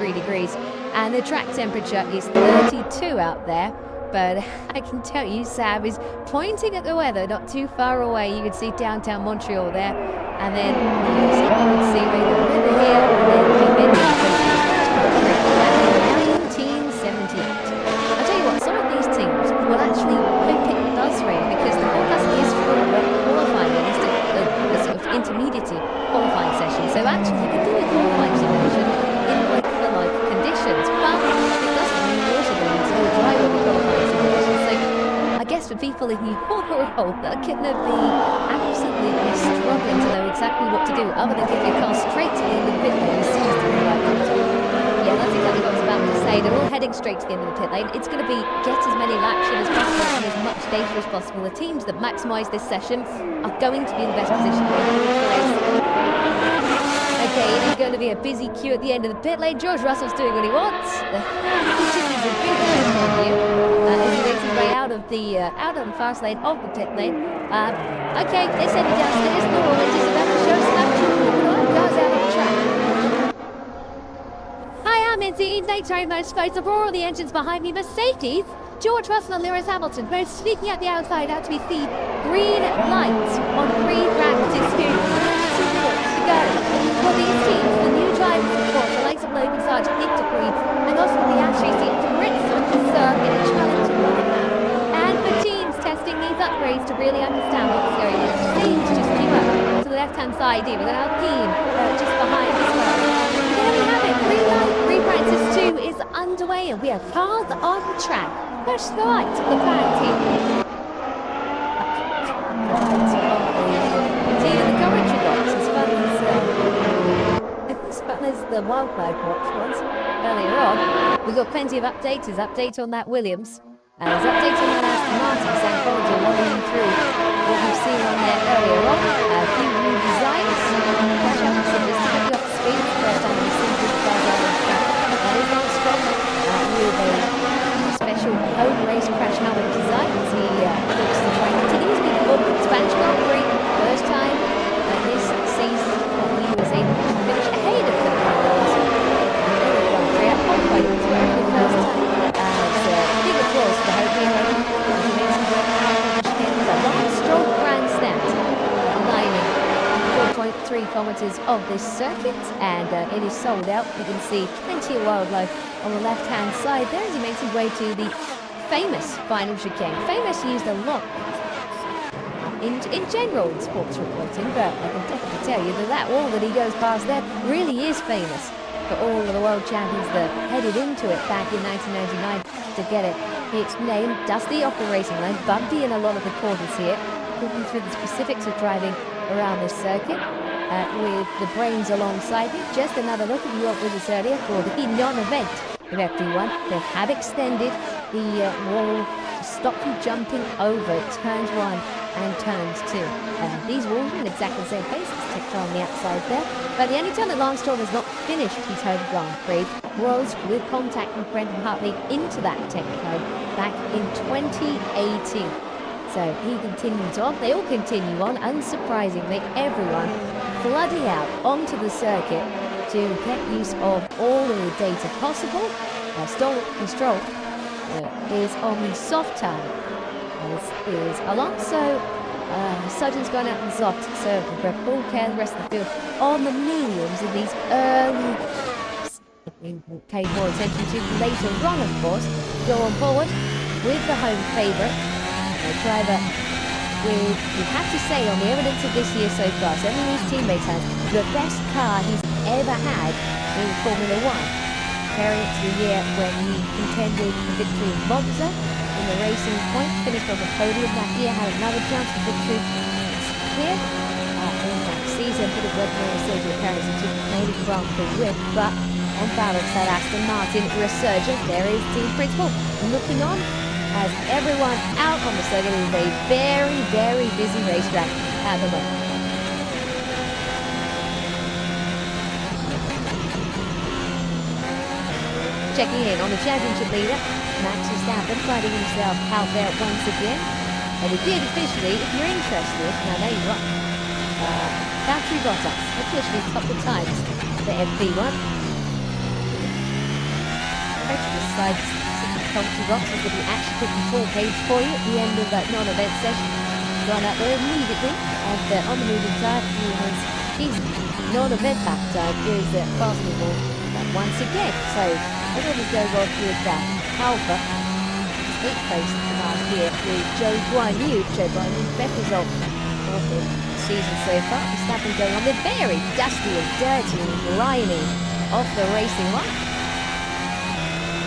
23 degrees, and the track temperature is 32 out there. But I can tell you, Sam is pointing at the weather not too far away. You can see downtown Montreal there, and then you can see the river here, and then the 1978. I'll tell you what, some of these teams will actually hope it does rain, because the forecast is for qualifying, at least a sort of intermediate qualifying session. So actually, you can do a qualifying simulation in like conditions, but it doesn't mean you're also going to do a drive over qualifying simulation. So I guess for people in your role, they're going to be absolutely struggling to know exactly what to do, other than get their car straight to the end of the pit lane as soon as they're right. Yeah, that's exactly what I was about to say. They're all heading straight to the end of the pit lane. It's going to be get as many laps in as possible and as much data as possible. The teams that maximise this session are going to be in the best position. Okay, it is going to be a busy queue at the end of the pit lane. George Russell's doing what he wants. Which is a big view. As he makes his way out of the fast lane of the pit lane. Okay, it's heading downstairs. Laurel is just about to show some action. Goes out of the track. Hi, I'm Izzy. Nighttime most space of all the engines behind me. Mercedes, George Russell and Lewis Hamilton both speaking at the outside out to be seen. Green lights on green practice experience. To go. For these teams, the new drivers, of course, the likes of Logan Sargent, Nick DeBree, and also the Ashley team to rinse with the circuit and challenge to run. And for teams testing these upgrades to really understand what's going on, please just keep up to the left-hand side here. We're going to have Alpine just behind as well. There we have it. Green light pre-practice 2 is underway, and we have cars on track. Push the lights of the fan team. As the wildfire watch was earlier on. We've got plenty of updates. There's update on that Williams. There's updates on that Aston Martin. Sam Collins are running through what we've seen on there earlier on. A few new designs. Crash up some distributed up speed. First time we've seen this guy on the track. That is not strong. With a special home race crash helmet design. As he looks to try and continue his big book. Spanish Grand Prix. First time this season he was able to finish ahead of the big applause for Hope Hero. A long, strong grandstand lining 4.3 kilometres of this circuit, and it is sold out. You can see plenty of wildlife on the left-hand side there as he makes his way to the famous final chicane. Famous used a lot in general in sports reporting, but I can definitely tell you that that wall that he goes past there really is famous for all of the world champions that headed into it back in 1999 to get it its name. Dusty off the racing line, bumpy in a lot of the corners here. Talking through the specifics of driving around this circuit with the brains alongside me. Just another look, if you were with us earlier, for the non-event of F1. They have extended the wall to stop you jumping over turns 1 and turns 2. These walls are in exactly the same place as Tech on the outside there. But the only time that Lance Stroll has not finished his home Grand Prix was with contact with Brendan Hartley into that Tech code back in 2018. So he continues on. They all continue on. Unsurprisingly, everyone flooding out onto the circuit to get use of all of the data possible. Stroll is on the soft tire. As is Alonso. Sargent's gone out in soft, so Brett Paul care the rest of the field on the mediums in these early. Pay more attention to later on, of course. Go on forward with the home favourite. Driver with, you have to say, on the evidence of this year so far, certainly his teammates has the best car he's ever had in Formula 1. Comparing it to the year when he contended for victory in Monza in the Racing Point, finished on the podium that year, had another chance for victory. It's clear in that season, but it wasn't really Sergio Perez who took the only Grand Prix win, but on balance that Aston Martin resurgent. There is team principal looking on as everyone out on the circuit. Is a very, very busy racetrack at the moment. Checking in on the championship leader, Max Verstappen, finding himself out there once again. And he did officially, if you're interested, now there you are, Valtteri Bottas officially topped the times for FP1. inside the commentary box. There's going to be action quickly full page for you at the end of that non-event session. Gone up there immediately, and on the moving tyre, his non-event lap time is fastenable once again. So everything is going on with that. However, his 8th place last year with Joe Guan Yu. Best result of the season so far. Verstappen going on the very dusty and dirty and grimy off the racing line.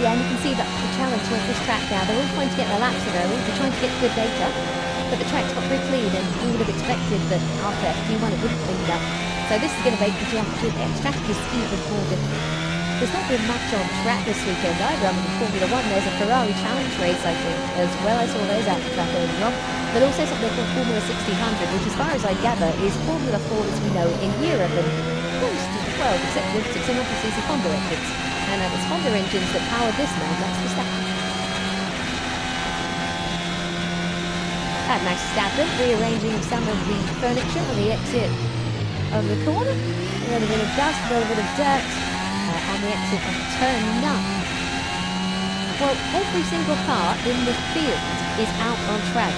Yeah, and you can see that the challenge with this track now, they're all trying to get their laps in early, they're trying to get good data, but the track's not very clean, and we would have expected that after F1 it would have cleaned up. So this is going to make the job with strategists even more difficult. There's not been much on track this weekend either. I mean, in Formula 1 there's a Ferrari Challenge race, I think, as well as all those out the track earlier on, but also something called Formula 1600, which as far as I gather is Formula 4 as we know in Europe, and most of the world, except limited to obviously Honda engines. And it's Honda engines that power this man, Max Verstappen. And Max Verstappen rearranging some of the furniture on the exit of the corner. A little bit of dust, a little bit of dirt on the exit of turn 9. Well, every single car in the field is out on track,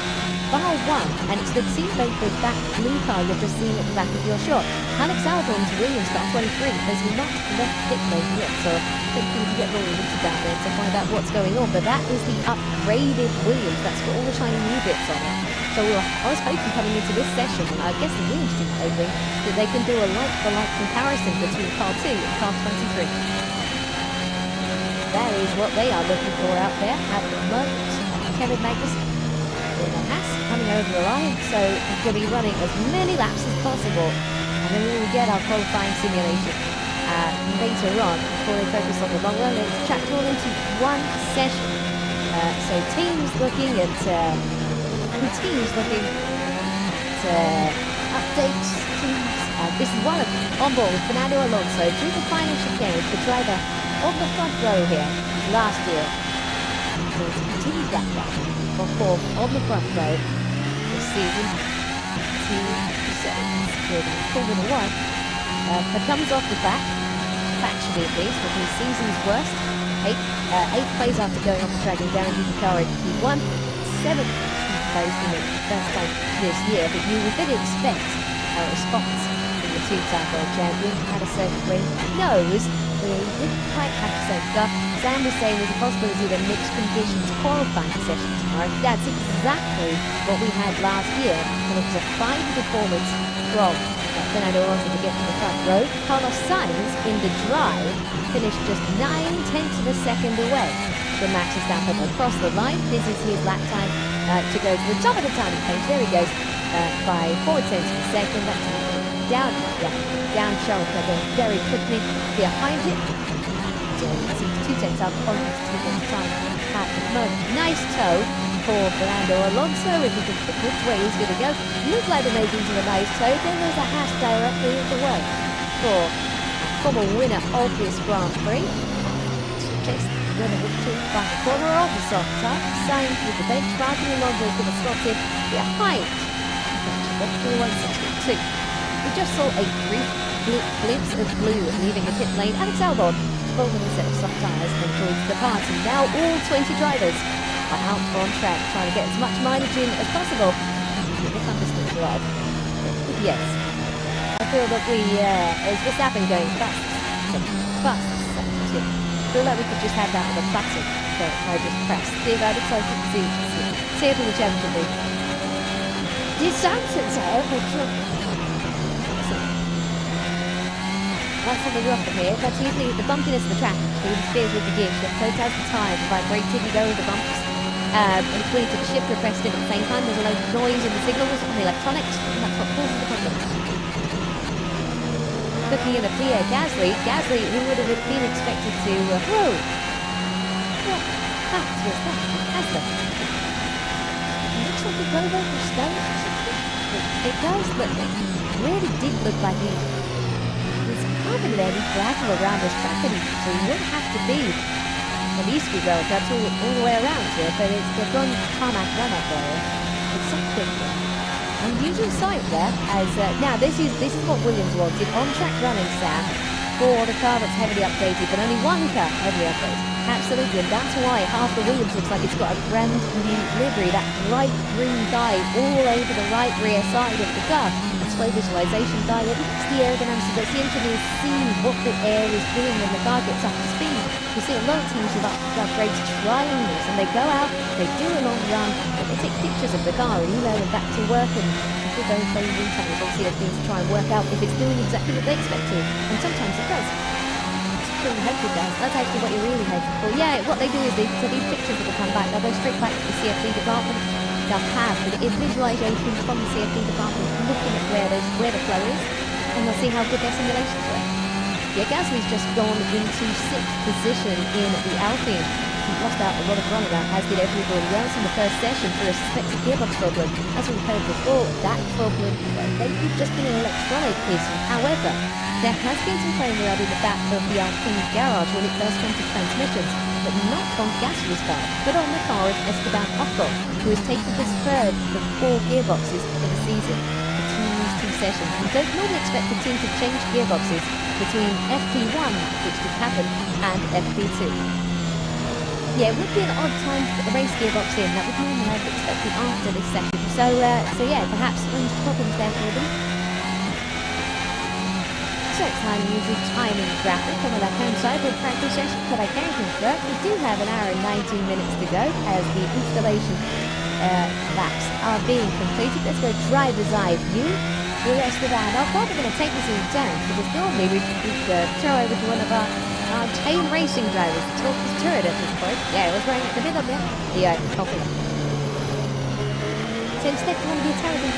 bar one, and it's the teammate of that blue car you've just seen at the back of your shot. Alex Albon's Williams car 23 has not left pit lane yet, so I think we can get Rory Winter down there to find out what's going on, but that is the upgraded Williams. That's got all the shiny new bits on it. So I was hoping coming into this session, and I guess the Williams team hoping, that they can do a like-for-like comparison between car 2 and car 23. That is what they are looking for out there at the moment. Kevin Magnussen in a Haas coming over the line, so he's going to be running as many laps as possible, and then we will get our qualifying simulation later on before they focus on the long run. It's tracked all into one session. So teams looking at updates, teams. This is one of them, on board with Fernando Alonso through the final chicane, the driver on the front row here last year. So to continue that run for fourth on the front row this season. Formula 1 that comes off the back, factually at least, with his season's worst. Eighth place after going off the track and guaranteed the car in P1. 7th place in the first time this year, but you would really expect a response from the two-time world champion at a certain point. He knows that he didn't quite have the same car. Sam was saying there's a possibility of a mixed conditions qualifying session tomorrow. That's exactly what we had last year, and it was a fine performance from Fernando Alonso to get to the front row. Carlos Sainz in the drive finished just 9/10 of a second away from Max Verstappen across the line. This is his lap time to go to the top of the timing page. There he goes by 4/10 of a second. That's down Charles Leclerc very quickly behind it. You can see 2/10 up on his 2/10 time at the moment. Nice toe for Fernando Alonso, if he can pick which way he's going to go. Looks like they're making to a nice toe. Then there's a Haas directly in the way for former winner of this Grand Prix. Chase the victory by a corner of the soft type. Sainz with the benchmarking. Alonso is going to slot in behind the 162. We just saw a brief glimpse of blue leaving the pit lane. Alex Albon folding a set of soft tyres and joins the party. Now all 20 drivers are out on track, trying to get as much mileage in as possible. With the thunderstorm drive. Yes, I feel that as Verstappen going fast. I feel like we could just have that on the button that I just pressed. See if I'd excited to see if the challenge will be. That's something rough from here. That's usually the bumpiness of the track that interferes with the gear shift, so it has the time to vibrate if you go over the bumps. And it's really to the shift repressed in at the same time. There's a load of noise in the signals on the electronics, and that's what causes the problem. Looking in at Pierre Gasly, who would have been expected to, whoa! What fact was that? Gasly. It looks like he drove over stones or something. It does look, it really did look like he was having any gravel around this track, and so he would have to be, well, it used to be road, that's all the way around here, but they've gone tarmac run up there. It's something unusual sight there, as now this is what Williams wanted, on track running, Sam, for the car that's heavily updated, but only one car heavily updated. Absolutely, and that's why half the Williams looks like it's got a brand new livery, that bright green dye all over the right rear side of the car. A slow visualization dye that looks the aerodynamics, but the engineers see what the air is doing when the car gets up to speed. You see a lot of teams with upgrades trying this, and they go out, they do a long run, and they take pictures of the car and email them back to work, and people go and play Realtime on CFDs to try and work out if it's doing exactly what they expect to, and sometimes it does. Really hope it does. That's actually what you're really hoping for. Yeah, what they do is these pictures that will come back, they'll go straight back to the CFD department. They'll have the visualization from the CFD department looking at where the flow is, and they'll see how good their simulations were. Yeah, Gasly's just gone into 6th position in the Alpine. He lost out a lot of runabout, as did everybody else in the first session for a suspected gearbox problem. As we've heard before, that problem may be just an electronic issue. However, there has been some claim around in the back of the Alpine garage when it does come to transmissions, but not on Gasly's car, but on the car of Esteban Ocon, who has taken his third of 4 gearboxes for the season between these 2 sessions. We don't normally expect the team to change gearboxes between FP1, which did happen, and FP2. Yeah, it would be an odd time to put the race gearbox in. That would normally have expected after this session. So yeah, perhaps some problems there for them. So time using timing graphic on the left-hand side of the practice session, but I can confirm we do have an hour and 19 minutes to go as the installation laps are being completed. Let's go driver's eye view. The rest of that, I'm probably going to take this in turn, because normally we'd throw over to one of our tame racing drivers to talk his turret at this point. Yeah, it was right at the middle there. Yeah, confident. So instead, you want to be a terrible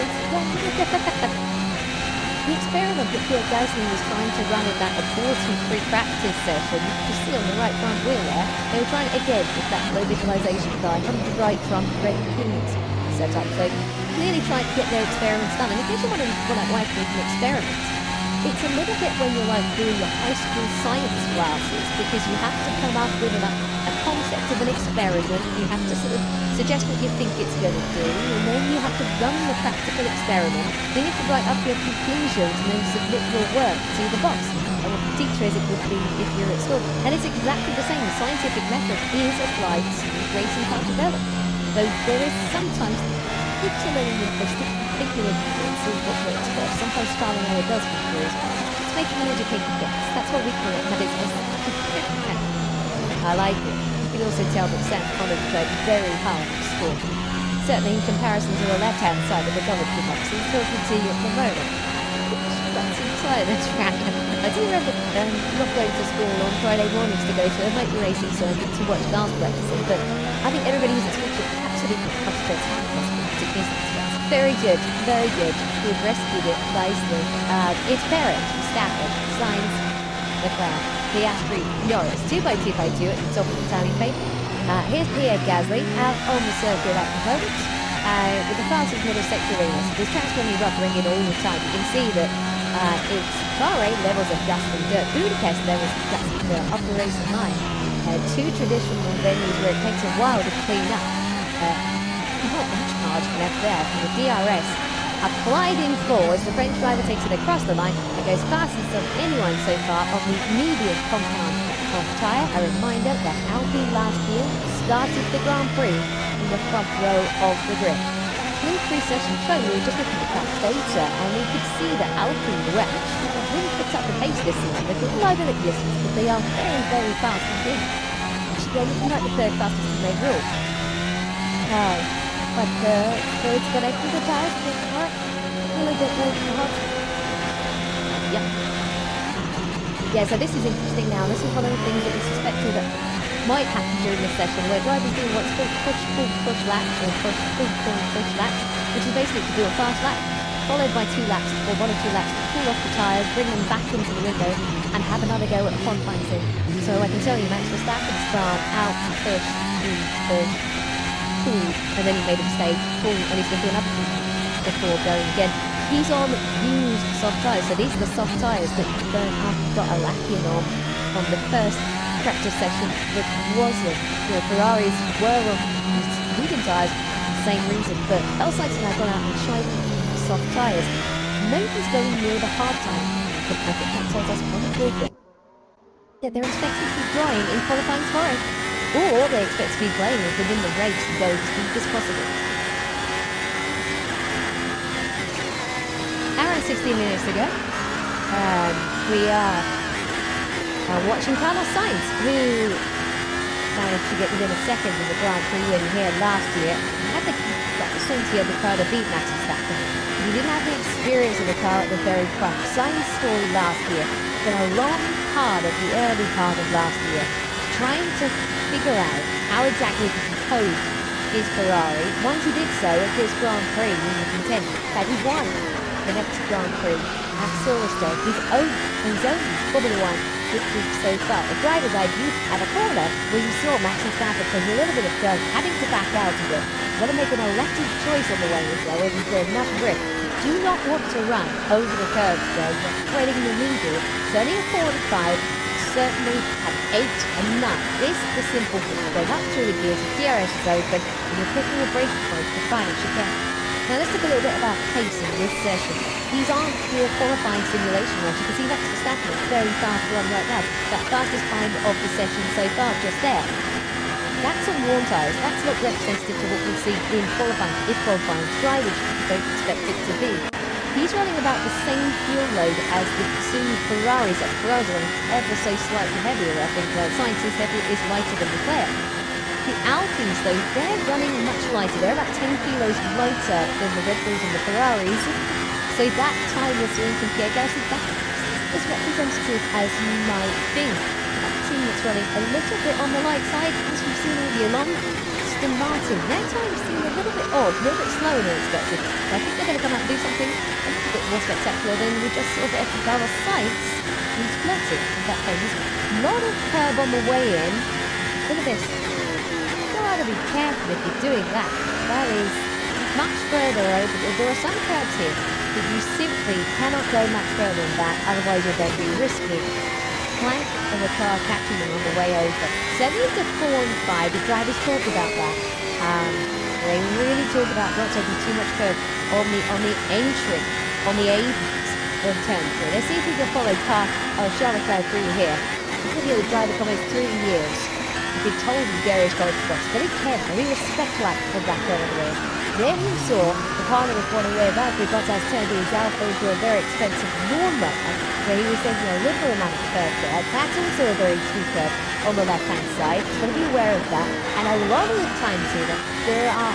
The experiment that Pierre Gasly was trying to run in that aborted pre-practice session, you see on the right front wheel there, they were trying again with that low visualization guide on the right front red pins set up. So clearly trying to get their experiments done. And in case you want to like an experiment, it's a little bit when you're like doing your high school science classes, because you have to come up with a concept of an experiment, you have to sort of suggest what you think it's going to do, and then you have to run the practical experiment, then you have to write up your conclusions and then submit your work to the boss, and what the teacher as it would be if you're at school. And it's exactly the same. The scientific method is applied to racing car development. Though there is sometimes particular difference in what works first. Sometimes trial and error does come through as well. It's making an educated guess. That's what we call it. That is I like it. You can also tell that Sam Collins tried very hard to score. Certainly in comparison to the left-hand side of the commentary box, he's talking to you at the moment. That's inside the track. I do remember not going to school on Friday mornings to go to a motor racing circuit to watch cars practicing, but I think everybody who's at school should absolutely concentrate on particularly. Very good, very good. We've rescued it nicely. It's Barrett, Stafford, Sainz, Leclerc, Piastri, Norris, 2x2x2 at the top of the timing paper. Here's Pierre Gasly out on the circuit at the moment with the fastest middle sector arenas. This track's going to be rubbering it all the time. You can see that it's Bahrain levels of dust and dirt, Budapest levels of dust and dirt up the racing line. 2 traditional venues where it takes a while to clean up. Not much margin left there from the DRS. Applied in 4 as the French driver takes it across the line and goes fastest of anyone so far on the medium compound tyre. A reminder that Alpine last year started the Grand Prix in the front row of the grid. In the pre-session show, we were just looking at that data, and we could see that Alpine were actually really picked up the pace this season. They've got reliability distance, but they are very, very fast indeed. Actually, they're looking like the 3rd fastest in their group. But so it's connecting the tires a bit hot. Really get very hot. Yep. Yeah, so this is interesting now. This is one of the things that we suspected that might happen during this session, where drivers do what's called push laps, or push laps, which is basically to do a fast lap, followed by 2 laps, or 1 or 2 laps to cool off the tyres, bring them back into the window, and have another go at the qualifying sim. So I can tell you, Max Verstappen's gone out, push, and then he made a mistake, and he's going to do another thing before going again. He's on used soft tyres, so these are the soft tyres that you don't have got a lacking on the first practice session that wasn't. Ferraris were on medium tyres for the same reason, but L-Side's now gone out and tried soft tyres. Nobody's going near the hard tyre, but I think that tells us one good thing. that they're expected to be drawing in qualifying tomorrow. Or they expect to be playing within the race to go as deep as possible. Hour and 16 minutes to go. We are watching Carlos Sainz, who managed to get within a second of the Grand Prix win here last year. Had the opportunity of the car to beat Max Verstappen. He didn't have the experience of the car at the very front. Sainz's story last year been a long part of the early part of last year, trying to figure out how exactly to compose his Ferrari. Once he did so at this Grand Prix, he was content that he won the next Grand Prix at Silverstone, his own Formula 1 victory so far. The driver's eye view at a corner where you saw Max Verstappen taking a little bit of turn, having to back out of it. Got to make an elected choice on the way as well, where he's got enough grip. Do not want to run over the curbs though, but threading the needle. Turning a 45, certainly at 8 and 9. This is the simple thing. Going up through the gears, the DRS is open, and you're picking a braking point to final chicane. Now let's talk a little bit about pacing this session. These aren't pure qualifying simulation runs. You can see Max Verstappen is very fast run right now. That fastest time of the session so far, just there. That's on worn tyres. That's not representative to what we see in qualifying, if qualifying dry, which you don't expect it to be. He's running about the same fuel load as the two Ferraris. That Ferrari's running ever so slightly heavier. I think Sainz is lighter than Leclerc. The Alpines, though, they're running much lighter. They're about 10 kilos lighter than the Red Bulls and the Ferraris. So that time we're seeing from Pierre Gasly, that's as representative as you might think. That team that's running a little bit on the light side, as we've seen all year long, Aston Martin. Their time seemed a little bit odd, a little bit slower than expected. But I think they're going to come out and do something a little bit more spectacular than we just saw there from Carlos Sainz. He's flirting with that famous lot of curb on the way in. Look at this. To be careful if you're doing that. That is much further over. There are some curbs here that you simply cannot go much further than that, otherwise you're going to be risking plank of the car catching them on the way over. 7 to 4 and 5, the drivers talk about that. They really talk about not taking too much curb on the entry, on the A's of turn 3. Let's see if we can follow Charles Leclerc through here. You can hear the driver comments 3 years. You've been told in various spots, very careful, very respectful of that earlier. Then you saw the car that was running away back with Bottas turned his Alfa into a very expensive lawnmower, where he was taking a little amount of curve there. That's also a very true curve on the left-hand side. So got to be aware of that. And a lot of the times here, there are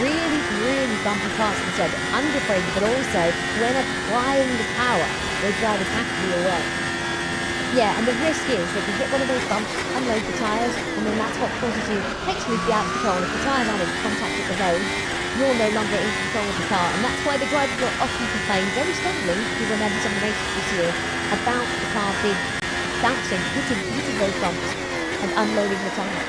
really bumpy parts of the side, underbraking, but also when applying the power, those drivers have to be aware. Yeah, and the risk is that you hit one of those bumps, unload the tyres, and then that's what causes you to potentially be out of control. And if the tyres aren't in contact with the road, you're no longer in control of the car. And that's why the drivers will often complain very strongly, if you remember some of the races this year, about the car being bouncing, hitting those bumps, and unloading the tyre.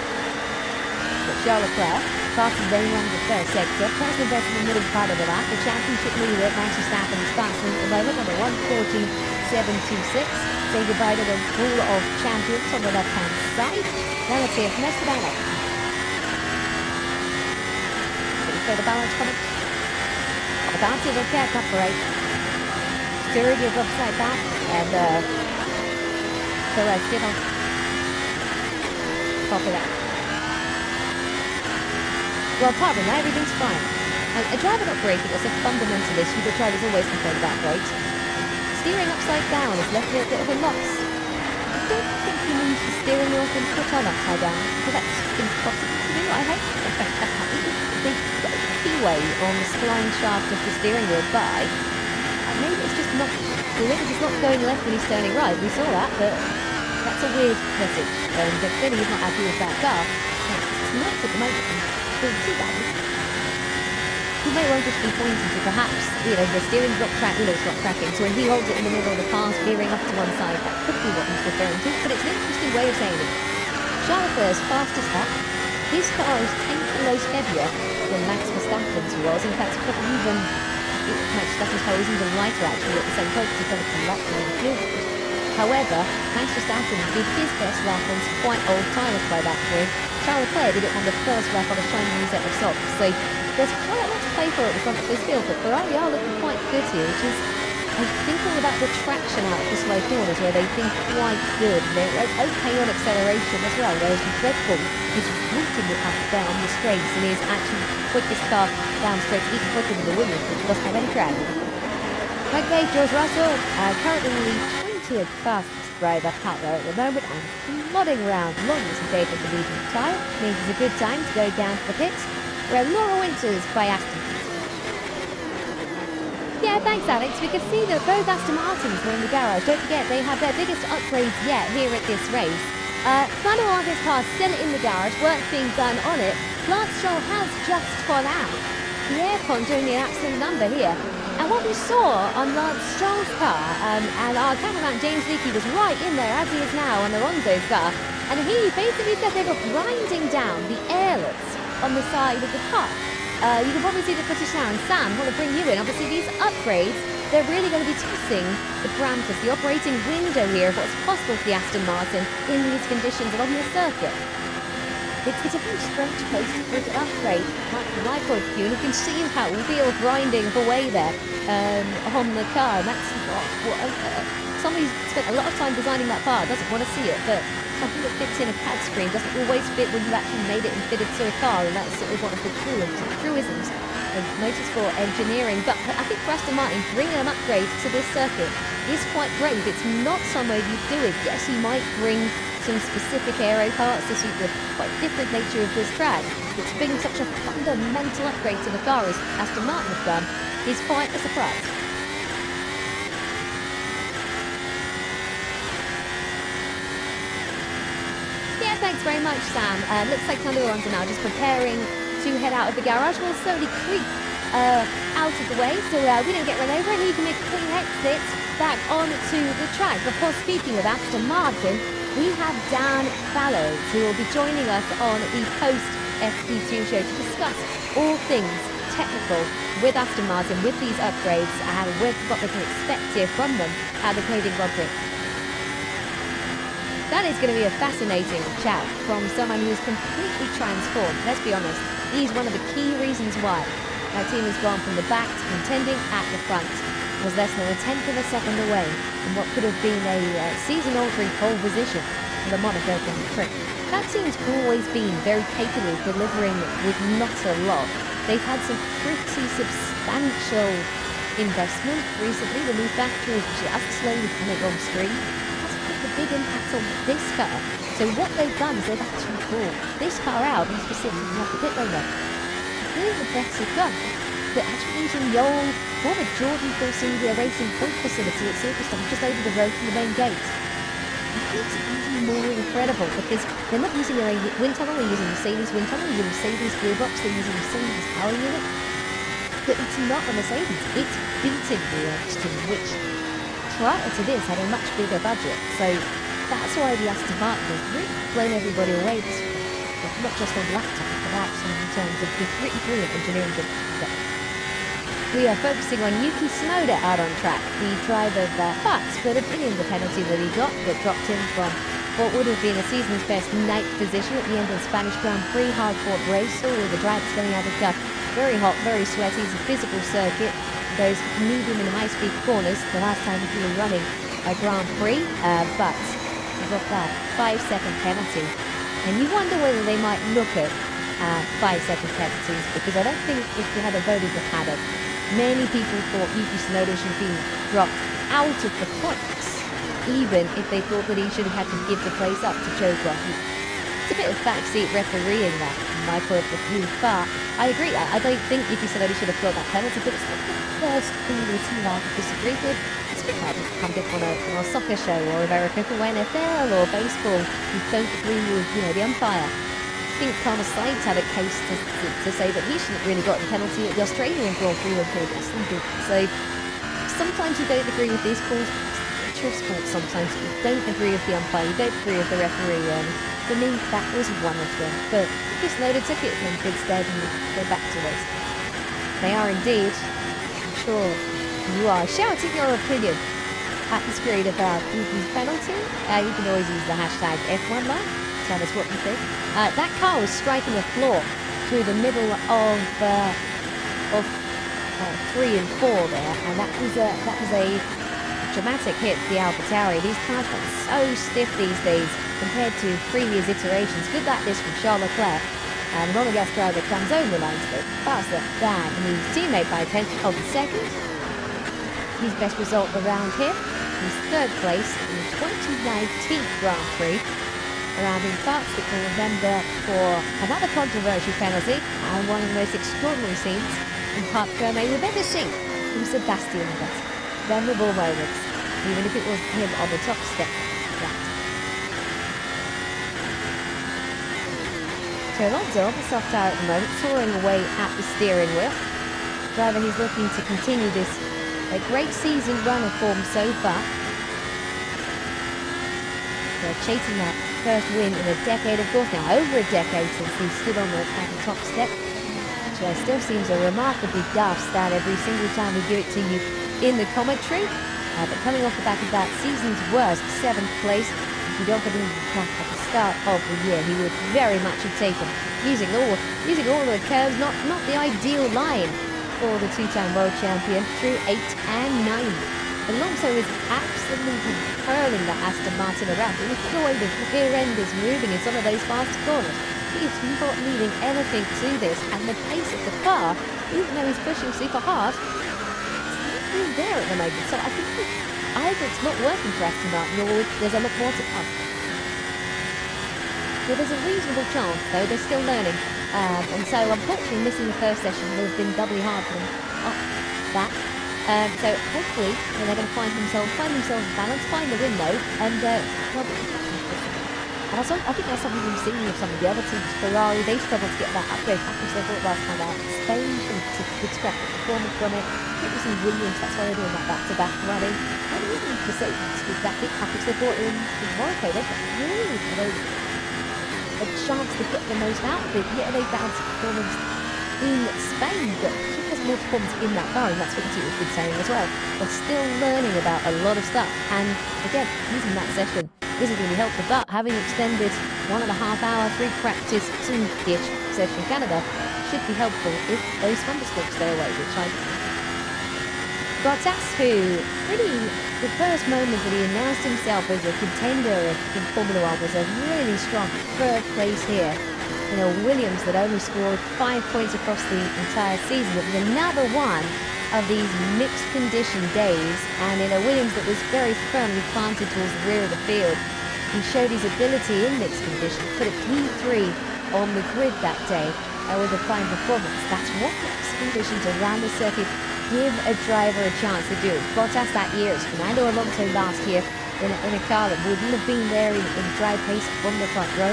But Charles Leclerc, fastest lane around the first sector, personal best in the middle part of the lap. The championship leader, Max Verstappen, is fastest at the moment, number 1:14.726. Say goodbye to the pool of champions on the left-hand side. Now let's see if Mr. Balance. Any further balance comments? The balance is okay, up for 8. Steering is upside down, and Perez did on. Copy that. Well, apart from that, everything's fine. A driver not braking is a fundamental issue that drivers always complain about brakes. Steering upside down has left me a bit of a loss. I don't think you need the steering wheel to put on upside down, because that's impossible to do, I hope. They've got a keyway on the spline shaft of the steering wheel, but maybe it's just not, it's not going left when he's turning right. We saw that, but that's a weird message. And clearly he's not happy with that car. It's nice at the moment, doesn't see that. You may well just be pointing to perhaps, the steering's not tracking, so when he holds it in the middle of the car, veering off to one side, that could be what he's referring to, but it's an interesting way of saying it. Charles Leclerc's fastest lap, his car is 10 kilos heavier than Max Verstappen's was. In fact, probably even Max Verstappen's car was even lighter actually at the same point, because he probably can lap on the fuel. However, Max Verstappen did his best lap on some quite old tyres by that point. Charles Leclerc did it on the first lap on a shiny new set of socks. So there's quite a lot to play for at the front of this field, but Ferrari are looking quite good here, which is I think all about the traction out of the slow corners where they've been quite good. They're okay on acceleration as well, whereas Red Bull is rooting it up down the straights and is actually the quickest car down straights, even quicker than the Williams, which doesn't have any drag. Okay, George Russell, currently the 20th fastest driver out there at the moment and plodding around long as he gave at the medium tyre. Means it's a good time to go down to the pits where Laura Winters by Aston. Yeah, thanks Alex. We could see that both Aston Martins were in the garage. Don't forget, they have their biggest upgrades yet here at this race. None of his cars still in the garage, work being done on it. Lance Stroll has just gone out. The aircon doing an absolute number here. And what we saw on Lance Stroll's car, and our cameraman James Leakey was right in there, as he is now on Alonso's car, and he basically said they were grinding down the airlets on the side of the car. You can probably see the footage now, and Sam, want to bring you in. Obviously, these upgrades, they're really going to be testing the parameters, the operating window here of what's possible for the Aston Martin in these conditions along the circuit. It's a very strange place for it to upgrade, from my point of view, and you can see how we feel grinding away there on the car, and that's what somebody spent a lot of time designing that car, doesn't want to see it, but something that fits in a pad screen doesn't always fit when you actually made it and fitted to a car, and that's sort of one of the truisms of motorsport engineering. But I think for Aston Martin, bringing an upgrade to this circuit is quite brave. It's not somewhere you do it. Yes, you might bring some specific aero parts to suit the quite different nature of this track, but to bring such a fundamental upgrade to the car as Aston Martin have done is quite a surprise. Thanks very much, Sam. Looks like Thunder Ones are now just preparing to head out of the garage. We'll slowly creep out of the way so we don't get run over, and he can make a clean exit back onto the track. Of course, speaking of Aston Martin, we have Dan Fallows, who will be joining us on the post-FP2 show to discuss all things technical with Aston Martin, with these upgrades, and with what they can expect here from them at the Canadian Grand Prix. That is going to be a fascinating chat from someone who's completely transformed. Let's be honest, he's one of the key reasons why our team has gone from the back to contending at the front. Was less than a tenth of a second away from what could have been a season-altering pole position for the Monaco Grand Prix. That team's always been very capable of delivering with not a lot. They've had some pretty substantial investment recently. The new factory is just slowly coming on stream. A big impact on this car. So what they've done is they've actually brought this car out and specifically have the pit lane. Really the better gun. They're actually using the old former Jordan Force India Racing point facility at Silverstone, just over the road from the main gate. It's even more incredible because they're not using a wind tunnel, they're using Mercedes wind tunnel, they're using Mercedes gearbox, they're using Mercedes power unit. But it's not a Mercedes, it's beating the Austrian, which prior to this had a much bigger budget, so that's why the Aston Martin has really blown everybody away this week, not just on lap time, but actually in terms of the pretty brilliant engineering that we are focusing on Yuki Tsunoda out on track, the driver that but a bit in the penalty that he got that dropped him from what would have been a season's best 9th position at the end of the Spanish Grand Prix hard-fought race, all with the drags going out of cut. Very hot, very sweaty, it's a physical circuit. Those medium and high-speed corners, the last time he was running a Grand Prix, but he got that 5-second penalty. And you wonder whether they might look at 5-second penalties, because I don't think if they had a vote in the paddock, many people thought Yuki Tsunoda should be dropped out of the points, even if they thought that he should have had to give the place up to Joe Graham. It's a bit of backseat refereeing that, from my point of view, but I agree. I don't think Yuki Tsunoda should have got that penalty, but it's not the first thing we've seen I disagree with. It's been hard to come up on a soccer show or American football, NFL or baseball. You don't agree with, the umpire. I think Carlos Sainz had a case to say that he shouldn't really got the penalty at the Australian Grand Prix when Paul Gasly did. So sometimes you don't agree with these calls. It's your sport sometimes. You don't agree with the umpire, you don't agree with the referee. For me, that was one of them. But Yuki Tsunoda took it and instead and go back to it. They are indeed, I'm sure you are shouting your opinion at the screen about Yuki's penalty. You can always use the hashtag F1 Live. Tell us what you think. That car was striking the floor through the middle of 3 and 4 there, and that was a dramatic hit to the AlphaTauri. These cars are so stiff these days compared to previous iterations. Good like this from Charles Leclerc, and the Monegasque driver comes over the line a bit faster than his teammate by a tenth of a second. His best result around here was 3rd place in the 2019 Grand Prix, around in France that we'll remember for another controversial penalty and one of the most extraordinary scenes in Parc Fermé we've ever seen from Sebastian Vettel. Memorable moments, even if it was him on the top step. So Alonso on the soft tire at the moment, soaring away at the steering wheel. Driver who's looking to continue this great season run of form so far. They're chasing that first win in a decade, of course, now over a decade since he stood on the top step. Which still seems a remarkably daft stat every single time we give it to you in the commentary. But coming off the back of that season's worst 7th place, if you don't put him at the start of the year, he would very much have taken using all the curves, not the ideal line for the 2-time world champion through 8 and 9. Alonso is absolutely hurling that Aston Martin around. The rear end is moving in some of those fast corners. He is not leaving anything to this, and the pace of the car, even though he's pushing super hard, it's not really there at the moment. So I think either it's not working for Aston Martin, or there's a lot more to come. Well, there's a reasonable chance, though. They're still learning. And so, unfortunately, missing the first session would have been doubly hard for them. So, hopefully, they're going to find themselves balance, find the window, and, also, I think that's something we've seen with some of the other teams. Ferrari, they struggled to get that upgrade package they bought last time out. Spain, could scrap the performance from it. I think we've seen Williams, that's why they're doing that back-to-back running. And even Mercedes, with that big package they bought in Monaco, they've got really a chance to get the most out of it. Yeah, they bounced performance in Spain, but she has more performance in that car, and that's what the team has been saying as well. They're still learning about a lot of stuff, and again, using that session isn't really helpful, but having extended 1.5-hour free practice to the session in Canada should be helpful if those thunderstorms stay away, which I Bottas, who the first moment that he announced himself as a contender in Formula 1 was a really strong 3rd place here. You know, Williams that only scored 5 points across the entire season. It was another one of these mixed condition days, and in a Williams that was very firmly planted towards the rear of the field. He showed his ability in mixed conditions, put a P3 on the grid that day with a fine performance. That's what mixed conditions around the circuit give a driver a chance to do. Bottas that year, it's Fernando Alonso last year in a car that wouldn't have been there in dry pace from the front row.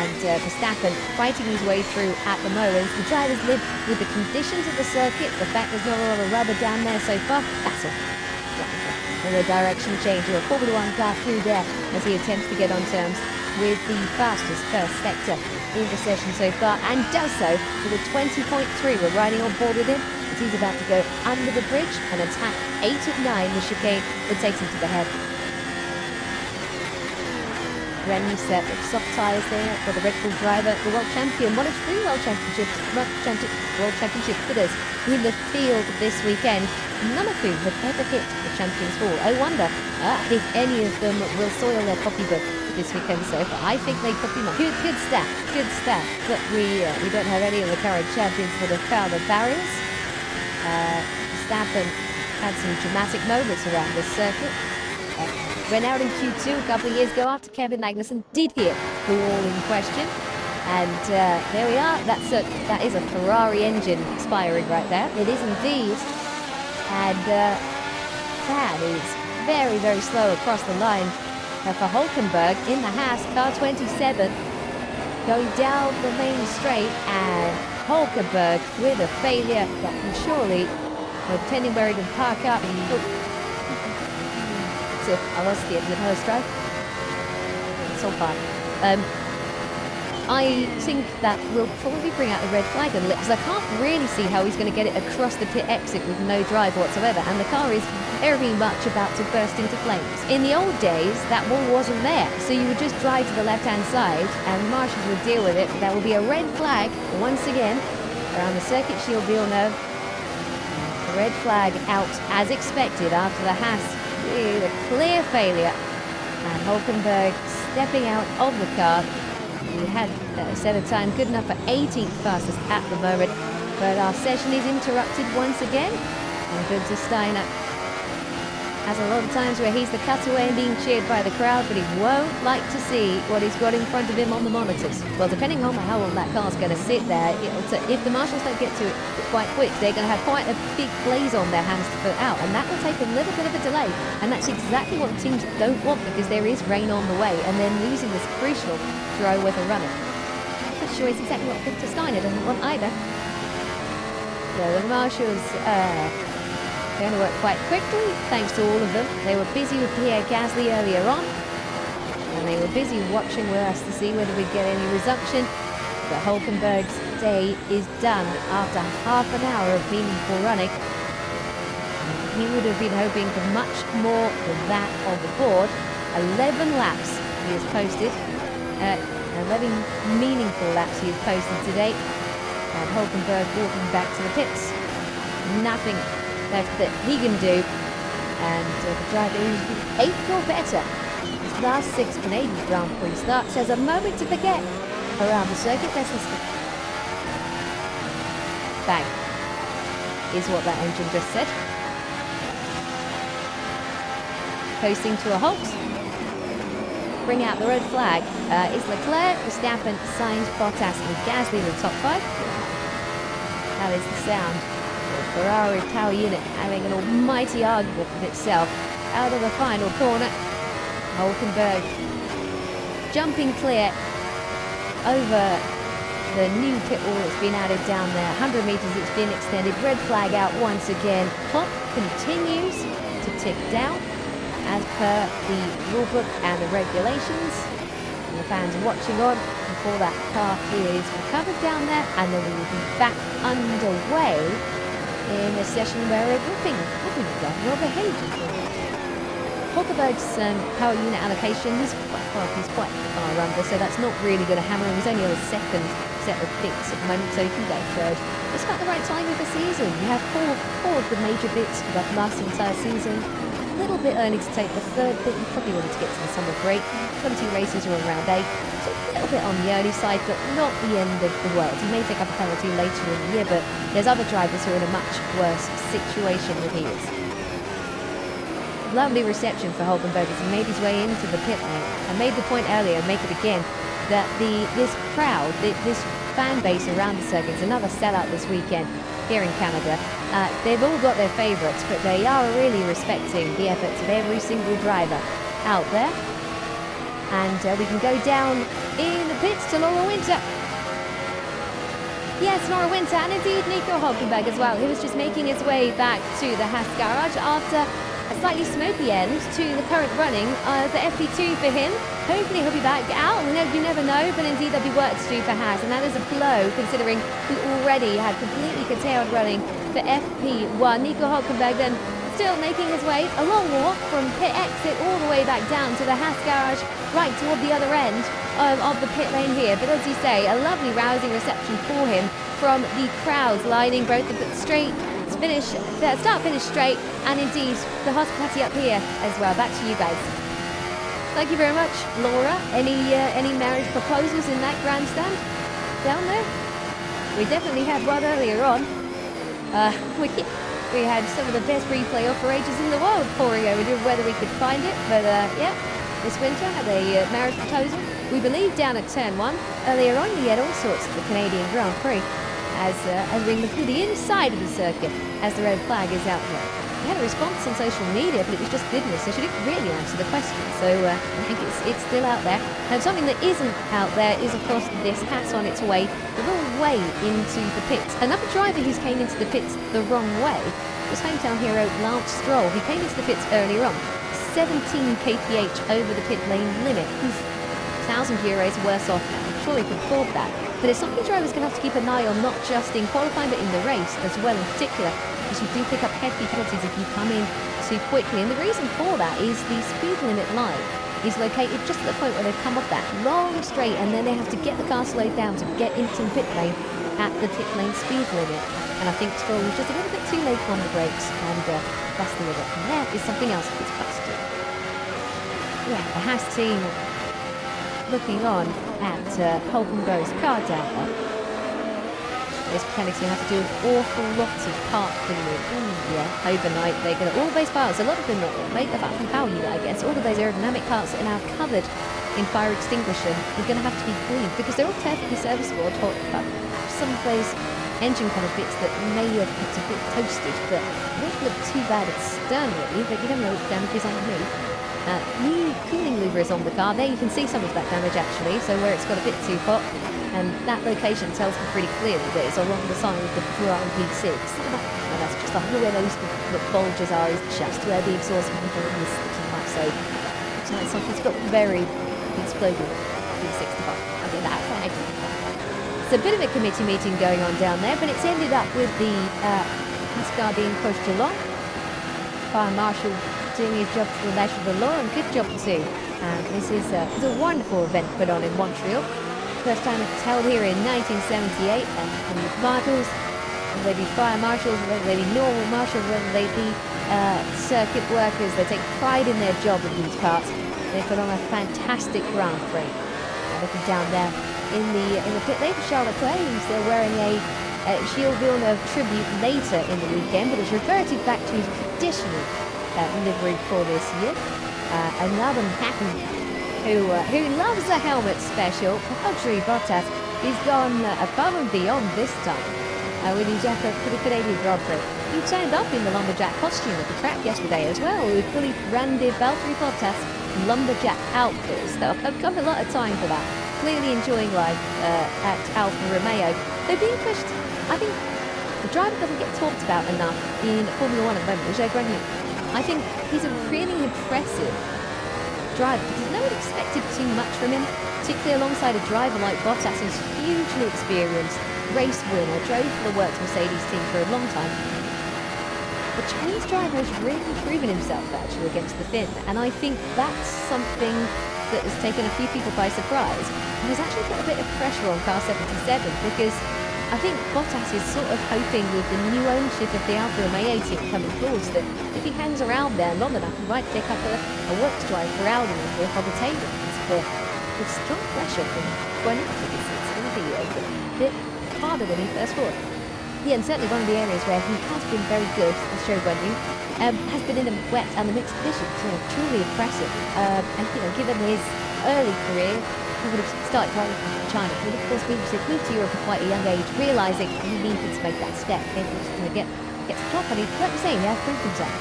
And Verstappen fighting his way through at the moment. The drivers live with the conditions of the circuit, the fact there's not a lot of rubber down there so far, that's all. And a direction change or a Formula 1 car through there as he attempts to get on terms with the fastest first sector in the session so far, and does so with a 20.3. We're riding on board with him as he's about to go under the bridge and attack 8 of 9, the chicane that takes him to the head. Brand new set of soft tyres there for the Red Bull driver, the world champion, one of 3 world championship winners in the field this weekend, none of whom have ever hit the Champions Hall. I wonder if any of them will soil their copybook this weekend so far. I think they could be more. Good stat. But we don't have any of the current champions that have found the barriers. Verstappen had some dramatic moments around this circuit. Went out in Q2 a couple of years ago after Kevin Magnussen did hit the wall in question. And there we are. That is a Ferrari engine expiring right there. It is indeed. And that is very, very slow across the line for Hulkenberg in the Haas, car 27, going down the main straight, and Hulkenberg with a failure that can surely, depending where he can park up, I lost the end of the nose drive. It's all fine. I think that will probably bring out the red flag a little, because I can't really see how he's going to get it across the pit exit with no drive whatsoever, and the car is very much about to burst into flames. In the old days, that wall wasn't there, so you would just drive to the left-hand side, and marshals would deal with it. There will be a red flag once again around the circuit shield wheel now. Red flag out as expected after the Haas with a clear failure. And Hulkenberg stepping out of the car. We had a set of time good enough for 18th fastest at the moment. But our session is interrupted once again. And Gunther Steiner has a lot of times where he's the cutaway and being cheered by the crowd, but he won't like to see what he's got in front of him on the monitors. Well, depending on how long that car's going to sit there, if the marshals don't get to it quite quick, they're going to have quite a big blaze on their hands to put out, and that will take a little bit of a delay. And that's exactly what teams don't want, because there is rain on the way, and then losing this crucial dry weather running. Not sure it's exactly what Gunther Steiner doesn't want either. So the marshals going to work quite quickly, thanks to all of them. They were busy with Pierre Gasly earlier on, and they were busy watching with us to see whether we'd get any resumption. But Hulkenberg's day is done after half an hour of meaningful running. He would have been hoping for much more than that on the board. 11 laps he has posted, 11 meaningful laps he has posted today. And Hulkenberg walking back to the pits. Nothing left that he can do, and the driver who's been 8th or better his last 6 Canadian Grand Prix starts has a moment to forget around the circuit. Let's listen. Bang is what that engine just said. Coasting to a halt. Bring out the red flag. Is Leclerc, Verstappen, Sainz, Bottas and Gasly in the top 5. That is the sound. Ferrari power unit having an almighty argument with itself. Out of the final corner, Hulkenberg jumping clear over the new pit wall that's been added down there. 100 metres it's been extended. Red flag out once again. Clock continues to tick down as per the rulebook and the regulations. And the fans are watching on before that car is recovered down there, and then we will be back underway in a session where we're whipping the governor of behaviour. Hulkenberg's power unit allocation is quite far under, so that's not really going to hammer him. He's only on a second set of pits at the moment, so he can go third. It's about the right time of the season. You have four of the major bits for the last entire season. A little bit early to take the third bit. You probably wanted to get to the summer break. 20 races are around 8. So a little bit on the early side, but not the end of the world. He may take up a penalty later in the year, but there's other drivers who are in a much worse situation than he is. Lovely reception for Hulkenberg as he made his way into the pit lane. I made the point earlier, make it again, that this crowd, this fan base around the circuit, is another sellout this weekend here in Canada. They've all got their favourites, but they are really respecting the efforts of every single driver out there. And we can go down in the pits to Laura Winter. Yes, Laura Winter, and indeed Nico Hulkenberg as well, who was just making his way back to the Haas garage after a slightly smoky end to the current running of the FP2 for him. Hopefully he'll be back out. You never know, but indeed there'll be work to do for Haas, and that is a blow considering we already had completely curtailed running for FP1. Nico Hulkenberg then still making his way a long walk from pit exit all the way back down to the Haas garage, right toward the other end of the pit lane here. But as you say, a lovely rousing reception for him from the crowds lining both the straight start finish straight, and indeed the hospitality up here as well. Back to you guys. Thank you very much, Laura. Any marriage proposals in that grandstand down there? We definitely had one earlier on. We had some of the best replay operators in the world poring over whether we could find it, but yeah, this winter had a marriage proposal, we believe, down at turn 1. Earlier on we had all sorts of the Canadian Grand Prix as we look through the inside of the circuit as the red flag is out there. We had a response on social media, but it was just goodness, so she didn't really answer the question. So I think it's still out there. And something that isn't out there is, of course, this Haas on its way the wrong way into the pits. Another driver who's came into the pits the wrong way was hometown hero Lance Stroll. He came into the pits earlier on, 17 kph over the pit lane limit. He's €1,000 worse off now. I'm sure he can afford that. But it's something drivers going to have to keep an eye on, not just in qualifying, but in the race as well in particular, because you do pick up hefty penalties if you come in too quickly. And the reason for that is the speed limit line is located just at the point where they come off that long straight, and then they have to get the car slowed down to get into the pit lane at the pit lane speed limit. And I think Stroll was just a little bit too late on the brakes and busting it up. And that is something else that's busted. Yeah, the Haas team looking on at Hulkenberg's car down there. Those mechanics are going to have to do an awful lot of part cleaning. Yeah, overnight they're going to, all of those parts, a lot of them make the from power unit, I guess, all of those aerodynamic parts that are now covered in fire extinguisher are going to have to be cleaned because they're all perfectly serviceable. But some of those engine kind of bits that may have looked a bit toasted, but they don't look too bad externally, but you don't know what damage is underneath. New cooling louvers on the car. There you can see some of that damage actually, so where it's got a bit too hot. And that location tells me pretty clearly that it's along the side of the prime V6. And that's just where those bulges are, is just where the exhaust manifold is sticking up. So it's like something's got very exploded V6 part. I get that. It's a bit of a committee meeting going on down there, but it's ended up with the car being pushed along. Fire Marshal doing his job to the letter of the law, and good job too. And this is a wonderful event put on in Montreal. First time it's held here in 1978, and the marshals, whether they be fire marshals, whether they be normal marshals, whether they be circuit workers, they take pride in their job in these parts. They put on a fantastic Grand Prix. Looking down there in the pit lane, Charlotte Clay, who's still wearing a Gilles Villeneuve tribute later in the weekend, but has reverted back to his traditional livery for this year. Another Patton, who loves the helmet special. Valtteri Bottas, he's gone above and beyond this time with his effort for the Canadian Grand Prix. He turned up in the lumberjack costume at the track yesterday as well, with fully branded Valtteri Bottas lumberjack outfit. So I've got a lot of time for that. Clearly enjoying life at Alfa Romeo. They're being pushed. I think the driver doesn't get talked about enough in Formula One at the moment, Roger Grenier. I think he's a really impressive driver because no one expected too much from him, particularly alongside a driver like Bottas, who's hugely experienced, race winner, drove for the Works Mercedes team for a long time. The Chinese driver has really proven himself actually against the Finn, and I think that's something that has taken a few people by surprise and has actually put a bit of pressure on car 77, because I think Bottas is sort of hoping with the new ownership of the Alfa Romeo team coming forward that if he hangs around there long enough, he might pick up a works drive for Audi and for other tables. But with strong pressure from Guanyu, it's going to be a bit harder than he first thought. Yeah, and certainly one of the areas where he has been very good, as Joe Guanyu, has been in the wet and the mixed conditions. Truly impressive. And given his early career, he would have started driving in China. But of course, moved to Europe at quite a young age, realising he needed to make that step. He was going to get to the top, and like you say, he has proved himself.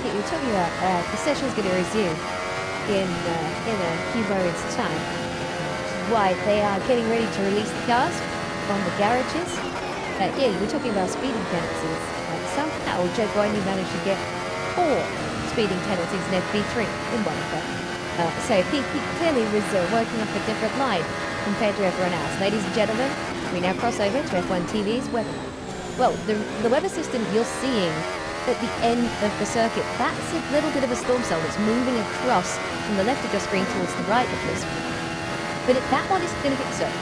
We were talking about the session is going to resume in a few moments' time, which is why they are getting ready to release the cars from the garages. Yeah, you were talking about speeding penalties. Somehow Joe Guanyu managed to get 4 speeding penalties in FP3 in one of them. So he clearly was working off a different line compared to everyone else. Ladies and gentlemen, we now cross over to F1 TV's weather. Well, the weather system you're seeing at the end of the circuit, that's a little bit of a storm cell that's moving across from the left of your screen towards the right of your screen. But that one isn't going to get served.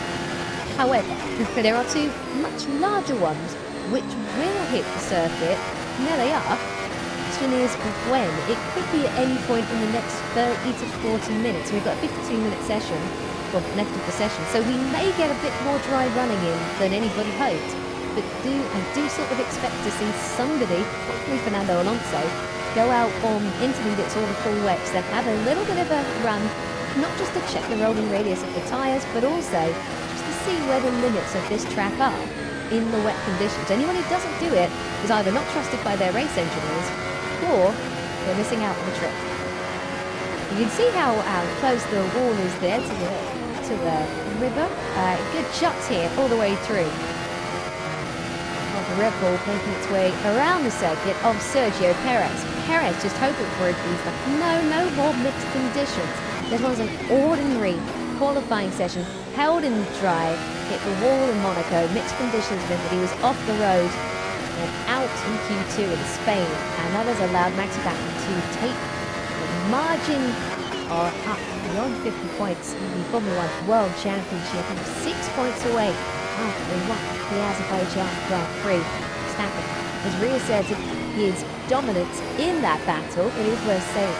However, there are 2 much larger ones which will hit the circuit, and there they are. The question is when. It could be at any point in the next 30 to 40 minutes. We've got a 52-minute session left of the session, so we may get a bit more dry running in than anybody hoped. But I do sort of expect to see somebody, hopefully Fernando Alonso, go out on intermediates or the full wets, then have a little bit of a run, not just to check the rolling radius of the tyres, but also just to see where the limits of this track are in the wet conditions. Anyone who doesn't do it is either not trusted by their race engineers, or they're missing out on the trip. You can see how close the wall is there to the river. Good shots here all the way through. Of the Red Bull making its way around the circuit of Sergio Perez. Perez just hoping for a boost, but no more mixed conditions. This one's an ordinary qualifying session, held in dry, hit the wall in Monaco. Mixed conditions meant that he was off the road and out in Q2 in Spain, and that has allowed Max Verstappen to take the margin up beyond 50 points in the Formula 1 World Championship, and 6 points away after they won the Azerbaijan Grand Prix. Verstappen has reasserted his dominance in that battle. It is worth saying.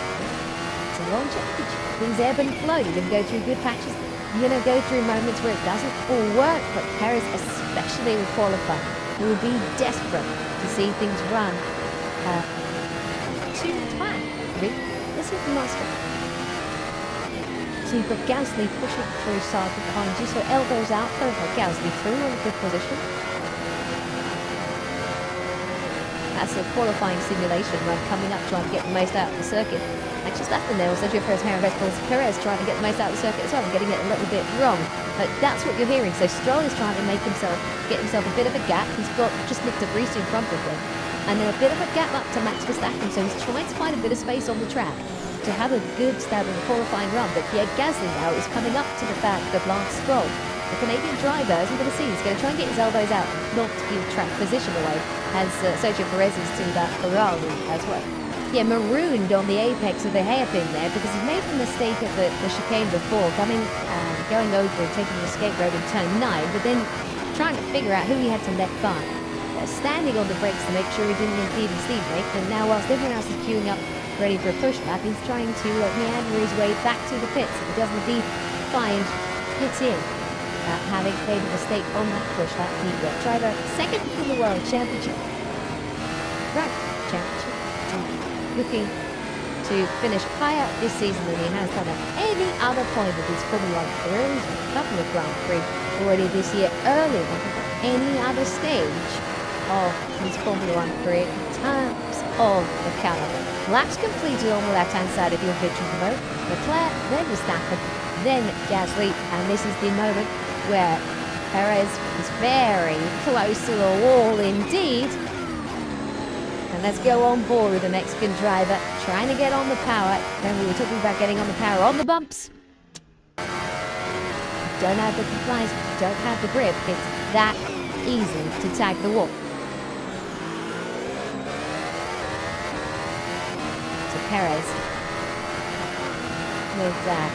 It's a long championship. Things ebb and flow. You're going to go through good patches. You're going to go through moments where it doesn't all work. But Perez, especially with qualifying, will be desperate to see things run to plan. This is the master. So you've got Gasly pushing through Sargent behind you. So elbows out, perfect. Gasly through on a good position. That's a qualifying simulation run coming up, trying to get the most out of the circuit. Max Verstappen there, Sergio Perez trying to get the most out of the circuit as well, and getting it a little bit wrong. But that's what you're hearing. So Stroll is trying to get himself a bit of a gap. He's got just Nick de Vries in front of him, and then a bit of a gap up to Max Verstappen. So he's trying to find a bit of space on the track to have a good stable qualifying run. But Pierre Gasly now is coming up to the back of Lance Stroll. The Canadian driver, as we're going to see, is going to try and get his elbows out, not give track position away, as Sergio Perez is to that Ferrari as well. Yeah, marooned on the apex of the hairpin there because he made the mistake at the chicane before, going over and taking the escape road in turn 9, but then trying to figure out who he had to let by. Standing on the brakes to make sure he didn't impede his teammate, and now whilst everyone else is queuing up ready for a push lap, he's trying to meander his way back to the pits. If he doesn't indeed find pits in, having made a mistake on that push lap, he driver second in the World Championship. Right, Championship. Looking to finish higher this season than he has done at any other point of his Formula 1 career. He's won a couple of Grand Prix already this year, earlier than any other stage of his Formula 1 career in terms of the calendar. Laps completed on the left-hand side of your victory mode. Leclerc, then Verstappen, then Gasly, and this is the moment where Perez is very close to the wall indeed. And let's go on board with the Mexican driver, trying to get on the power. Then we were talking about getting on the power on the bumps. Don't have the compliance, don't have the grip. It's that easy to tag the wall. So Perez with that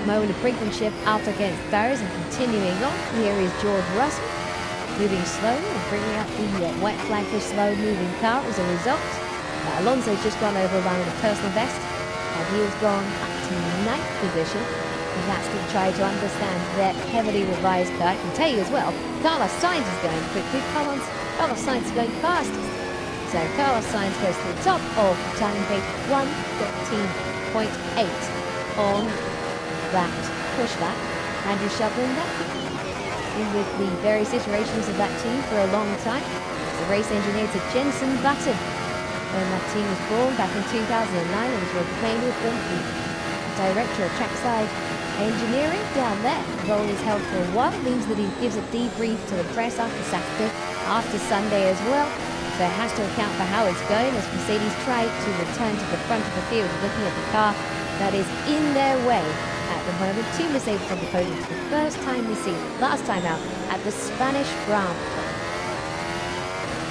moment of brinkmanship up against Barrows and continuing on. Here is George Russell moving slowly and bringing up the white flag for slow moving car as a result. Alonso's just gone over a run in a personal best, and he has gone up to 9th position. And that's to try to understand that heavily revised car. I can tell you as well, Carlos Sainz is going quickly. Carlos Sainz is going fastest. So Carlos Sainz goes to the top of time page 1:13.8 on that push lap. Andrew Shovlin there in with the various iterations of that team for a long time. The race engineer to Jenson Button when that team was born back in 2009 and was playing with them. The director of trackside engineering down there. The role is held for a while, means that he gives a debrief to the press after Saturday, after Sunday as well. So it has to account for how it's going as Mercedes try to return to the front of the field, looking at the car that is in their way at the moment. 2 Mercedes on the podium for the first time this season, last time out at the Spanish Grand Prix.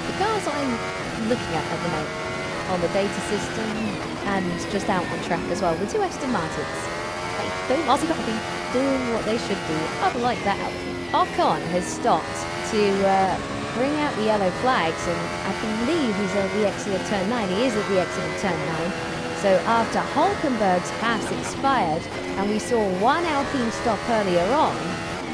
The cars I'm looking at the moment on the data system and just out on track as well, the 2 Aston Martins. They don't also got to be doing what they should do. I'd like that out. Ocon has stopped to bring out the yellow flags, and I believe he's at the exit of turn 9. He is at the exit of turn 9. So after Hulkenberg's pass expired, and we saw one Alpine stop earlier on,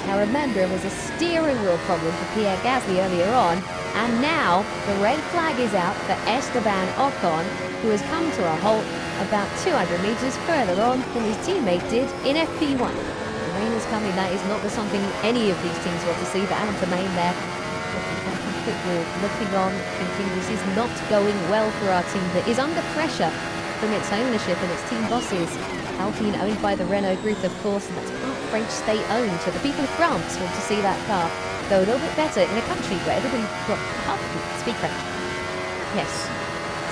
now remember it was a steering wheel problem for Pierre Gasly earlier on, and now the red flag is out for Esteban Ocon, who has come to a halt about 200 metres further on than his teammate did in FP1. The rain is coming. That is not something any of these teams want to see, but Alan Permain there looking on, thinking this is not going well for our team that is under pressure from its ownership and its team bosses. Alpine owned by the Renault Group, of course, and that's part French state-owned, so the people of France want to see that car go a little bit better in a country where everybody half of people speak French. Yes,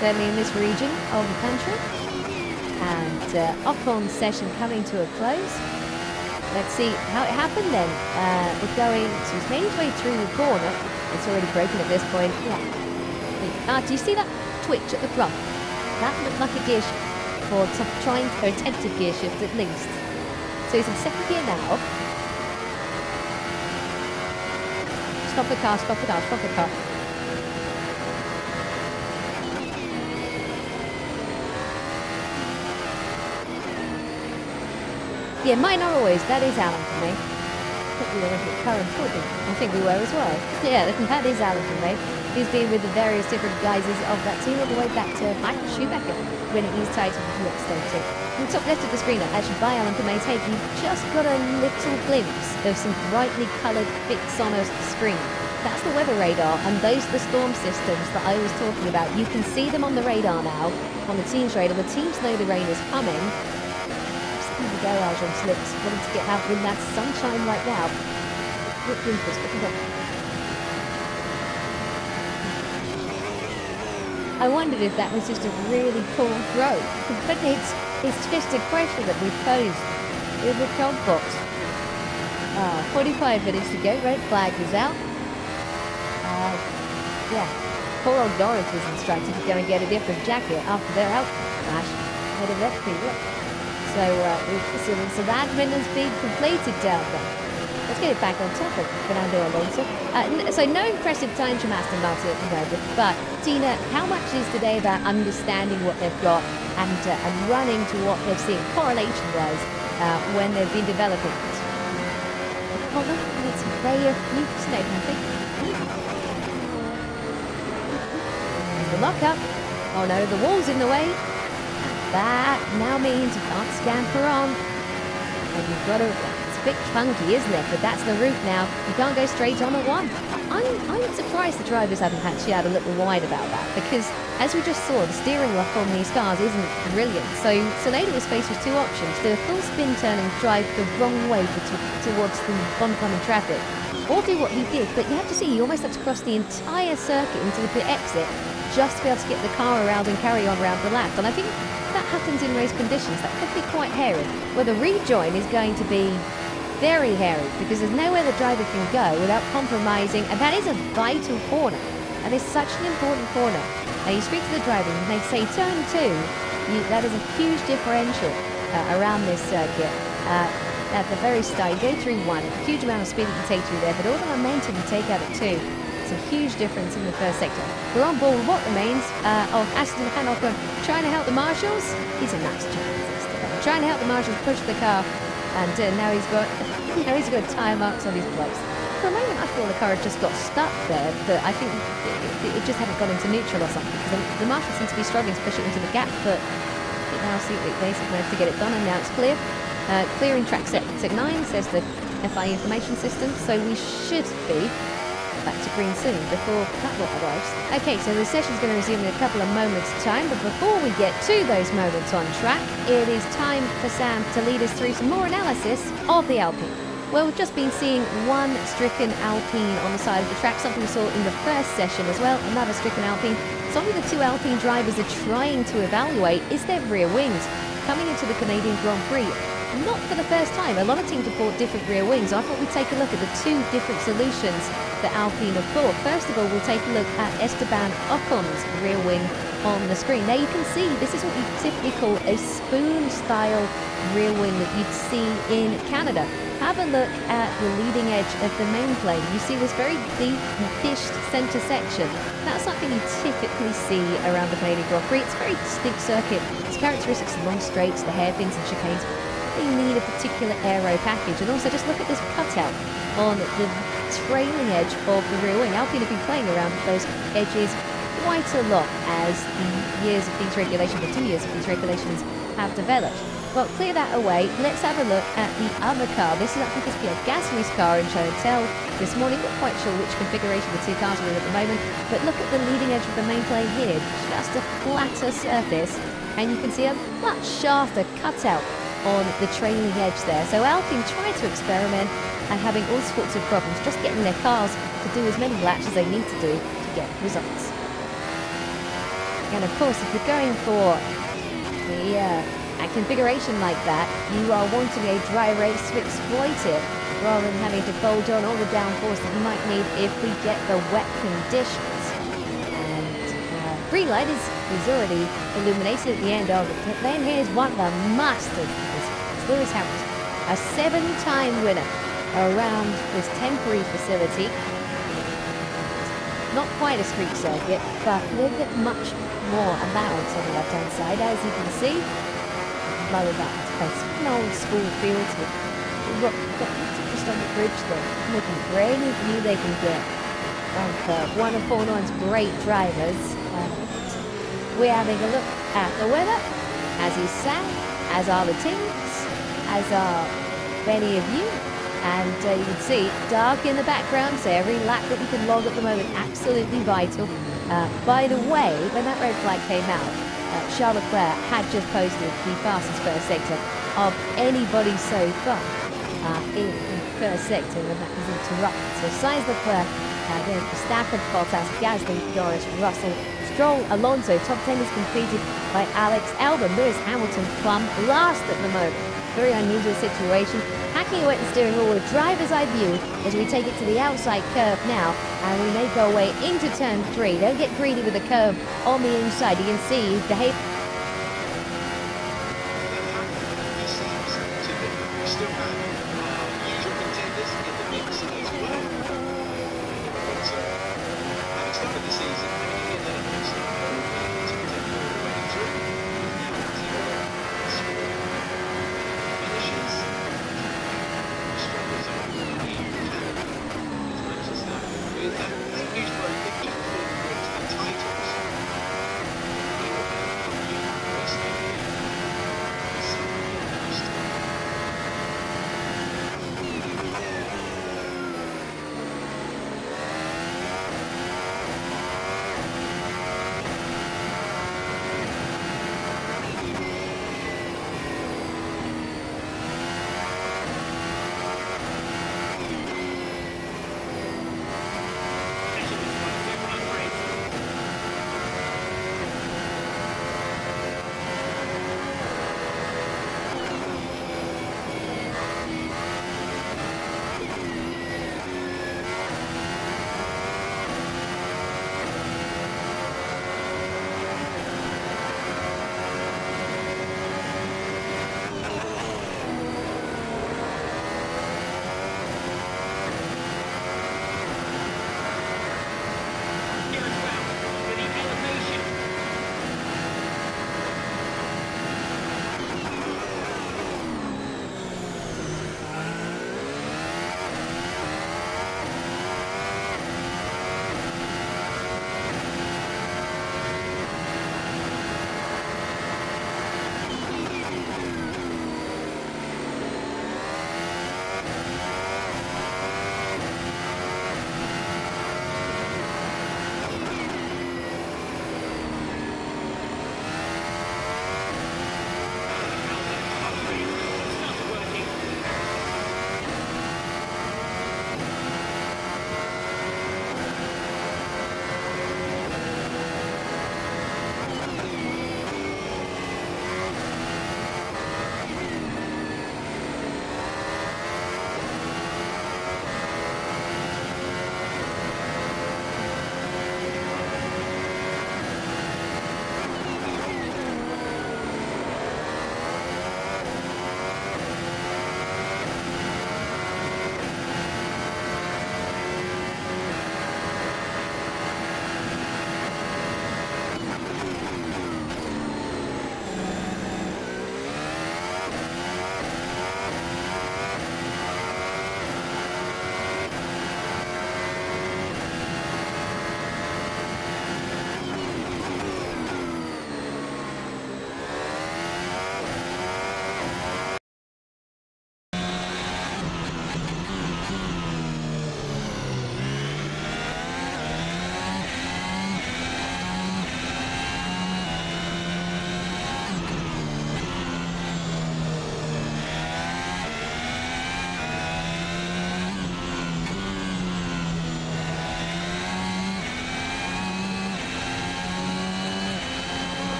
certainly in this region of the country. And Ocon's session coming to a close. Let's see how it happened then. We're going to, he's made his way through the corner. It's already broken at this point. Yeah. Do you see that twitch at the front? That looked like a gear shift, or trying for a tentative gear shift at least. So he's in second gear now. stop the car, stop the car, stop the car. Yeah, mine are always. That is Alan for me. I think we were looking at current footing. I think we were as well. Yeah, that is Alan for me. He's been with the various different guises of that team all the way back to Michael Schumacher, winning his title with the Stone team. On the top left of the screen, actually by Alan for May, you've just got a little glimpse of some brightly coloured bits on a screen. That's the weather radar, and those are the storm systems that I was talking about. You can see them on the radar now, on the team's radar. The teams know the rain is coming. In the garage on slips, wanting to get out in that sunshine right now. Look, Wimpers, look at that. I wondered if that was just a really cool throw, but it's just a question that we posed in the code box. 45 minutes to go, red flag is out. Yeah, poor old Norris was instructed to go and get a different jacket after they're out. Gosh, what a rep look. So that admin has been completed down there. Let's get it back on top of Fernando Alonso. So no impressive time from Aston Martin at the moment, but Tina, how much is today about understanding what they've got and running to what they've seen correlation-wise when they've been developing it? Hold on, it's way of new snake, I think. There's the lock-up. Oh no, the wall's in the way. That now means you can't scamper on. And you've got to... It's a bit funky, isn't it? But that's the route now. You can't go straight on at one. I'm surprised the drivers haven't actually had a little wide about that, because as we just saw, the steering lock on these cars isn't brilliant. So Sonoda was faced with two options: do a full spin turn and drive the wrong way towards the oncoming traffic, or do what he did. But you have to see, he almost had to cross the entire circuit into the pit exit just to be able to get the car around and carry on around the lap. And I think that happens in race conditions. That could be quite hairy. Where the rejoin is going to be very hairy, because there's nowhere the driver can go without compromising, and that is a vital corner. That is such an important corner. Now you speak to the driver and they say turn 2, that is a huge differential around this circuit. At the very start, you go through 1, a huge amount of speed that you take through there, but all the momentum you take out at 2. It's a huge difference in the first sector. We're on board with what remains of Aston Hanover trying to help the marshals. He's a nice chap. Trying to help the marshals push the car, and now he's got tyre marks on his brakes. For a moment I thought the car had just got stuck there, but I think it just hadn't got into neutral or something, because the marshals seem to be struggling to push it into the gap, but now see they basically managed to get it done, and now it's clear. Clearing track set 9, says the FI information system, so we should be back to green soon before that lot arrives. Okay, so the session's going to resume in a couple of moments' time, but before we get to those moments on track, it is time for Sam to lead us through some more analysis of the Alpine. Well, we've just been seeing one stricken Alpine on the side of the track, something we saw in the first session as well, another stricken Alpine. Something the two Alpine drivers are trying to evaluate is their rear wings. Coming into the Canadian Grand Prix, not for the first time, a lot of teams have bought different rear wings. I thought we'd take a look at the two different solutions that Alpine have bought. First of all, we'll take a look at Esteban Ocon's rear wing on the screen. Now you can see this is what you typically call a spoon-style rear wing that you'd see in Canada. Have a look at the leading edge of the main plane. You see this very deep dished centre section. That's something you typically see around the Canadian Grand Prix. It's a very distinct circuit. Its characteristics, the long straights, the hairpins and chicanes. They need a particular aero package. And also just look at this cutout on the trailing edge of the rear wing. Alpine have been playing around with those edges quite a lot as the years of these regulations, the 2 years of these regulations have developed. Well, clear that away. Let's have a look at the other car. This is actually just Pierre Gasly's car in show and tell this morning. Not quite sure which configuration the two cars are in at the moment, but look at the leading edge of the main plane here. Just a flatter surface, and you can see a much sharper cutout on the trailing edge there. So Alpine try to experiment and having all sorts of problems, just getting their cars to do as many laps as they need to do to get results. And of course, if you're going for a configuration like that, you are wanting a dry race to exploit it, rather than having to fold on all the downforce that you might need if we get the wet conditions. And green light is already illuminated at the end of it. But then here's one of the masters. Lewis Hamilton, a 7-time winner around this temporary facility. Not quite a street circuit, but a little bit much more allowance on the left-hand side, as you can see. Lower that space, an old school field with rock just on the bridge there, looking for any view they can get of one of Formula One's great drivers. We're having a look at the weather, as is Sam, as are the teams, as are many of you. And you can see dark in the background, so every lap that we can log at the moment, absolutely vital. By the way, when that red flag came out, Charles Leclerc had just posted the fastest first sector of anybody so far in the first sector, and that was interrupted. So Sainz, Leclerc, then Verstappen, Bottas, Gasly, Norris, Russell, Stroll, Alonso. Top 10 is completed by Alex Albon. Lewis Hamilton plumb last at the moment. Very unusual situation. Hacking away at the steering wheel with driver's eye view as we take it to the outside curve now, and we make our way into turn 3. Don't get greedy with the curve on the inside. You can see the behavior.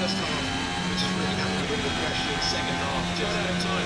first half, which is really happened with all the pressure in the second half. Just out of time.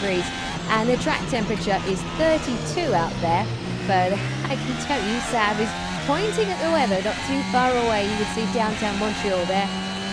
degrees, and the track temperature is 32 out there. But I can tell you, Sav is pointing at the weather not too far away. You can see downtown Montreal there,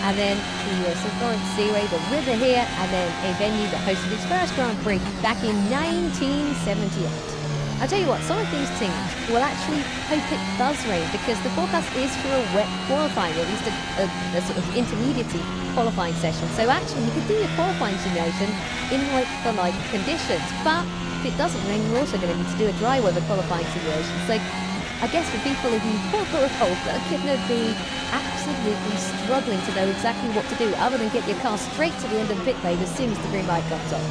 and then the St. Lawrence Seaway, the river here, and then a venue that hosted its first Grand Prix back in 1978. I'll tell you what, some of these teams will actually hope it does rain because the forecast is for a wet qualifying, or at least a sort of intermediate qualifying session. So actually, you could do your qualifying simulation in like-for-like conditions. But if it doesn't rain, we're also going to need to do a dry weather qualifying simulation. So I guess for people who are cold, that could be absolutely struggling to know exactly what to do other than get your car straight to the end of the pit lane as soon as the green light comes on.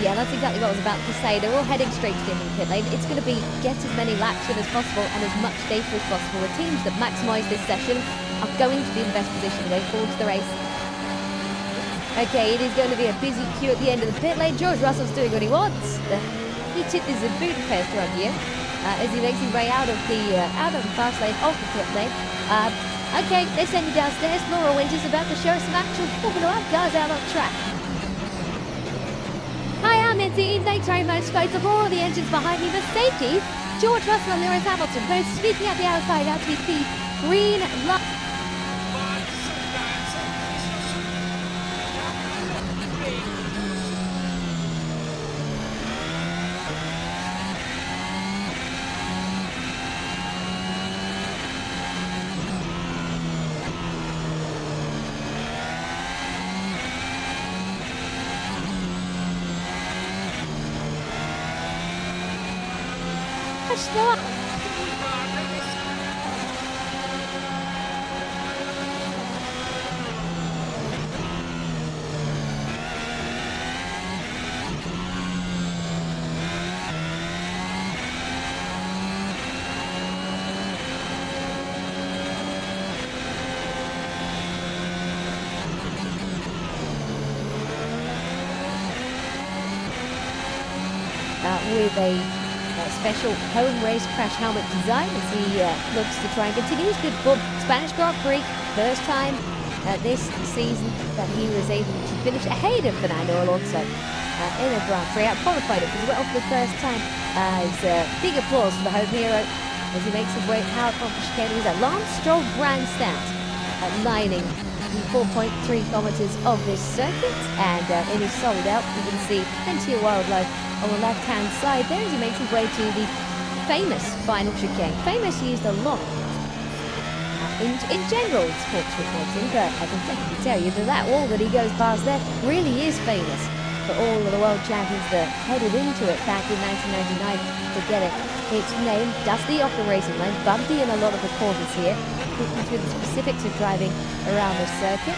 Yeah, that's exactly what I was about to say. They're all heading straight to the end of the pit lane. It's going to be get as many laps in as possible and as much data as possible. The teams that maximise this session are going to be in the best position going forward to the race. Okay, it is going to be a busy queue at the end of the pit lane. George Russell's doing what he wants. He tipped his Budapest run here as he makes his way out of the fast lane, off the pit lane. Okay, they send you downstairs. Laura Winter's about to show us some actual Formula 1 cars out on track. Hi, I'm Minty. Thanks very much, folks. Of all the engines behind me, the safety, George Russell and Lewis Hamilton both speaking at the outside as we see green light. Slow up. With a special home race crash helmet design as he looks to try and continue his good form. Spanish Grand Prix, first time this season that he was able to finish ahead of Fernando Alonso in a Grand Prix. Qualified it as well for the first time. Big applause for the home hero as he makes his way out of the chicane. He's a Lance Stroll grandstand lining the 4.3 kilometers of this circuit, and it is sold out. You can see plenty of wildlife on the left-hand side there as he makes his way to the famous final chicane. Famous used a lot in general in sports reporting, but I can definitely tell you that that wall that he goes past there really is famous for all of the world champions that headed into it back in 1999 to get it its name. Dusty off the racing lane, bumpy in a lot of the corners here, looking through the specifics of driving around the circuit.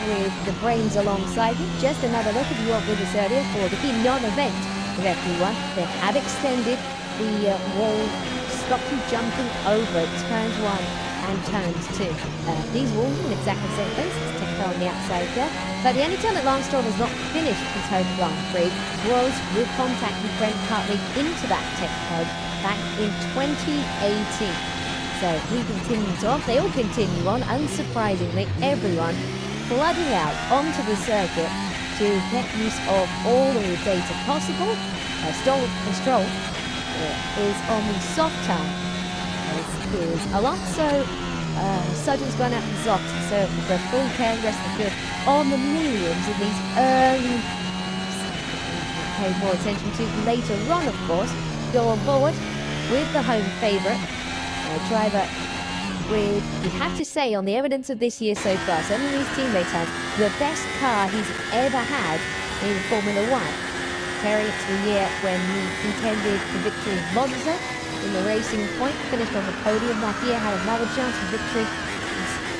With the brains alongside him. Just another look, if you weren't with us earlier, for the key non-event of F1. They have extended the wall, stop you jumping over turns 1 and turns 2. These walls are in exactly the same place as Techco on the outside there. But the only time that Lance Stroll has not finished his home Grand Prix was with contact with Brent Hartley into that Techco back in 2018. So he continues on. They all continue on. Unsurprisingly, everyone flooding out onto the circuit to get use of all of the data possible. Stroll is on the soft tire, as is Alonso. Sutton's gone out and zopped, so the full care rest of the field on the millions of these early, pay more attention to later on, of course. Go on board with the home favourite driver, with, you have to say, on the evidence of this year so far, some of these teammates have the best car he's ever had in Formula 1. Comparing it to the year when he contended the victory of Monza in the Racing Point, finished on the podium that year, had another chance for victory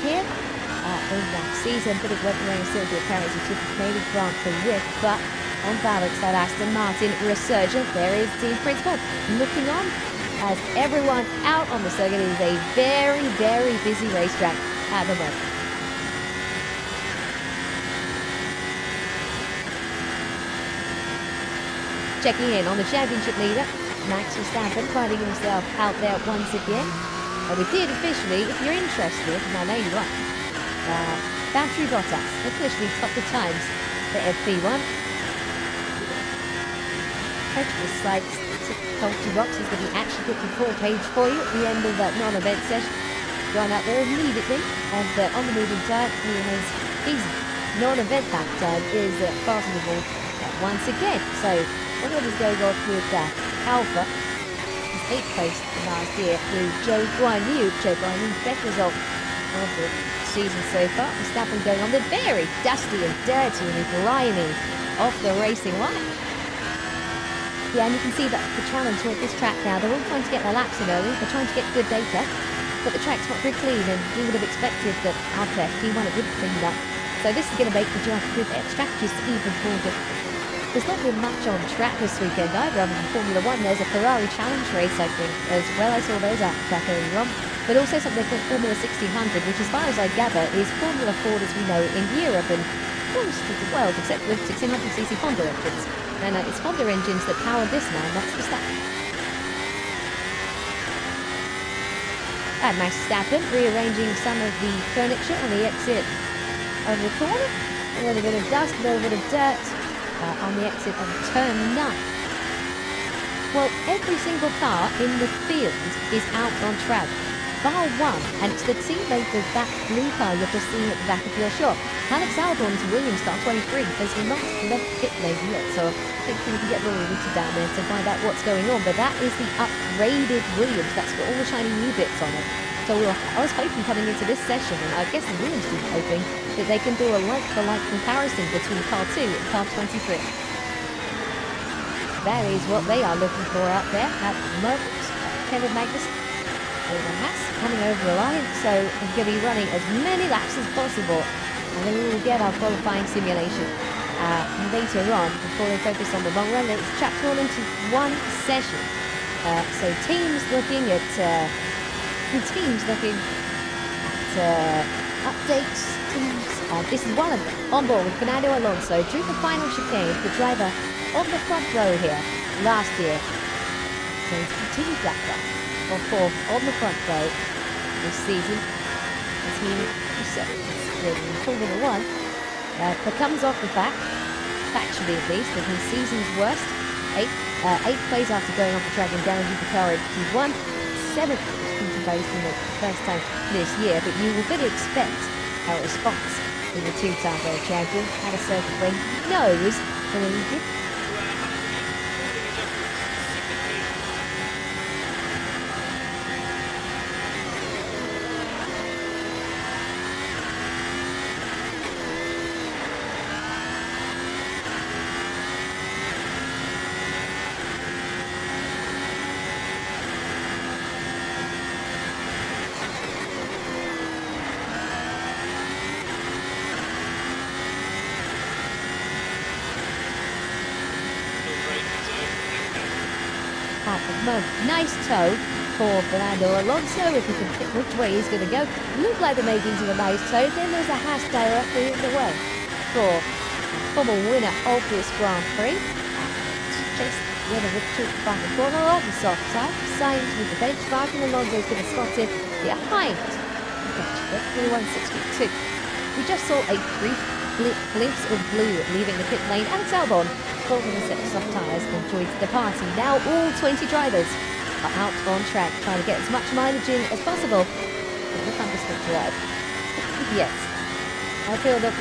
here in that season. Bit of wet rain still to apparently took the Canadian Grand Prix with, but on balance that Aston Martin resurgent. There is team principal looking on as everyone out on the circuit. It is a very, very busy racetrack at the moment. Checking in on the championship leader, Max Verstappen, finding himself out there once again. And we did officially, if you're interested, and I know you are, Valtteri Bottas officially topped the times for FP1. Prejudice slides culture boxes that he actually put the full page for you at the end of that non-event session. Gone out there immediately, and on the moving time, he has his non-event lap time is fastenable once again. So what is going on with Alpha 8th place last year through Joe Guan Yu. Best result of the season so far. Verstappen going on the very dusty and dirty and grimy off the racing line. Yeah, and you can see that the challenge with this track now, they're all trying to get their laps in early, they're trying to get good data, but the track's not very clean, and you would have expected that after F1 it would clean up. So this is going to make the job with strategies even more difficult. There's not been much on track this weekend either, other than Formula 1. There's a Ferrari Challenge race, I think, as well. I saw those out the track earlier on. But also something called Formula 1600, which as far as I gather is Formula Ford as we know in Europe and most of the world, except with 1600cc Honda engines. And it's Honda engines that power this man, that's Verstappen. And Max Verstappen rearranging some of the furniture on the exit of the corner. A little bit of dust, a little bit of dirt. On the exit of turn 9. Well, every single car in the field is out on track, bar one, and it's the teammate of that blue car you're just seeing at the back of your shop. Alex Albon's Williams car 23 has not left pit lane yet, so I think we can get Rory Rita down there to find out what's going on. But that is the upgraded Williams. That's got all the shiny new bits on it. So I was hoping coming into this session, and I guess the Williams team hoping, that they can do a like-for-like comparison between car 2 and car 23. That is what they are looking for out there at the moment. Kevin Magnussen over Haas coming over the line, so we're going to be running as many laps as possible, and then we will get our qualifying simulation later on before they focus on the long run. It's chucked all into one session. So teams looking at updates. This is one of them. On board with Fernando Alonso through the final chicane, the driver on the front row here last year. So he's continued that run on fourth on the front row this season as he in Formula 1. But comes off the fact, factually at least, that his season's worst. Eighth place after going off the track in damaging the car in Q1. 7th place in the first time this year, but you will really expect a response in the two-time world champion at a certain point. He knows that he did. At the moment, nice toe for Fernando Alonso. If he can pick which way he's going to go, looked like they're making to a nice toe. Then there's a Haas directly in the way for former winner of this Grand Prix. Just with a victory by the corner on the soft side, Sainz with the benchmark, and Alonso's going to spot it behind the benchmark, 31.62. We just saw a brief glimpse of blue leaving the pit lane. Alex Albon holding a set of soft tyres and joins the party. Now all 20 drivers are out on track, trying to get as much mileage in as possible in the thunderstorm drive. Yes, I feel that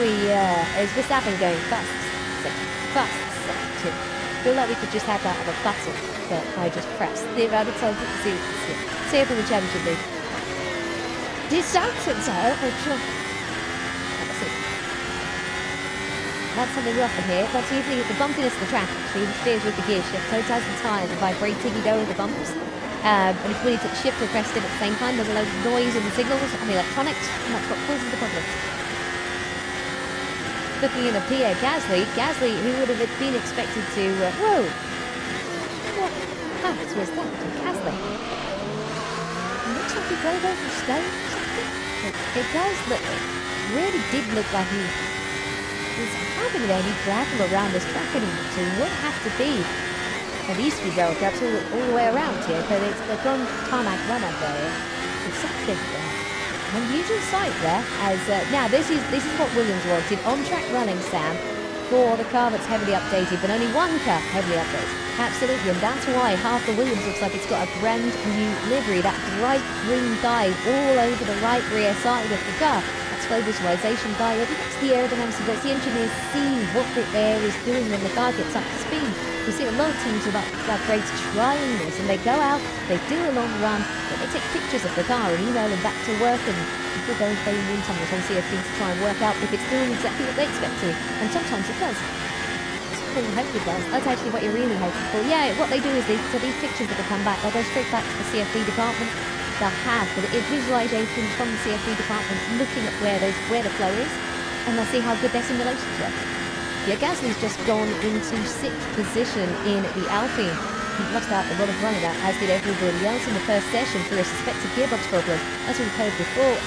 as Verstappen going fast second, feel like we could just have that on a button that I just pressed. The amount of times you can see it from the championship league. Distance, that's something rough in here. That's usually the bumpiness of the track actually interferes with the gear shift, so it does the tyres and vibrating, you go with the bumps. And if we need to shift or press it at the same time, there's a load of noise in the signals on the electronics, and that's what causes the problems. Looking in at Pierre Gasly, who would have been expected to, whoa! What house was that to Gasly? It looks like he drove over a stone or something. It does look, really did look like he is having any gravel around this track anymore, so it would have to be. There used to be gravel traps all the way around here, but they've gone tarmac run up there. It's something unusual sight there. As now this is what Williams wanted, on-track running, Sam, for the car that's heavily updated, but only one car heavily updated. Absolutely, and that's why half the Williams looks like it's got a brand new livery, that bright green dye all over the right rear side of the car. That's flow visualization guide, that's the aerodynamics, that's the engineers see what the air is doing when the car gets up to speed. We see a lot of teams about grades trying this, and they go out, they do a long run, but they take pictures of the car and email them back to work, and people go and play wind tunnels on CFD to try and work out if it's doing exactly what they expect to, and sometimes it does. I hope it does. That's actually what you're really hoping for. Yeah, what they do is so these pictures that will come back, they'll go straight back to the CFD department. They'll have the visualizations from the CFD department looking at where the flow is, and they'll see how good their simulations were. Yeah, Gasly's just gone into 6th position in the Alpine. He lost out a lot of running, as did everybody else in the first session through a suspected gearbox problem. As we've heard before,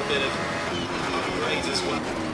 bit of upgrades as well.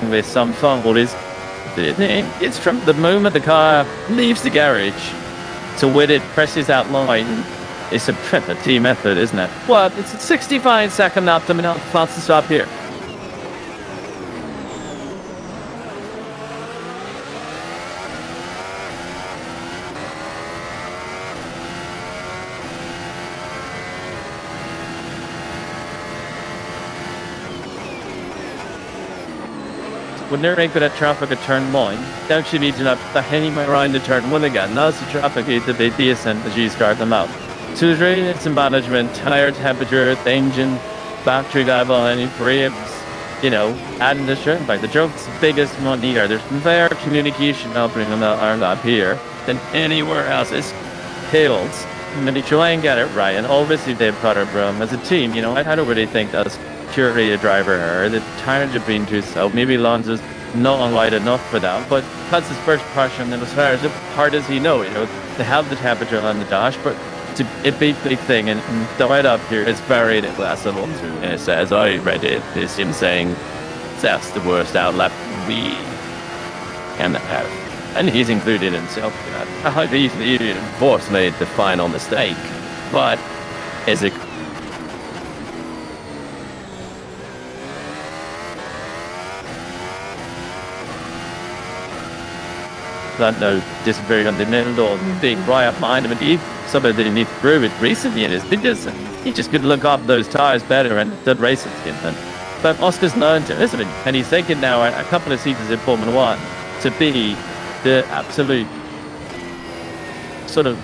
With some fun, what is it's from the moment the car leaves the garage to when it presses that line. It's a pretty method, isn't it? Well, it's a 65-second lap to minute fastest stop here. when they're making a traffic at turn 1, don't you need to not the anyway around the turn 1 again? That's the traffic is the big DAZN as you start them out. So there's really it's management, tire temperature, the engine, battery level, any brakes, you know, adding the strength. Like the joke's the biggest one here. There's better communication happening on our lap here than anywhere else. It's hills. And they try and get it right, and obviously they've got it from as a team. You know, I don't really think that's purely a driver error. The tires have been too slow. Maybe Alonso's not wide enough for that, but that's his first impression. And as far as hard as he know, you know, they have the temperature on the dash, but it's a big thing. And the right up here is very classical. And it says, I read it, it's him saying that's the worst outlap we can have. And he's included himself in that. I hope he of course made the final mistake, but is it? That no disappearing on the middle or being right up behind him, and he somebody that he needs to prove it recently in his videos. He just could look up those tires better and did racing again. But Oscar's learned to, isn't he? And he's taken now a couple of seasons in Formula 1 to be the absolute sort of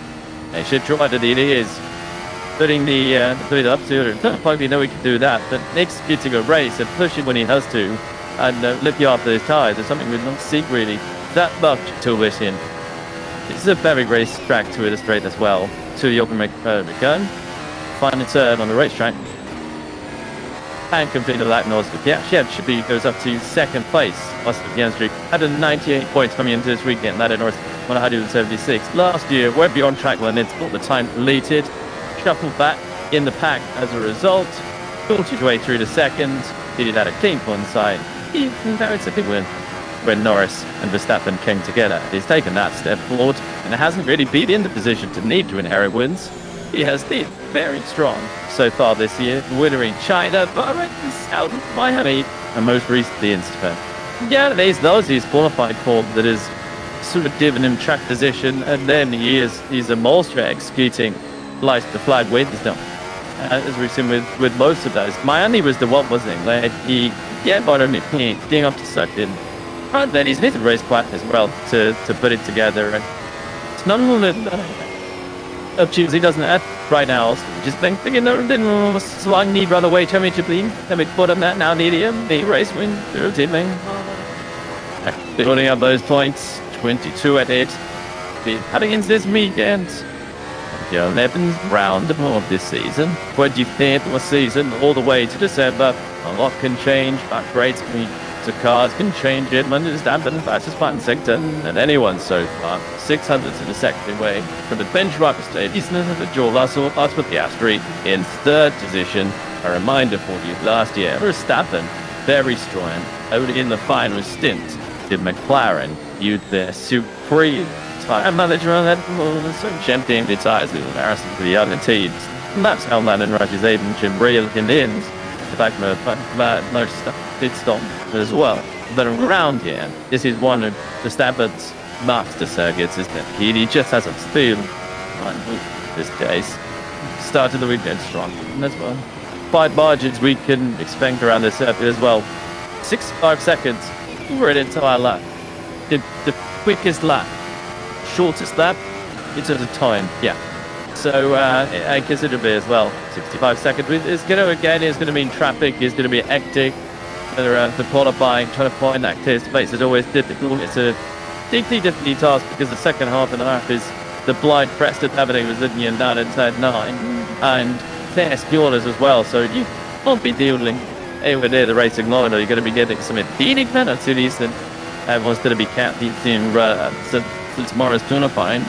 shit driver that he is, putting the up to it. Don't probably know he can do that, but executing a race and pushing when he has to, and lifting off those tires is something we don't see really that much to wish in. This is a very race track to illustrate as well. To Jochen Richigamme, final third on the racetrack. And complete the lap north. Yeah, Sheb goes up to second place. Oscar Jensdrick had 98 points coming into this weekend. That at North 176. Last year, went beyond track when it's got the time deleted. Shuffled back in the pack as a result. Built his way through the second. Did it at a clean one side. Even though it's a big win. When Norris and Verstappen came together, he's taken that step forward and hasn't really been in the position to need to inherit wins. He has been very strong so far this year, winner in China, Bahrain, South Miami, and most recently in Japan. Yeah, there's those he's qualified for that is sort of given him track position, and then he's a monster executing like the flag wins now. As we've seen with most of those. Miami was the one, wasn't he? Like he bottom getting up to second. And then he's hit the race quite as well to put it together, and it's not all that he doesn't have right now. Just thinking, didn't swung knee run away championship lead. Let me put him that now, need him. The race win, through teaming. Building up those points, 22 at 8. Heading into this weekend. The 11th round of this season, 25th of season, all the way to December. A lot can change, back rates the cars can change it. Verstappen, fastest part in sector, and anyone so far. 600th in the second way from the benchmark stage. The Joe Russell starts with the Austrian in third position. A reminder for you, last year, Verstappen, very strong. Only in the final stint did McLaren use their supreme tire manager on that, so champion the tires with embarrassing for the other teams. And that's how Landon Rush is able to reel him in. The back of most stuff did stop as well. But around here, this is one of Verstappen's master circuits, isn't it? He just has a feel on this case. Started the weekend strong as well. 5 margins we can expect around this circuit as well. 65 seconds for an entire lap. The quickest lap, shortest lap, it's at a time, yeah. So I consider it as well. 65 seconds. It's going to mean traffic. It's going to be hectic. The qualifying, trying to find that clear space is always difficult. It's a deeply difficult task because the second half of the lap is the blind press that everything was looking in down inside 9 and fast corners as well. So you won't be dealing anywhere near the racing line, or you're going to be getting some impeding penalties that everyone's going to be counting since tomorrow's qualifying.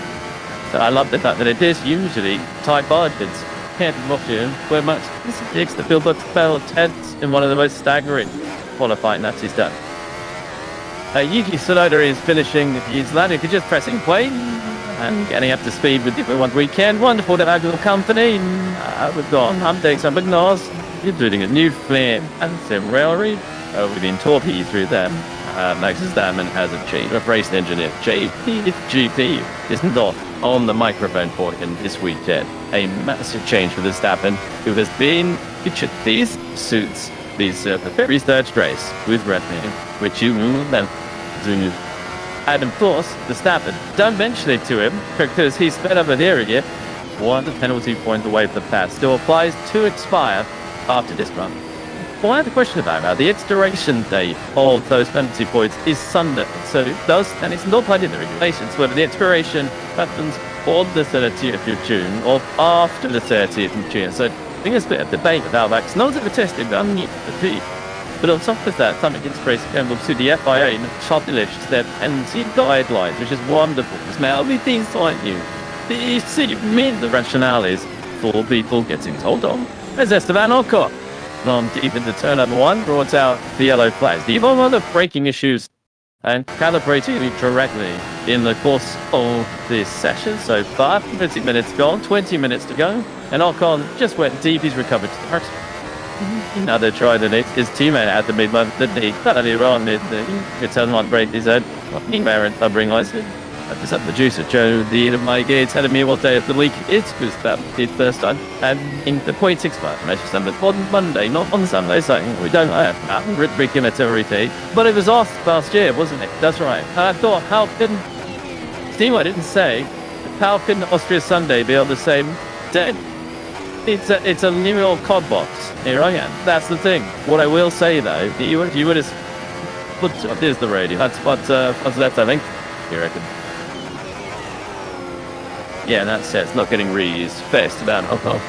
So I love the fact that it is usually tight margins. Can't watch you where much it takes to build up spell 10th in one of the most staggering qualifying that he's done. Yuki Tsunoda is finishing his lap. He could just pressing play and getting up to speed with everyone weekend. Wonderful to have your company. We've got updates on Big Nose, including a new flame and some railway. We've been talking through them. Max Verstappen has a change of race engineer. GP is not on the microphone for him this weekend. A massive change for Verstappen, who has been featured these suits this very third race with Red Bull, which you then do. And of course, Verstappen, don't mention it to him because he's fed up with hearing it. 1 penalty point away from the pass still applies to expire after this run. Well, I have a question about that. The expiration date of those penalty points is Sunday, so it does, and it's not part of the regulations, whether the expiration happens on the 30th of June or after the 30th of June. So I think there's a bit of debate about that, because no one's ever tested that on the P. But on top of that, something inspiration came up to the FIA and published their penalty guidelines, which is wonderful. Because now everything's like you. You see, the rationale is for people getting told on. There's Esteban Ocon. Deep into turn number 1, brought out the yellow flags. The even other braking issues and calibrating correctly in the course of this session. So 5 minutes gone, 20 minutes to go, and Ocon just went deep. He's recovered to the first. Now they're trying to hit his teammate at the mid-month that they earlier on the turn on break his own parent covering license. It's up the juicer, Joe. The MotoGP telling me what day of the week it was that his first time. And in the 0.65 measure Sunday on Monday, not on Sunday, so we don't have Richigamme every day. But it was off last year, wasn't it? That's right. And I thought, how can Steve, I didn't say, how can Austria Sunday be on the same day? It's a new old cod box. Here I am. That's the thing. What I will say though, you would have put there's the radio. That's what's left, I think. You reckon? Yeah, that says not getting reused. First about alcohol.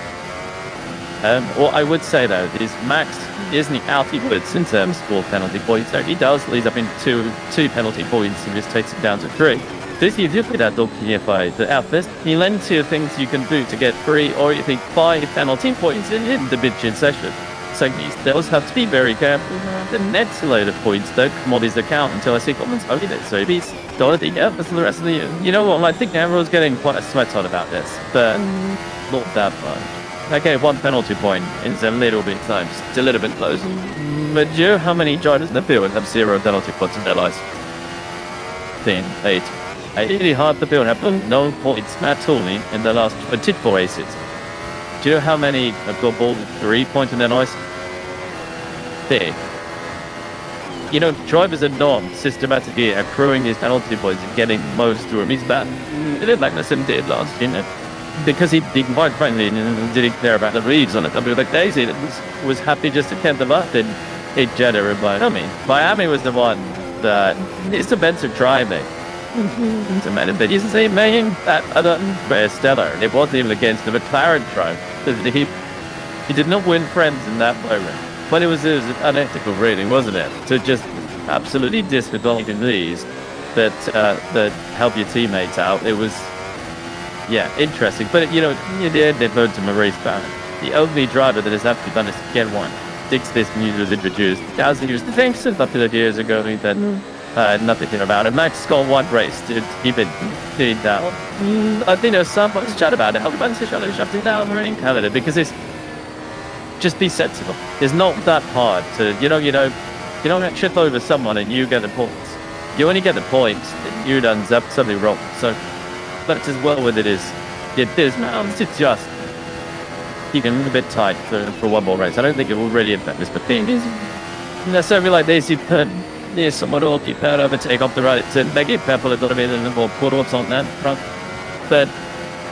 What I would say though is Max isn't out he woods in terms of penalty points. So he does leads up in two penalty points and just takes it down to 3. This you look at that by the outfit. You lend to things you can do to get 3 or you think 5 penalty points in the mid-june session. So you still have to be very careful. The next load of points don't come on his account until I see comments over it. So he's got it for the rest of the year. You know what? I think everyone's getting quite a sweat on about this, but not that much. Okay, 1 penalty point is a little bit close. It's a little bit close. But you know how many drivers in the field have 0 penalty points in their lives? 10, 8. Really hard to build have no points at all in the last 24 races. Do you know how many have got ball 3 points in their lives? Big. You know, drivers are not systematically accruing his penalty points and getting most through him. He's bad. He did like Nassim did last year, because he quite frankly didn't care about the reads on it. I mean, like Daisy was happy just to keep them up in Jeddah and Miami was the one that is the better driving. It's a matter, but you say, man, that other stellar. It wasn't even against the McLaren drive. He did not win friends in that moment. But it was an unethical rating, wasn't it? To just absolutely disregard these that help your teammates out. It was, yeah, interesting. But you know, in the end, they voted him a race ban. The only driver that has actually done is to get one. Since this news was introduced, DAZN used the thing since a couple of years ago. That nothing about it. Max got 1 race to keep it down. I think there's some folks chat about it. How the bunch of shadows shoved it down in Canada because it's just be sensible. It's not that hard to you don't trip over someone and you get the points. You only get the points if you done something wrong. So that's as well with it is. It is now. It's just keeping a bit tight for 1 more race. I don't think it will really affect this, but thing is necessarily like this. You put. There's someone who will keep that overtake off the right to make it purple a little bit and more put-ups on that front. But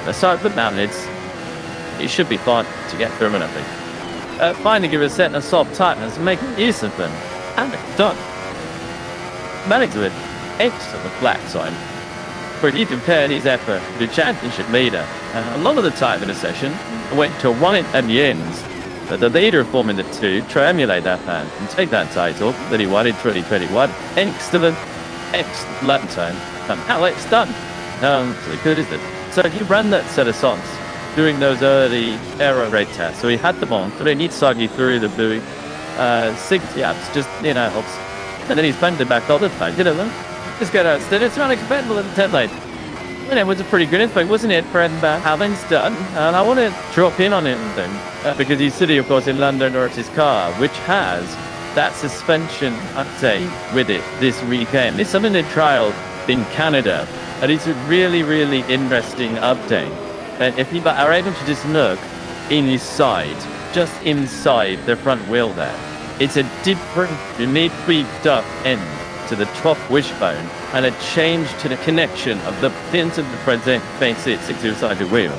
aside from that, it should be fine to get through them, I think. Finally, give a set and a soft tightness and make use of them. And it's done. Managed with excellent black time. For he compared his effort to the championship leader. A lot of the time in the session went to 1 at the ends. But the leader of Formula 2 to emulate that man and take that title that he won in 2021. Excellent lap time. And Alex done. Pretty good, isn't it? So he ran that set of songs during those early aero rate tests. So he had them on, so they need Sagi through the buoy. 6 laps, just, helps. And then he's banged it back all the time. Just get out. It's not expendable in the 10 lane. And it was a pretty good insight, wasn't it, for Alan's done? And I want to drop in on it then, because he's sitting, of course, in London or it's his car, which has that suspension update with it this weekend. It's something they trialed in Canada, and it's a really, really interesting update. And if you are able to just look inside, just inside the front wheel there, It's a different, unique beefed up end to the top wishbone and a change to the connection of the pins of the front seats inside the wheel.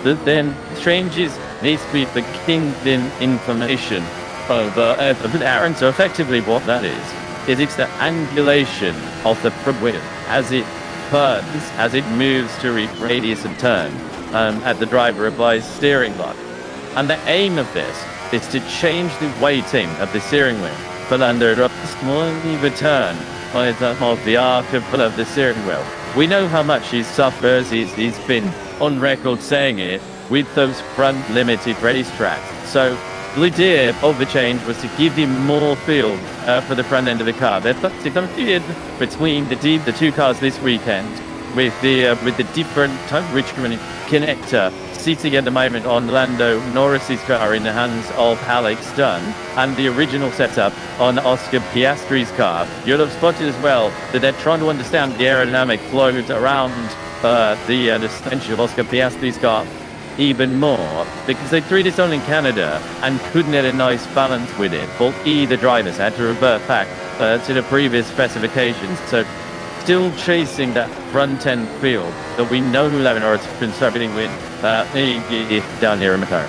That then changes needs to be the kingpin information of Aaron. So effectively what that is it's the angulation of the front wheel as it turns, as it moves to radius of turn at the driver applies steering lock. And the aim of this is to change the weighting of the steering wheel. Philander up slowly return of the arc of the steering wheel. We know how much he suffers. He's been on record saying it with those front limited racetracks. So the idea of the change was to give him more feel for the front end of the car. They've competed between the two cars this weekend with the different Richigamme connector sitting at the moment on Lando Norris's car in the hands of Alex Dunn, and the original setup on Oscar Piastri's car. You'll have spotted as well that they're trying to understand the aerodynamic flows around the suspension of Oscar Piastri's car even more, because they threw this on in Canada and couldn't get a nice balance with it. Both either drivers had to revert back to the previous specifications. So still chasing that front end feel that we know Lando Norris has been struggling with down here in McLaren.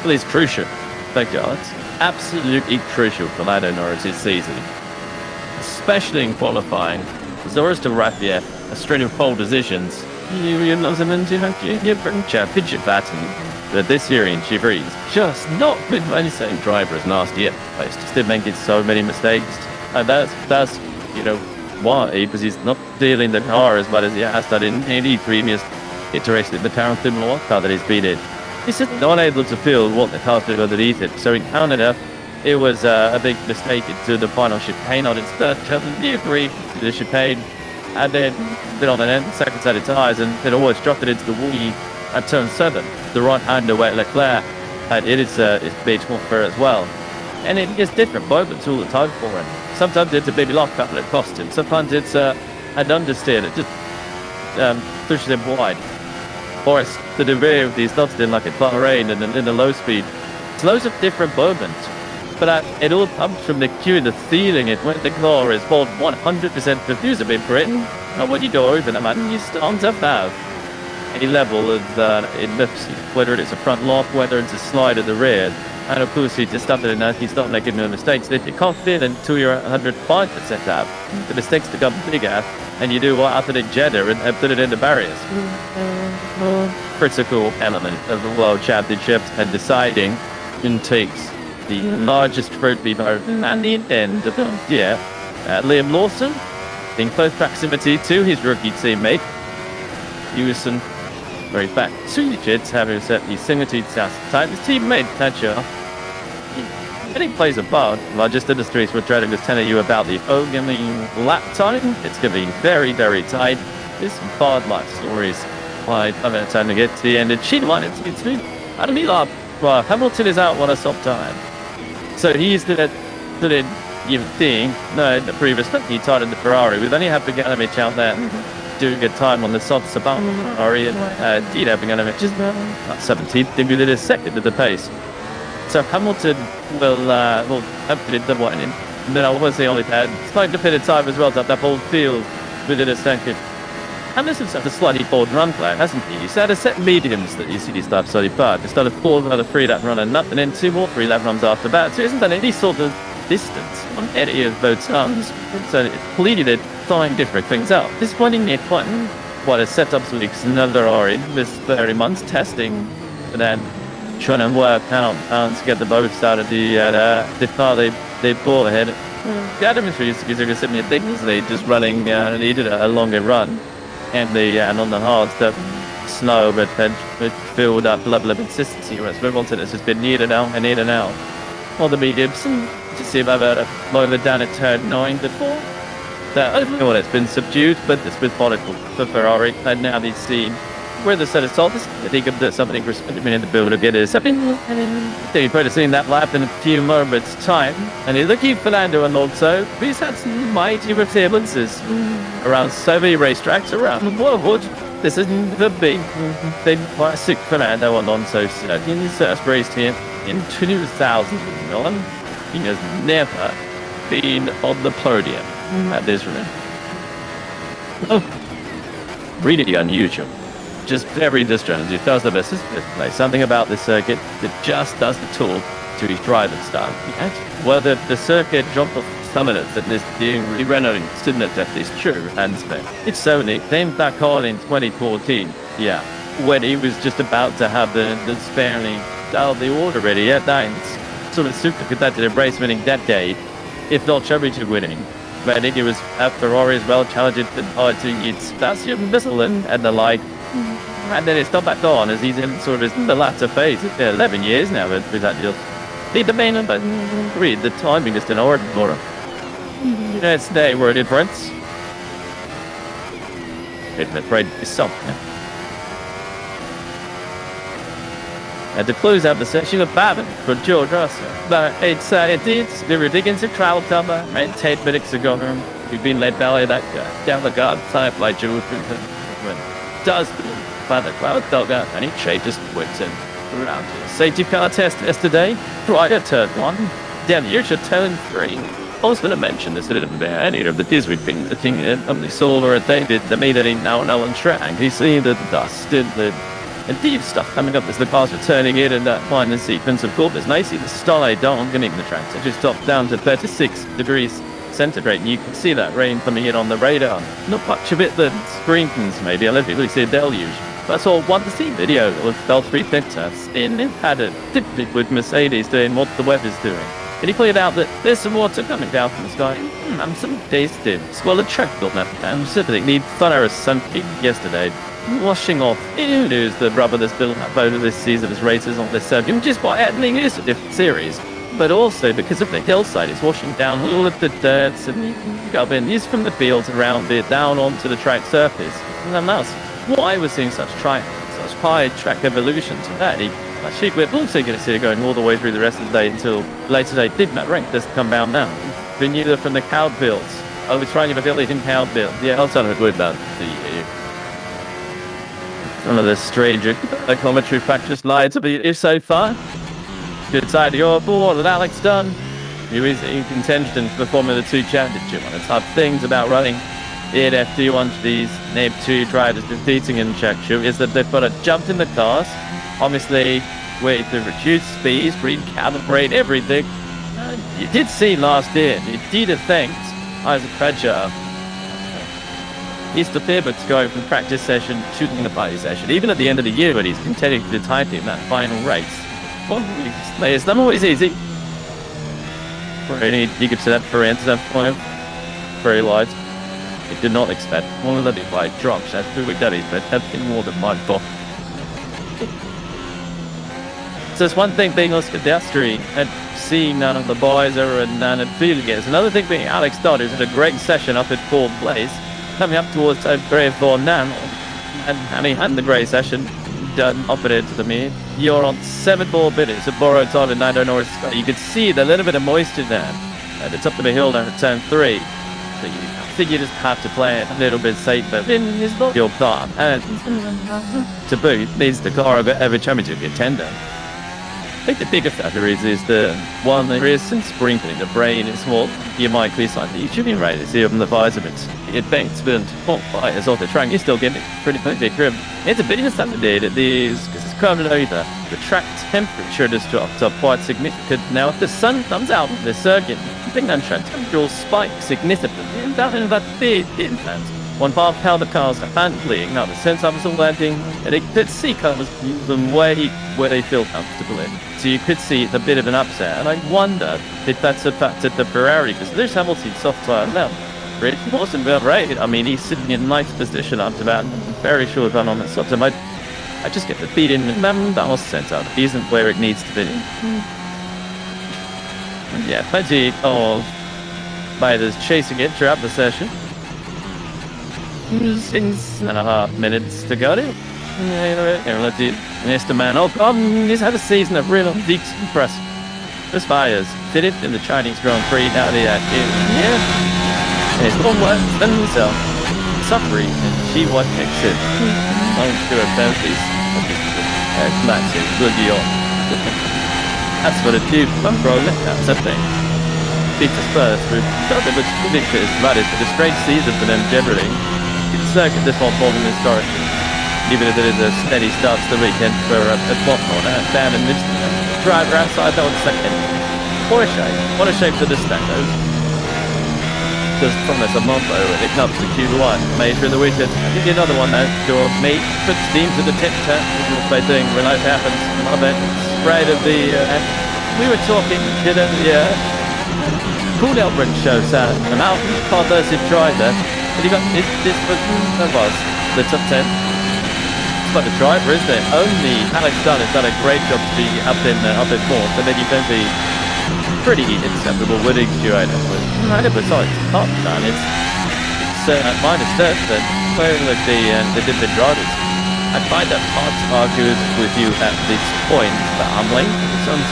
Well, it's crucial. Thank you, Alex. Absolutely crucial for Lando Norris this season, especially in qualifying. Norris to Raffia, a string of pole positions. You pitch baton. But this year in Chivri's just not been the same driver as last year. He's just been making so many mistakes, and that's why, because he's not dealing the car as bad as he has done in any previous iteration of the Tarleton car that he's been in. He's just not able to feel what the car's doing underneath it. So in Canada, it was a big mistake into the final chicane on its third turn. He agreed to the chicane, and then been on an second set of tyres, and it always dropped it into the wall at turn 7. The right hander where Leclerc had it's big for as well. And it gets different moments all the time for him. Sometimes it's a baby lock cut that cost him. Sometimes it's an understeer that just pushes him wide. Or it's the degree of these nuts in like a Bahrain and in the low speed. It's loads of different moments. But it all comes from the cue, the feeling it when the car is both 100% confused a bit for it. And when you go over them, you start to have a level of it lifts, whether it's a front lock, whether it's a slide at the rear. And of course, you just stop it and you start making no mistakes. If you can't fit until you're 105% up, the mistakes become bigger, and you do what happened in Jeddah and put it into barriers. Critical element of the World Championships and deciding who takes the largest trophy vote at the end of the year. Liam Lawson, in close proximity to his rookie teammate, Hewson. Very back to the Jets, having set the singleton time. His teammate Thatcher, he plays a part. Largest industries were trying to just tell you about the opening lap time. It's going to be very, very tight. There's some hard life stories. Why having time to get to the end, and she wanted to get to out of me lap. Well, Hamilton is out on a soft time, so he's gonna put in. You think no, the previous he tied the Ferrari. We've only had Richigamme out there doing a time on the soft Ferrari, and did having an just 17th, they did a second at the pace. So Hamilton will hopefully the one in. And then obviously only had slightly defended time as well to have that whole field within a second. Hamilton's had a slightly bold run plan, hasn't he? He's had a set mediums that you see these stuff slightly bad. He's done a 4 another 3-lap run and then 2 more 3-lap runs after that. So he hasn't done any sort of distance on any of both times. So clearly they're trying different things out. This one in F1, what has set up some weeks another or in this 30 months testing, and then trying to work out how to get the boats out of the car they bought ahead. The Adam is going to send me a thing, they just running needed a longer run. And on the hard stuff, slow, but filled up level of consistency, whereas Wimbledon has just been near and out and in and out. All the mediums, to see if I've had a lower down at turn 9 before. I don't know what it's been subdued, but it's been volatile for Ferrari, and now they've seen where the set of salt is. I think of something for a minute to build to get it. You've probably seen that lap in a few moments' time, and he's looking for Lando and also he's had some mighty performances around so many racetracks around the world. This isn't the big classic for Lando Alonso in his first race here in 2001. he has never been on the podium at this run. Oh, really unusual. Just very disjointed. He does the best. There's something about this circuit that just doesn't talk to his driving style. Whether the circuit jumped off some of it that is being renovated, that is true, and it's so neat. Named that car in 2014, yeah, when he was just about to have the fairly dialed the order ready. Yeah, that's sort of super competitive race winning decade, if not championship winning. But I think it was at Ferrari as well, challenging it's Sebastian Vettel and the like. And then it's not back on as he's in sort of the latter phase. 11 years now with that deal. The main, but read the timing is in order for him. It's day word difference. It's afraid it's something. And to close out the session of Babin for George Russell. But it's the ridiculous travel cover, right? 10 minutes ago, we've been led by that guy. Down the guard type like George does by the cloud dogger, and he changes went in around here. Safety car test yesterday, prior turn 1, down here to turn 3. I was going to mention this a little bit earlier, but this we've been looking at the solar and David, the made it in now and Alan track. You see the dust and deep stuff coming up as the cars are turning in that final sequence. Of course, it's nice to see the starlight down, getting the track to just drop down to 36 degrees centigrade, and you can see that rain coming in on the radar. Not much of it that sprinkles, maybe. I'll let you see a deluge. That's all one to see video of Belfry Pictures in padded, typically with Mercedes doing what the weather's doing. And he pointed out that there's some water coming down from the sky. I'm some tasted. Squall a track built up. I'm simply need thunderous sunbeam yesterday. Washing off news the rubber that's built up over this season as races on this circuit, which is why adding is a different series. But also because of the hillside, it's washing down all of the dirt and gubbins from the fields around it down onto the track surface. And that's why we're seeing such such high track evolution today. Actually, we're also going to see it going all the way through the rest of the day until later today. Did not rank doesn't come down now. Been either from the cow builds. I was trying to build it in cow build. Yeah, I'll tell it about one of the stranger commentary factors lied to be so far. Good side of your board with Alex Dunn, who is in contention for the Formula 2 Championship. One of the tough things about running in F1 these name 2 drivers competing in the championship is that they've got to jump in the cars, obviously way to reduce speeds, recalibrate everything. You did see last year, you did have thanked Isaac Fredger. He's the favorite to go from practice session to the party session, even at the end of the year when he's contending for the title in that final race. Well, it's not always easy. You could say that for answer that point. Very light. He did not expect one of the big white drops. That's 2 week daddies, but that's been more than my fault. So it's one thing being Oscar Dastry and seeing none of the boys over and none of feeling it. It's another thing being Alex Dodd, who's had a great session up at 4th place, coming up towards Grey 4 now, and having had the great session done opposite to me. You're on 7 more minutes of borrowed time and 9 north. You can see the little bit of moisture there, and it's up to the hill now at turn 3. So I think you just have to play it a little bit safer. It's not your plan, and to boot needs the car of every championship contender. I think the bigger factor is the one there is some sprinkling. The brain is what you might be like the tuning rate is here from the vitamins. It banks been fires off the track. You're still getting pretty big grip. It's a bit of something there that is because it's coming over. The track temperature has dropped up quite significant. Now, if the sun comes out of the circuit, I think that temperature will spike significantly. And that in that big influence. 1/2 pound of cars are handling. Now, the sense I was all landing, and it could see cars them way where they feel comfortable in. So you could see a bit of an upset. And I wonder if that's affected the Ferrari, because there's Hamilton's soft tire now. It wasn't about right. I mean, he's sitting in ninth position after that. I'm very sure if I'm on that soft tire. I just get the beat in, and that was sent out. He isn't where it needs to be. Yeah, plenty of riders chasing it throughout the session. 6.5 minutes to go. Let's see. Mr. Man, he's had a season of real decent press. This fires did it in the Chinese Grand Prix. Now they yeah. It's one worse than himself. Suffering, and she what makes it. I'm sure about this. Massive good deal. That's what it do. I'm rolling. That's a thing. Beat us first with nothing but ridiculous. That is a strange season for them generally. It's circuit this one falling historically. Even if it is a steady start to the weekend for a F1 down in this driver outside that one second. What a shame. What a shame for the standards. Just promise a month when it comes to Q1 major of the weekend. I'll give you another one now. Your mate puts steam to the tip turn. By doing when life happens. Love it. Sprite of the we were talking, cool out ring shows an out conversive driver. And you got this was the top 10. It's like a driver, isn't it? Only Alex Dunn has done a great job to be up in fourth, and then you can be pretty inseparable winning duo with besides top done. It's minus third, but playing like the different drivers. I find that hard to argue with you at this point, but I'm late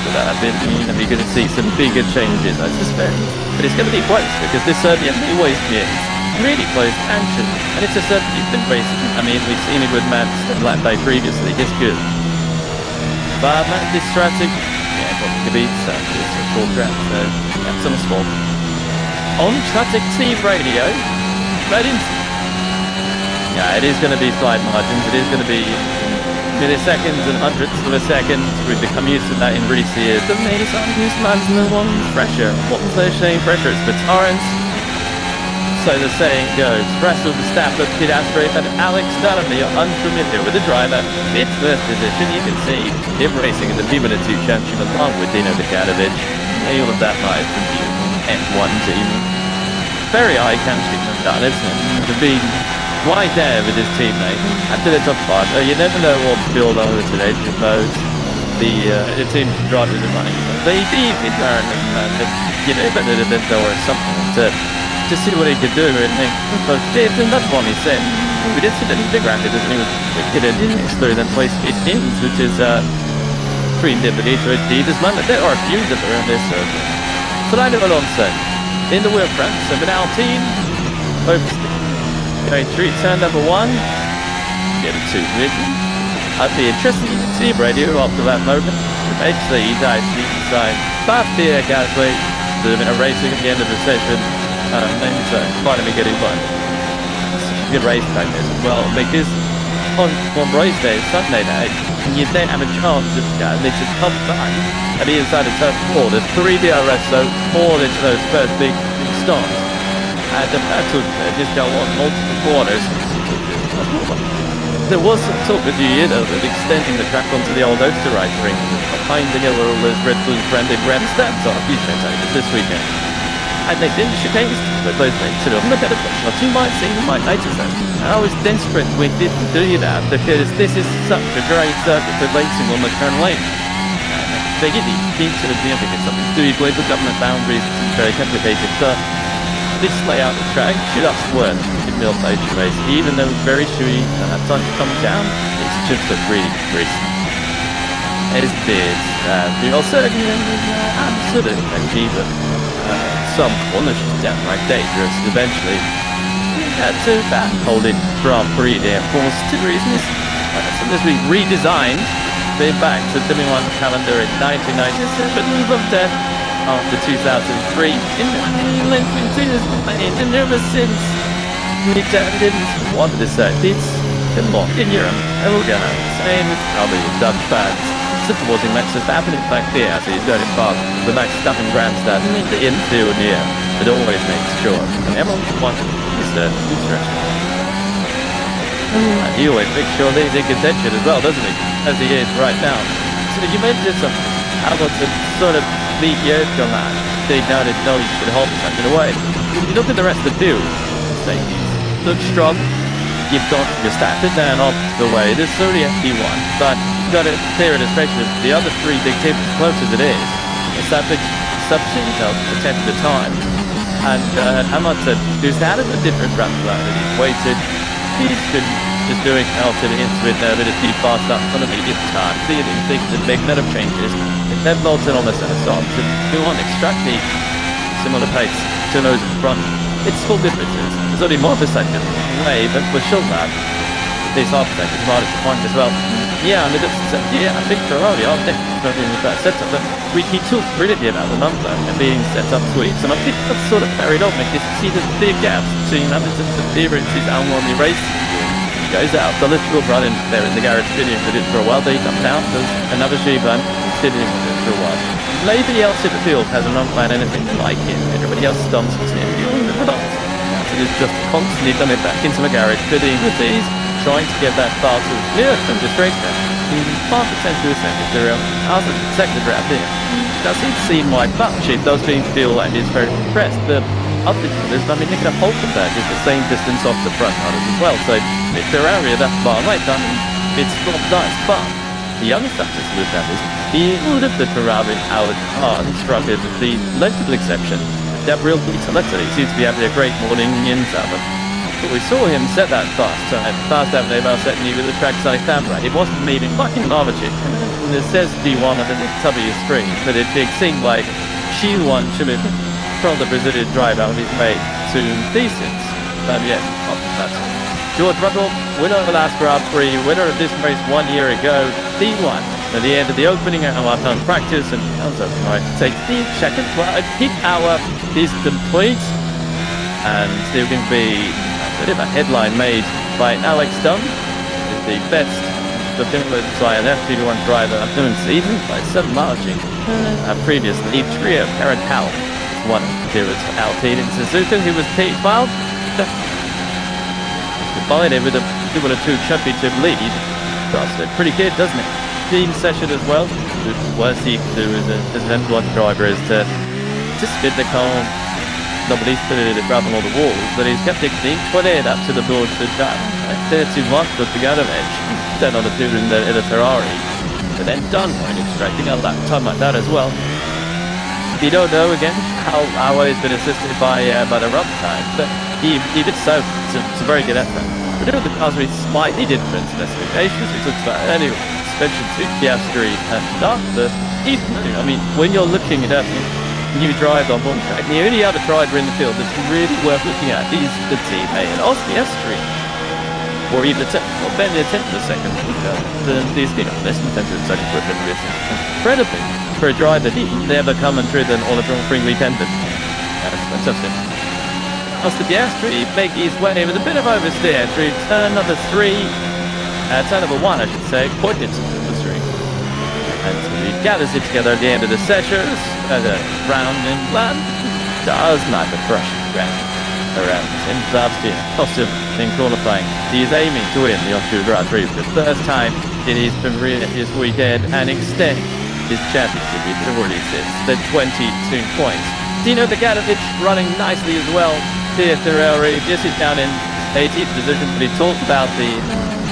for that. I've been, you're going to see some bigger changes, I suspect. But it's going to be close because this Serbian always is really close action, and it's a Serbian you've been racing. I mean, we've seen it with Matt lap day previously. It's good, but this strategy. Could be it's a full track, so that's on the spot. On Tratic Team Radio, right in. Yeah, it is going to be slight margins. It is going to be milliseconds and hundredths of a second. We've become used to that in recent years. The main sometimes lands in the one pressure. What was they saying? Pressure is for torrents. So the saying goes, Russell Verstappen, Piastri, and Alex Dunham are unfamiliar with the driver. Mid first position, you can see him racing in the Formula 2 Championship along with Dino Djanovic. All of that live from the F1 team. Very high championship done, isn't it? To be right there with his teammate after the top 5. You never know what to build over today, suppose. The team drivers are running. They even learn, but there was something to see what he could do, and that's what he said. We did see that he graphic, and he was didn't through then place 15s, which is between Deputy to a DAZN. There are a few that are around this circle. So I know what I'm saying. In the wheel front, so the now team going through turn number 1. Get a 2 win. I'd be interested to see radio after that moment. Eventually he dies deep inside. But the Gasly, there's been a racing at the end of the session. So finally getting fun. Good race back there as well, because on race day, Sunday night, you then have a chance of they just come back and be inside of turn 4. There's 3 DRS, so 4 into those first big stops. And the battle just go on multiple corners. There was some talk a few years ago of extending the track onto the old Österreich ring, finding all those Red Bull branded grandstands on a few spectators this weekend. And they didn't showcase but both things to look at it. Now, you might see, you might notice that. And I was desperate we didn't do that because this is such a great circuit for racing on the turn lane. They get the sort of significance of it. Do you believe the government boundaries? It's very complicated. So this layout of the track should have worked in real stage race, even though it's very chewy and that time comes down. It's just a really race. It is big. We also absolutely achieve some corners downright dangerous. Eventually, had to holding Grand Prix there for two reasons. As we redesigned, we're back to the F1 calendar in 1997, but then after 2003, and ever since we didn't want the circuits in Europe. And we're gonna same with probably Dutch fans supporting Max Verstappen. In fact, here, as he's going past the Max Verstappen grandstand in the infield here, it always makes sure. And everyone wants his stretch. And he always makes sure that he's in contention as well, doesn't he? As he is right now. So you mentioned some Hamilton sort of mediocre man. They know he can hold something away. If you look at the rest of the field, look strong. You've got Verstappen down off the way. There's only FP1, but you've got to clear it, especially with the other 3 big teams as close as it is. It's that big substitute of a tenth of the time. And Hamilton, who's out of a different run that he's waited, he's been just doing Elton into it now, but it's deep fast up on the medium time. See these things that make none of changes. If they've Bolton on the center stop to go on extract the similar pace to those in front. It's 4 differences. There's only more of a second way, but we're sure that these half seconds might have point as well. Yeah, and I think Ferrari are definitely with that setup. But he talked brilliantly about the number and being set up sweeps, and I think that's sort of carried on. Because you see the big gaps between Hamilton's appearances and on the race. He goes out, the little run in there in the garage video with it for a while. Then he comes out, does another G-Ban, sitting with it for a while. Nobody else in the field has an unplanned anything like him. Everybody else stunts his name. So he's just constantly done it back into the garage, fitting with these, trying to get that far to from the straight there. 5% to a second to after the second round here. Does it seem like much? It does feel like he's very impressed. The other thing is, I mean, Nicola Hulkenberg is the same distance off the front runners as well. So if Ferrari are that far away, I mean, it's not nice. But the other factor to look at is he would have the Ferrari out hard struggled with the notable exception. That real selector, he seems to be having a great morning in Southern. But we saw him set that fast time about setting you with the trackside camera. It wasn't leaving fucking Larvachick. And it says D1 on the top of your screen, but it seemed like she won should have from the Brazilian drive out of his way to decent. But yeah, not that. George Russell, winner of the last Grand Prix, winner of this race 1 year ago, D1. At the end of the opening hour on practice, and I take the second. Well, a peak hour is complete, and there can be a bit of a headline made by Alex Dunn, the best definitive an F1 driver of the season by some margin. Previously, trio Aaron Howell, one who was Alpine in Suzuka, who was P12. Combined with a 2 championship lead. That's pretty good, doesn't it? Team session as well. The worst he can do as an F1 driver is to spin the car. Nobody's put it rather on the walls, but he's kept it clean, put it up to the board to the top. 31 with the other edge. Then on the two in the Ferrari. And then done when extracting a lap time like that as well. You don't know again how well he's been assisted by the rub time, but he did so. It's a very good effort. But the cars with slightly different specifications. We talked about earlier suspension to Piastri and stuff. But I mean, when you're looking at new drive on one track, the only other driver in the field that's really worth looking at is the teammate and Piastri. Or even Ben the 10th of a second. These less than 10th of a second for incredibly for a driver he never come and driven on a Grand Prix weekend. That's fantastic. Oscar Piastri make his way with a bit of oversteer through turn number 3, turn number 1 I should say, pointed to number 3. And he gathers it together at the end of the sessions, round and land, does not the crush around in Austrian, costume in qualifying. He is aiming to win the Austrian Grand Prix for the first time in his career this weekend and extend his championship with the already sits the 22 points. Dino Deganovic running nicely as well. Here Ferrari, this is down in 18th position, but he talked about the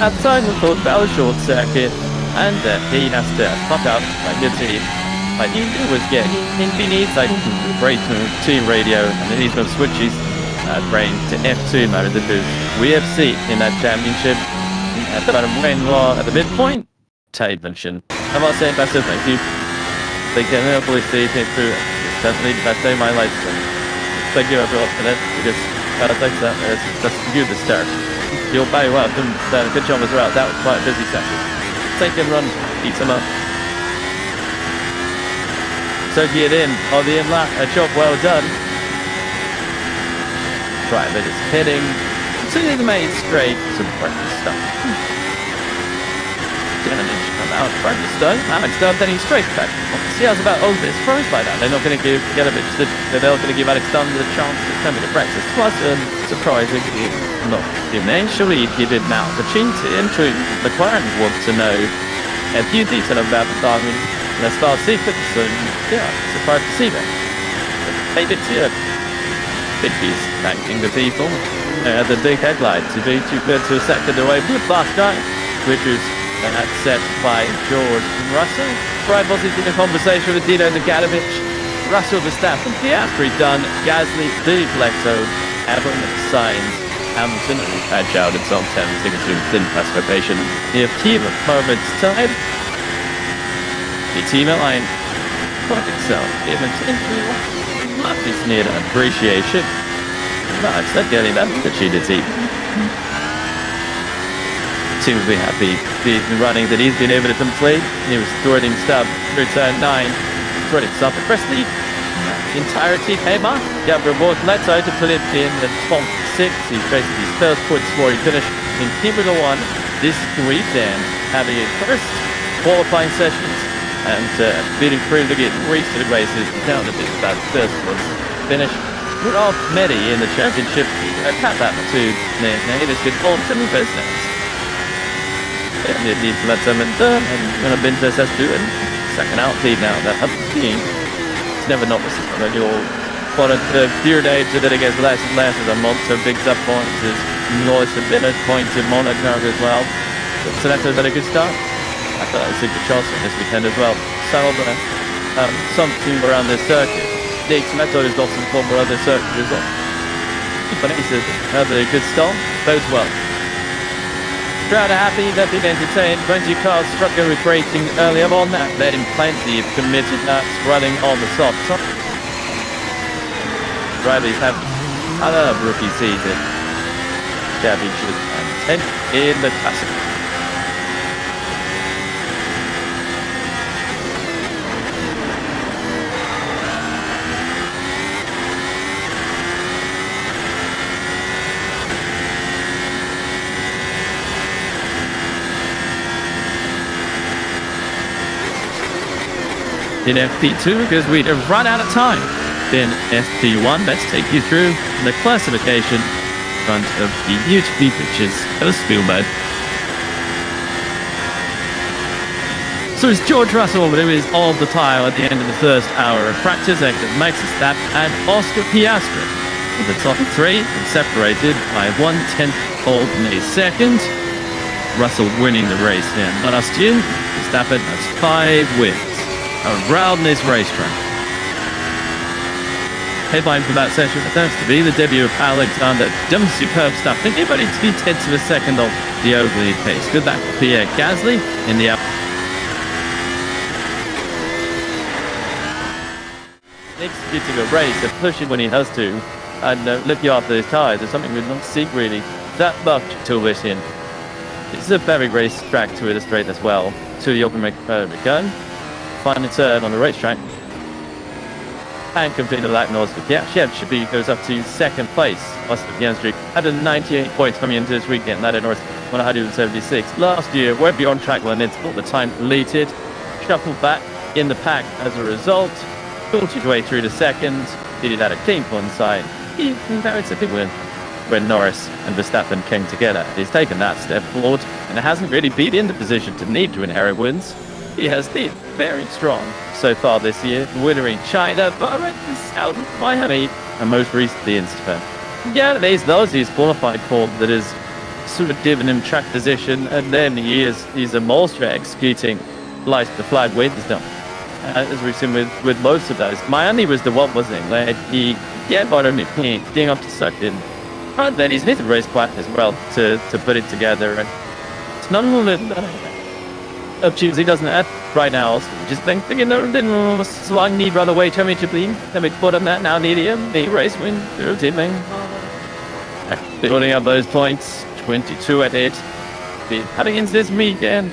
outside, we talked about the short circuit, and he has to fuck up like your team. Like he was getting, he needs like great team radio, and then he's going to switch his brain to F2 mode because we have seen in that championship at the midpoint, Tavention. I must say massive thank you. They can hopefully see it through. It's definitely the best day of my life. So thank you everyone for that because thanks that that's you the start. You're very welcome. Good job as well. That was quite a busy session. Take and run, eat some up. Soaking it in on the in-lap. A job well done. Driver is heading to the main straight. Some practice stuff. Gentlemen, come out, practice done. Alex done, then he's straight back. See, I was about over surprised by that. They're not going to give Galovic, they're not going to give Alex Dunn the chance to come into practice. Plus, surprisingly, not eventually given now the opportunity. And true, McLaren wants to know a few details about the timing. Let's start sequence, and yeah, surprised to see that. Maybe it's here. He's thanking the people. The big headlights to be too good to a second away from the last guy, which is set by George Russell. Brian was in a conversation with Dino Deganovic. Russell Verstappen, Piastri done, Gasly, Deflecto, Evans, Sainz, Hamilton, and Edge out at some 10 signature thin classification. The team at moments time. The team line. Fuck itself. Love is near appreciation. Nice, that's getting that opportunity. seems to be happy the running that he's been able to complete. He was thwarting stuff through turn 9, thwarting stuff across the entirety came up. Gabriel Bortoleto to put it in the top 6. He's basically his first points score. He finished in Formula 1 this weekend, having his first qualifying sessions and beating through to get 3 to the races down to this about first place finish. We're off Medi in the championship. Cut that to this good Bolton business. It needs to let them and going to been just doing second out lead now. That team. It's never not when you're what a few days that it gets less and less as a monster bigs up points is noise a bit of points in Monaco as well. So that's had a good start. I thought it was a good chance this weekend as well. Settled something around this circuit. The method is lost in form around this circuit as well. But it's another good start. Bodes well. Crowd are happy, they've been entertained. 20 cars struggling with braking earlier on that. Letting plenty of committed laps running on the soft. Drivers have other rookie season championship and 10 in the classic. In FP2 because we have run out of time. Then FP1, let's take you through the classification in front of the beautiful pictures of Spielberg. So it's George Russell who is on the tile at the end of the first hour of practice, after Max Verstappen and Oscar Piastri. The top 3 separated by 1/10 of a second. Russell winning the race here last year. Verstappen has 5 wins around this racetrack. Headline for that session happens to be the debut of Alexander. Done superb stuff. I think about 2/10 of a second on the opening pace. Good back to Pierre Gasly in the executing a race and pushing when he has to and looking after his tyres is something we don't see really that much till this in. It's a very race track to illustrate as well. To the open return. Final turn on the racetrack and complete the lap north. Yeah, should be goes up to second place. Oscar Piastri had 98 points coming into this weekend. That in North 176. Last year, we're beyond track limits. All the time deleted. Shuffled back in the pack as a result. Pulled his way through the second. Did it at a clean one side. It's a big win when Norris and Verstappen came together. He's taken that step forward and hasn't really been in the position to need to inherit wins. He has been very strong so far this year, winner in China, Bahrain, Saudi, Miami, and most recently in Japan. Yeah, those he's qualified for that is sort of given him track position, and then he's a monster executing like the flag wins done. As we've seen with most of those. Miami was the one, wasn't it? Where he but only getting up to second. And then he's hit the race quite as well to put it together, and it's not all that opportunities he doesn't have right now. So just thinking, so I need rather way championship lead. Let me put on that now. Need him. The race win. Teaming. Building up those points. 22 at it. Heading into this weekend.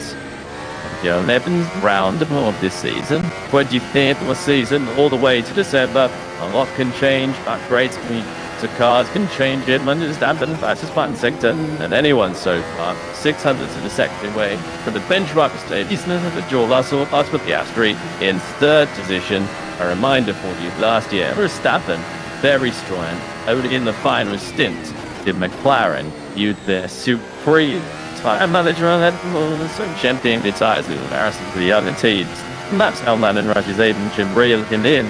The 11th round of this season. 25th of the season, all the way to December. A lot can change. Upgrades to cars can change it. Verstappen, fastest button sector, and anyone so far. 600th of a second away from the benchmark stage. The George Russell, Oscar Piastri in third position. A reminder for you, last year, Verstappen, very strong. Only in the final stint did McLaren use their supreme tire manager on that champion the tires with comparison to the other teams. And that's how Landon Rush is able to reel him in.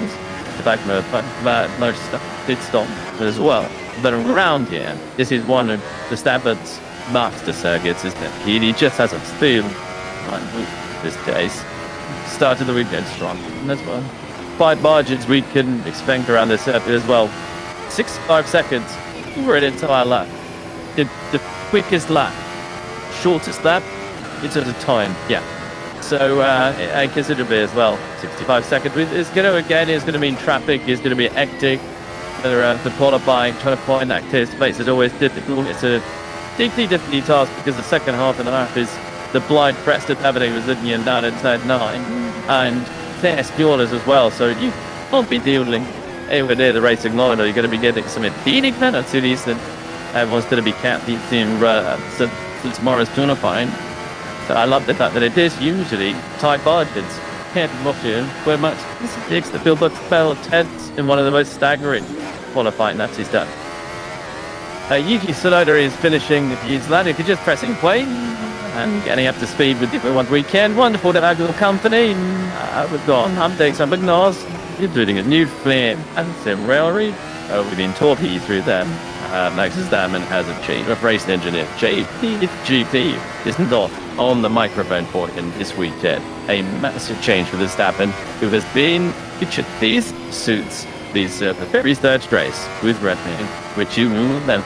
The back of most stuff did stop as well. But around here, this is one of Verstappen's master circuits, isn't it? He just has a feel this case. Started the weekend strong. And that's one. 5 margins we can expect around this circuit as well. 65 seconds for an entire lap. The quickest lap. Shortest lap in terms of time. Yeah. So, and considerably as well. 65 seconds. It's going to mean traffic. It's going to be hectic. The motorbike trying to find that clear space is always difficult. It's a deeply difficult task because the second half of the lap is the blind press that everything was looking in down inside 9 and fast fuelers as well, so you won't be dealing anywhere near the racing line, or you're going to be getting some impeding penalties that everyone's going to be counting so tomorrow's qualifying. So I love the fact that it is usually tight margins. Can't be much here, where much takes the field looks fell 10th in one of the most staggering qualifying laps he's done. Yuki Tsunoda is finishing his lap. If you're just pressing play and getting up to speed with everyone's weekend. Wonderful to have your company. We've got updates on McNars, including a new flame and some railway. We've been talking through them. Max Verstappen has a change of race engineer. GP is not on the microphone for him this weekend. A massive change for Verstappen, who has been featured these suits, these very third race with Red Bull, which you then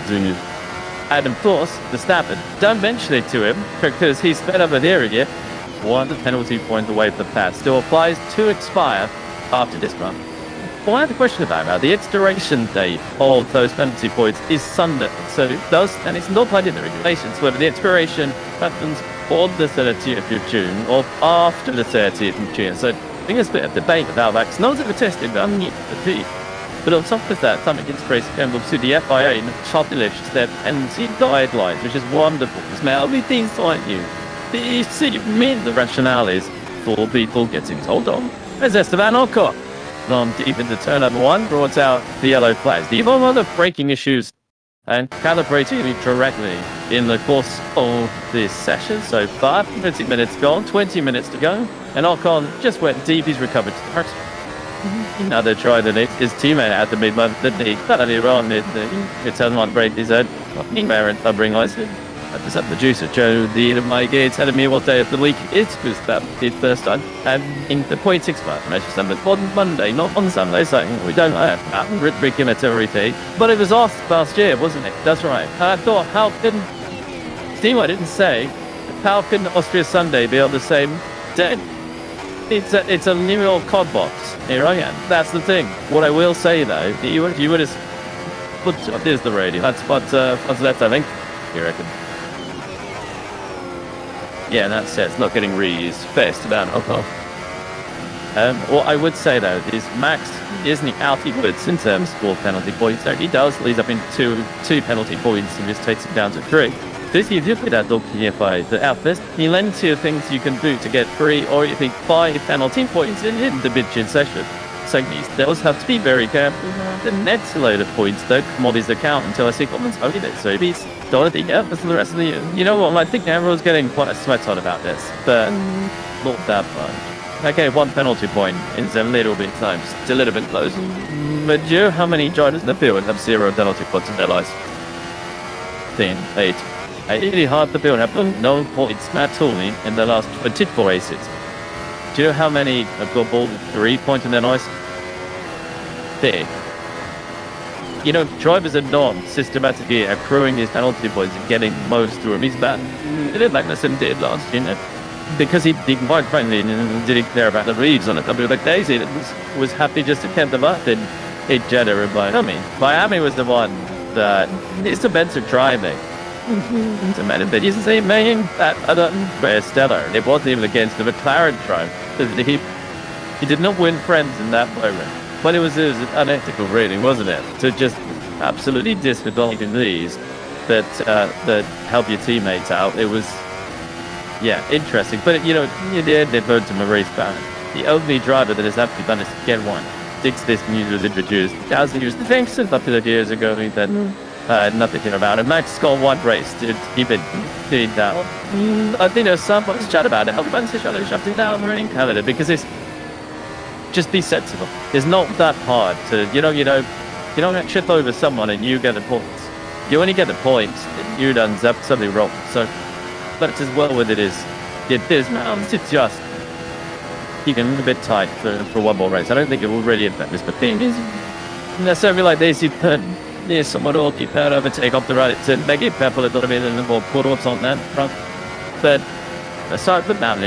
do. And of course, Verstappen, don't mention it to him because he's fed up with hearing it. One penalty point away from the pass still applies to expire after this run. Well, I have a question about that. The expiration date of those penalty points is Sunday. So it does, and it's not part of the regulations, whether the expiration happens on the 30th of June or after the 30th of June. So I think there's a bit of debate about that, because no one's ever tested that. But on top of that, something inspiration came up to the FIA and published their penalty guidelines, which is wonderful. Because now we things like you, they see mean the rationales for people getting told on. There's Esteban Ocon. Deep into turn number 1, brought out the yellow flags. The even other braking issues and calibrating correctly in the course of this session. So 5 minutes gone, 20 minutes to go, and Ocon just went deep. He's recovered to the first. Now they're trying to nick his teammate at the mid-month that he earlier on it's on break his head. Parent covering license. At the producer Joe, the my gates telling me what day of the week it was that his first time. And in the 0.65 measure Sunday on Monday, not on Sunday, so we don't have Richigamme every day. But it was off last year, wasn't it? That's right. I thought, how couldn't Steve, I didn't say, how couldn't Austria Sunday be on the same day? It's a new old cod box. Here I am. That's the thing. What I will say though, you would have put there's the radio. That's what's left, I think. You reckon? Yeah, that's it. It's not getting reused. First about alcohol. What I would say though is Max isn't out equals in terms of penalty points. So he does leads up in two penalty points and just takes it down to 3. This if you put that dog here by the outfit, he lends you things you can do to get 3 or you think 5 penalty points in the mid-chin session. So these does have to be very careful. The next load of points don't come off his account until I see comments over it. So he's done it for the rest of the year. You know what? I think everyone's getting quite a sweat on about this, but not that much. Okay, 1 penalty point is a little bit close. It's a little bit close. But you know how many drivers in the field have 0 penalty points in their lives? 10, 8. Really hard to build up no points at all in the last 24 races. Do you know how many have got ball 3 points in their lives? Big. You know, drivers are not systematically accruing these penalty points and getting most through them. He's bad. He did like Magnussen did last year, because he quite frankly didn't care about the reads on it. I mean, like Daisy was happy just to keep them up in Jeddah and Miami was the one that is the better driving. It's a matter of he's the same man that other stellar. It wasn't even against the McLaren drive. He did not win friends in that moment. But it was unethical, really, wasn't it? To just absolutely disregard in these that help your teammates out. It was, yeah, interesting. But you know, in the end, they voted him a race ban. The only driver that has actually done is to get one. Since this news was introduced, DAZN used the thing since up to the years ago that nothing about it. Max got 1 race to keep it down. I think there's some folks chat about it. Everyone's shoved it down in Canada because it's just be sensible. It's not that hard to you don't trip over someone and you get the points. You only get the points if you done something wrong. So that's as well with it is. It's just you can a bit tight for 1 more race. I don't think it will really affect this, but thing is necessarily like this. You put someone will keep out overtake off the right to make it purple a little bit and more quarter-ups on that front. But aside from that,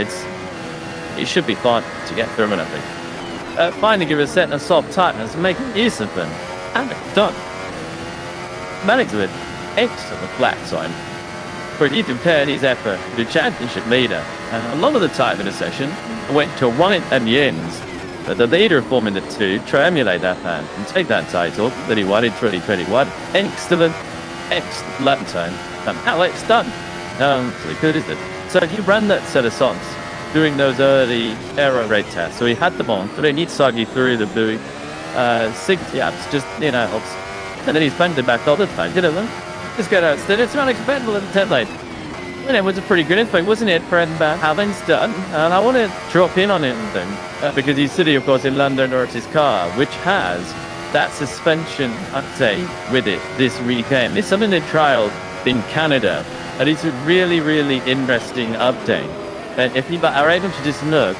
it should be fine to get through them, I think. Finally give a set and soft tightness and make use of them. And it's done. Managed with excellent lap time for he compared his effort to the championship leader. A lot of the time in the session went to right at the ends. But the leader of Formula 2 to emulate that man and take that title that he won in 2021. Excellent lap time. And Alex done. Really good, isn't it? So he ran that set of songs during those early aero raid tests. So he had them on, but he needs Soggy through the blue 60 apps, just, helps. And then he's banged it back all the time, Just get out. It's not expendable in the 10 lane. And it was a pretty good insight, wasn't it, for Alvin's done? And I want to drop in on it then, because he's sitting, of course, in Lando Norris's car, which has that suspension update with it this weekend. It's something they trialed in Canada, and it's a really, really interesting update. And if you are able to just look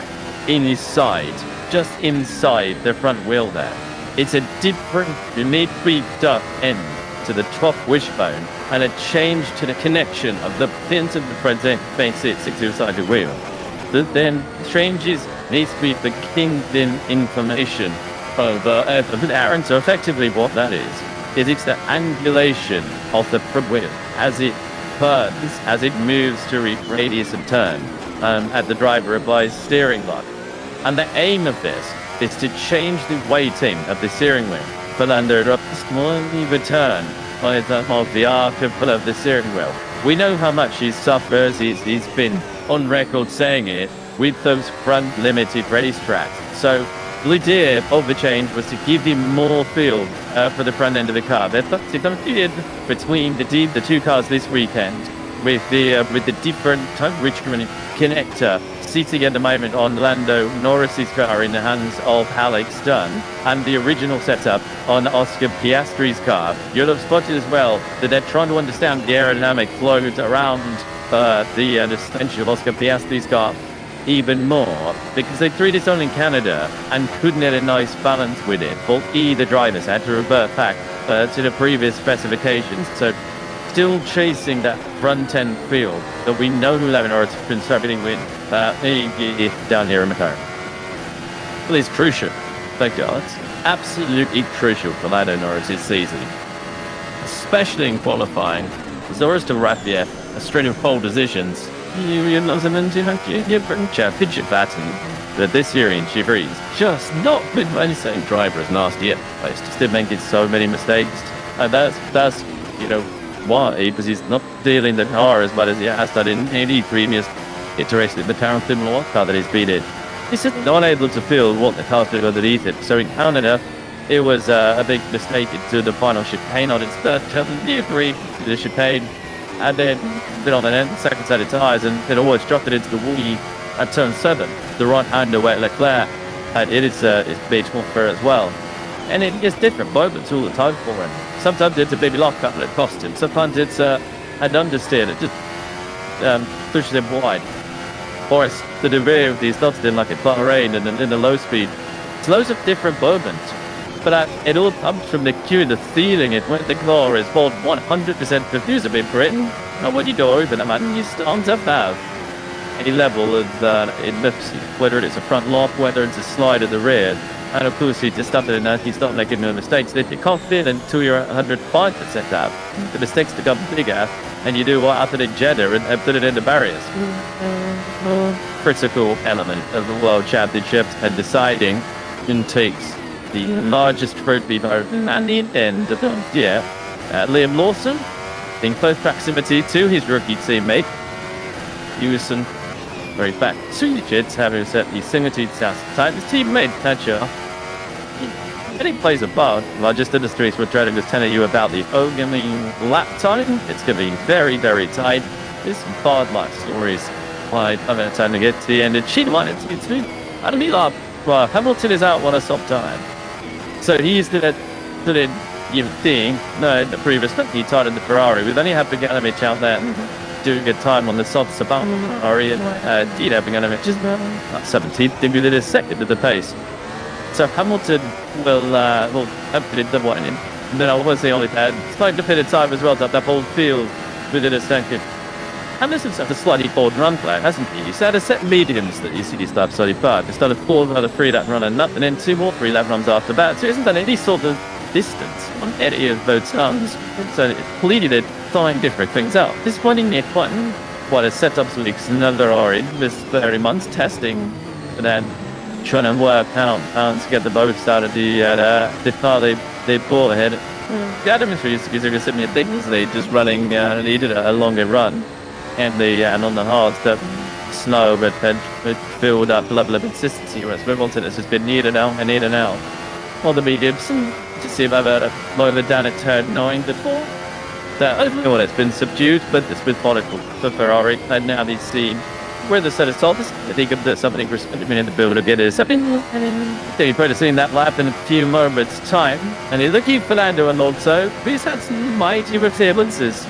inside, just inside the front wheel there, it's a different, mid-tweaked up end to the top wishbone, and a change to the connection of the pins of the front main seat side the wheel. That then changes needs to be the kingpin information of Aaron. So effectively what that is it's the angulation of the front wheel as it turns, as it moves to radius of turn at the driver applies steering lock. And the aim of this is to change the weighting of the steering wheel. Philander up slowly return by the arc of the steering wheel. We know how much he suffers. He's been on record saying it with those front limited racetracks. So the idea of the change was to give him more feel for the front end of the car. They've competed between the two cars this weekend with the different Richigamme connector sitting at the moment on Lando Norris's car in the hands of Alex Dunn, and the original setup on Oscar Piastri's car. You'll have spotted as well that they're trying to understand the aerodynamic flows around the suspension of Oscar Piastri's car even more, because they threw this on in Canada and couldn't get a nice balance with it. Well, either drivers had to revert back to the previous specifications. So still chasing that front end feel that we know Lando Norris has been struggling with down here in McLaren. Well, it's crucial. Thank you, Alex. Absolutely crucial for Lando Norris this season, especially in qualifying. Norris to Raffia, a string of pole positions. You bring championship baton. But this year in Chivri's just not been the same driver as last year. He's just been making so many mistakes, and that's why, because he's not dealing the car as bad as he has done in any previous iteration of the McLaren Formula car that he's been in. He's just not able to feel what the car's doing underneath it. So in Canada, it was a big mistake into the final chicane on its third turn. He agreed to the chicane, and then been on an second set of tyres, and it always dropped it into the wall at turn 7, the right hander where Leclerc had it's big for as well. And it gets different moments all the time for him. Sometimes it's a baby lockup that cost him. Sometimes it's an understeer that just pushes him wide. Or it's the rear of these nuts in like a Bahrain and in the low speed. It's loads of different moments. But it all comes from the cue, the feeling it when the car is both 100% confused a bit for it. And when you go over that, man, you start to have a level of whether it's a front lock, whether it's a slide at the rear. And of course, you just start to know you start making no mistakes. If you can't fit until you're 105% out, the mistakes become bigger, and you do what happened in Jeddah and put it into barriers. Critical element of the World Championships and deciding who takes the largest trophy home at the end of the year. Liam Lawson, in close proximity to his rookie teammate, Hewson. Very back to the kids, having set the Singleton South time. His teammate Thatcher, and he plays a part. Well, just in the streets, we're trying to just tell you about the Ogami lap time. It's going to be very, very tight. There's some hard life stories. Wide over time to get to the end. And she wanted to get to out of me lap. Well, Hamilton is out on a soft time. So he's going to put in, you think, no, the previous, he tied in the Ferrari. We've only had Beganovich out there doing a time on the soft Ferrari, and Dino Beganovich just 17th, didn't get a second at the pace. So Hamilton will have it the one in. And then obviously only had slight definitive time as well to have that whole field within a second. Hamilton's had a slightly forward run plan, hasn't he? He's had a set mediums that you see these laps slightly back. He's done a 4 another 3-lap run and then 2 more 3-lap runs after that. So he hasn't done any sort of distance on any of those runs. So it completed trying different things out. This one in F1, what has set up leaks another already this very month testing, and then trying to work out how to get the boat started. The car they pull ahead. The other is going to send me a thing. They just running, needed a longer run, and on the hard stuff, snow, but it build up level of consistency. Whereas Wimbledon has just been near and out and in and out. All the mediums, to see if I've had a lower down at turn 9 before. Well, it's been subdued, but it's been political for Ferrari, and now they've seen where the set of salt is. I think of something for a minute to build to get it. You've probably seen that lap in a few moments' time, and you're looking for Lando and also he's had some mighty resemblances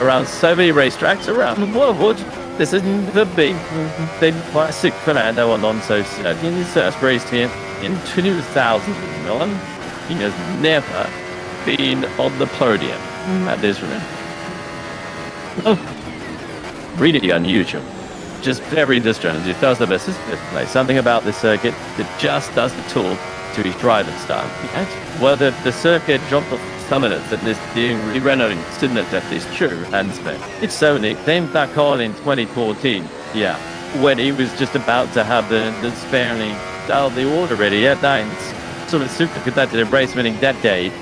around so many racetracks around the world. This isn't the big classic Fernando Alonso set in his first race here in 2001. He has never been on the podium at this run. Oh, really unusual. Just very distressing. He does the best play. Something about the circuit that just does the tool to his driving style. Well, the circuit jumped off some of it that is being renovated, isn't it? That is true. And it's so neat. Named that car in 2014. Yeah, when he was just about to have the fairly dialed the order ready. Yeah, that's sort of super competitive race winning that day,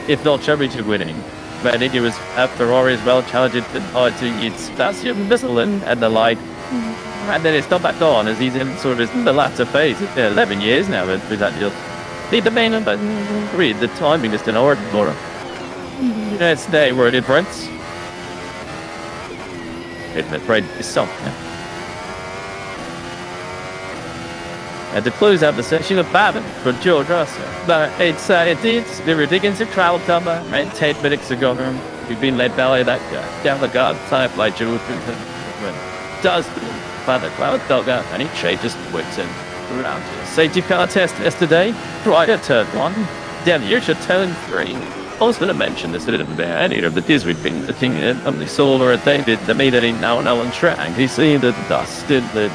if not championship winning. But I think it was at Ferrari as well, challenging to its Sebastian Vettel and the like. And then it's not back on as he's in sort of the latter phase. 11 years now with that deal. The main but read the timing is in order for him. It's day word difference. It's afraid it's something. And to close out the session of Babin for George Russell. But it's the ridiculous trial number, right? 10 minutes ago, we've been led by that guy. Down the guard, time by George does by the cloud dogger, and he changes works in around here. Safety car test yesterday, prior turn 1, down here to turn 3. I was going to mention this a little bit earlier, but this we've been looking at the solar at David, the meter in now and Alan track. You see the dust and the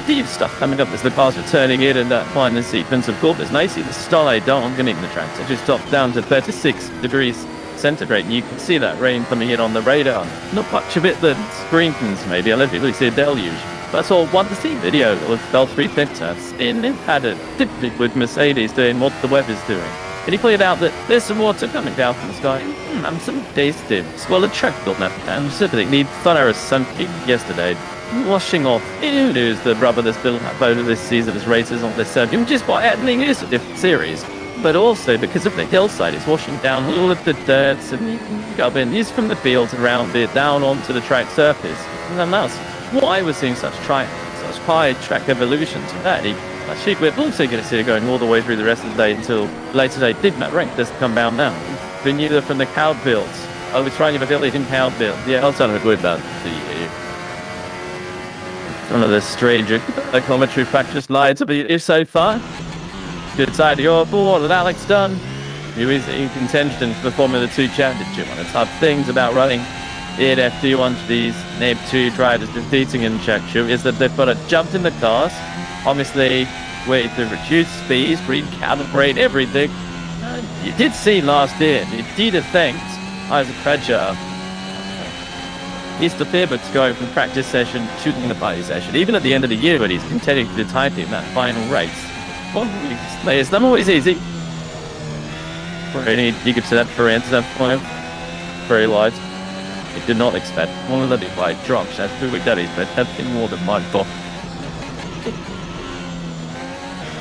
deep stuff coming up as the cars are turning in and that final sequence. Of course, it's nice to see the starlight down getting the track. So just dropped down to 36 degrees centigrade, and you can see that rain coming in on the radar. Not much of it that sprinkles, maybe. I don't really see a deluge. That's all one to see video of L3 pictures in padded, typically with Mercedes doing what the weather's doing. And he pointed out that there's some water coming down from the sky. And some days did. Well, a track built now. And specifically, thunderous sunking yesterday, washing off news the rubber that's built up over this season as races on this circuit, which is why adding is a different series. But also because of the hillside, it's washing down all of the dirt and gubbins from the fields around it down onto the track surface. And that's why we're seeing such high track evolution today. Actually, we're also going to see it going all the way through the rest of the day until later today. Did not rank doesn't come down now. Been either from the cow builds. I was trying to build it in cow build. Yeah, I'll tell it with that to you. One of the stranger commentary factors lied to be so far. Good side of your board with Alex Dunn, who is in contention for the Formula 2 Championship. One of the tough things about running in F1 these name 2 drivers competing in the championship is that they've got to jump in the cars, obviously way to reduce speeds, recalibrate everything. You did see last year, you did have thanked Isaac Fletcher. He's the favorite to go from practice session to the party session, even at the end of the year when he's contending to title in that final race. Well, it's not always easy. You could say that for answer that point. Very light. He did not expect one of the big white drops. That's two week daddies, but nothing more than my fault.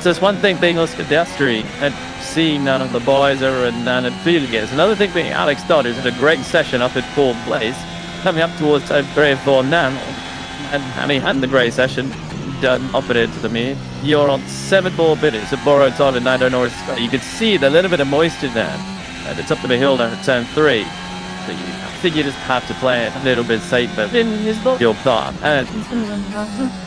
So it's one thing being Oscar Piastri and seeing none of the boys are and none of feeling it. It's another thing being Alex Dodd, who's had a great session up at fourth place, coming up towards grade 4 now, and having had the great session done operated to me. You're on 7 more minutes of borrowed time and I don't know. You can see the little bit of moisture there, and it's up to the hill now at turn 3. So I think you just have to play it a little bit safer in your car, and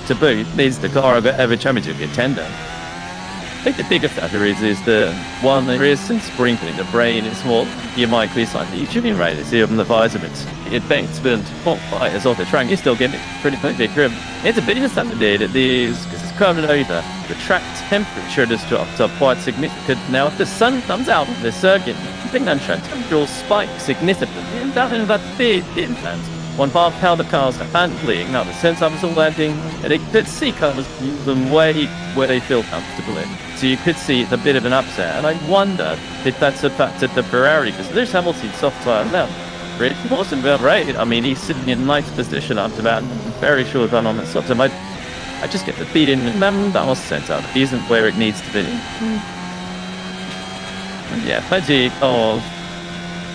to boot needs the car of every championship contender. I think the bigger factor is the one there is some sprinkling. The brain is what you might be slightly tuning rate. See from the vitamins. It banks been fires off the track. You're still getting pretty quickly grim. It's a bit of something there that is because it's coming over, the track temperature has dropped up quite significant. Now, if the sun comes out of the circuit, I think that temperature will spike significantly, and that is a big impact on how the cars are handling. Now, the sensors are landing, and it could see cars move them way where they feel comfortable in. So you could see it's a bit of an upset, and I wonder if that's affected the Ferrari, because there's Hamilton's soft tire now. It wasn't about right. I mean, he's sitting in ninth position after that. I'm very sure that on that soft tire. I just get the feed in, and that was sent out. It isn't where it needs to be. Yeah, plenty of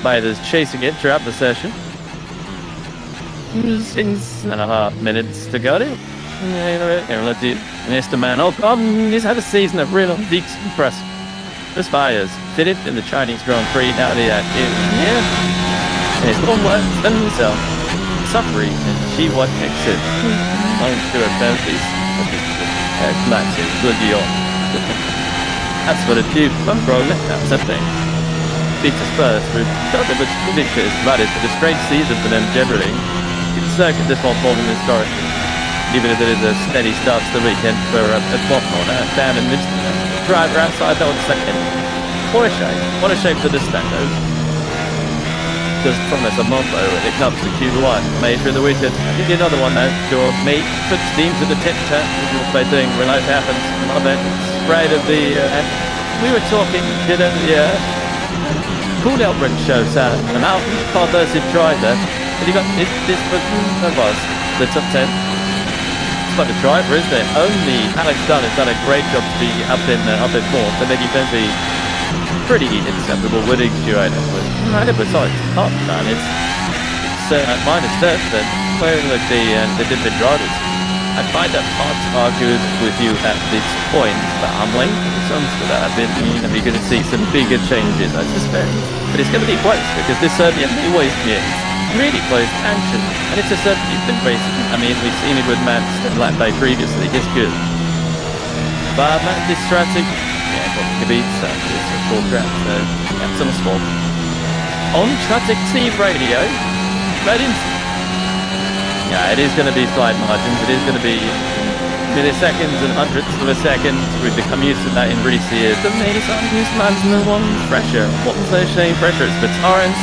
riders chasing it throughout the session. 6.5 minutes to go. Let's do Mr. Man. He's had a season of real decent press. This fires fitted in the Chinese Grand Prix. Now the it's one worse than himself. Suffering and she what exit. I'm sure about this. Massive good deal. That's what it do. I'm rolling. That's a thing. Beats us first with but ridiculous. That is a strange season for them generally. It's circuit this one falling historically. Even if it is a steady start to the weekend for a F1 down in this driver outside that was second. What a shame for the standard. Just promise a Monzo when it comes to Q1 major of the weekend. I'll give you another one now. Your mate puts steam to the tip tap by doing remote happens. Love it. Sprayed of the we were talking, you know, cool out ring show Saturday. And out car versus driver. And you got this was the top 10. It's like a driver, isn't it? Only Alex Dunn has done a great job to be up in fourth, and then you can be pretty inseparable winning duo. Besides, half done. It's minus third, then playing like the different drivers. I find that hard to argue with you at this point, but I'm waiting for the songs for that. You're going to see some bigger changes, I suspect. But it's going to be close because this Serbian always is really close action, and it's a Serbian you've been racing. I mean, we've seen it with Matt lap day previously. It's good, but this strategy, probably beats it's a short track, so that's on the spot. On Tratic Team Radio, right in. Yeah, it is going to be slight margins. It is going to be milliseconds and hundredths of a second. We've become used to that in recent years. The latest lands in the one pressure. What was their shame? Pressure is for Torrance.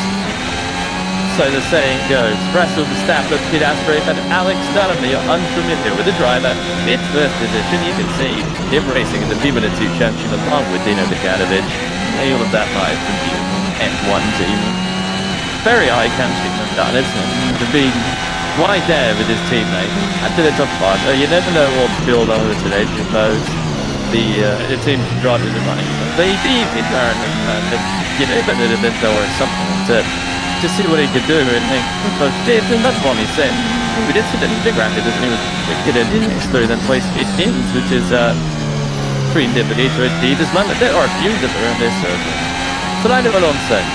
So the saying goes, Russell, Verstappen, Piastri, and Alex Dunham are unfamiliar with the driver. It's first position, you can see him racing in the Formula 2 Championship along with Dino Djanovic. All of that live from the F1 team. Very high championship done, isn't it? To be right there with his teammate and to the top five. You never know what to build over today because the team drivers are running. They leave it there and but a bit or something to see what he could do and think, and that's what he said. We did see that he granted as he was didn't through then place 15s, which is between Deputy to a DAZN. There are a few that are in this circle. So I know what I'm saying.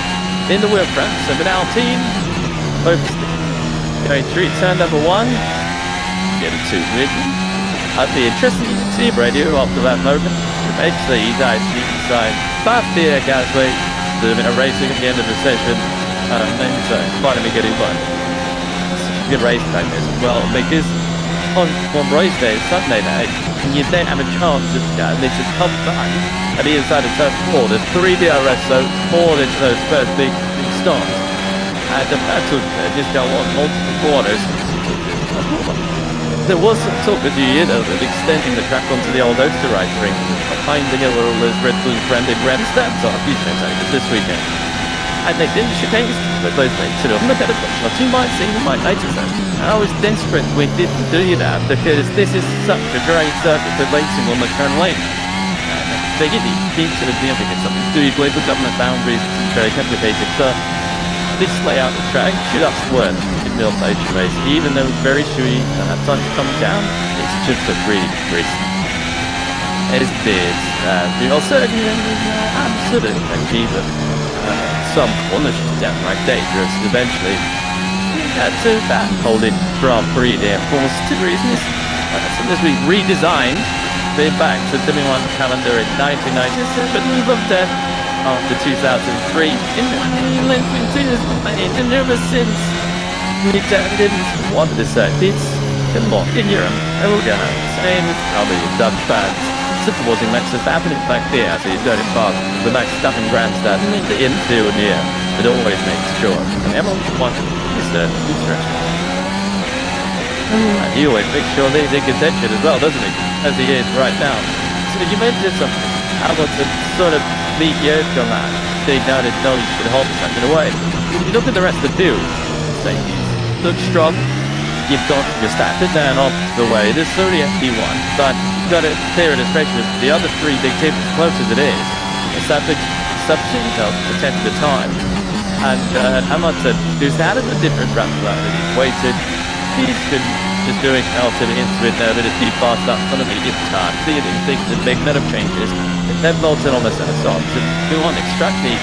In the wheel front, so with our team, going through turn number 1, get a 2 win. I'd be interested to see radio after that moment. Eventually, he's actually inside 5 beer Gasway, doing a racing at the end of the session. So finally getting fun. Good race back as well, because on race day, Sunday night, you then have a chance of they just come back at the inside of turn 4. There's 3 DRS, so 4 into those first big stops. And the battle just go on multiple corners. There was some talk a few years ago of extending the track onto the old Österreich ring, behind the hill where all those Red Bull branded grandstands are. These spectators this weekend. And they didn't chicane but those mates sort of look at it. But you might see, you might notice that. And I was desperate we didn't do that because this is such a great circuit for racing on the turn lane. And they really keep sort of dealing with something to do with the government boundaries. It's very complicated. So this layout of the track should have worked in real station race, even though it's very chewy and at times coming down. It's just a really great race. It is big. We also absolutely keep it. Some corners downright dangerous. Eventually, had to hold it Grand Prix there. Of course, two reasons. As soon as we redesigned, we're back to the 71 calendar in 1997. We loved that after 2003. And ever since we didn't want the circuits, second more in Europe. And we're gonna same probably Dutch fans supporting Max Verstappen in fact here as he's going past the Max Verstappen grandstand in the infield here. It always makes sure. And everyone wants is stretch. And he always makes sure that he's in contention as well, doesn't he? As he is right now. So you mentioned some Hamilton sort of mediocre man. They now didn't know he could hold something away. If you look at the rest of the field, say look strong. You've got your Verstappen down off the way. There's only FP1, but you've got to clear it, especially with the other three big teams as close as it is. Verstappen substitute for 10 at a time. And Hamilton, who's had a different run plan, he's waited. He's been just doing relatively into it now, but it's deep fast up front of me this time. Clearly things that make better changes. They've Hamilton almost at us on to go on extractly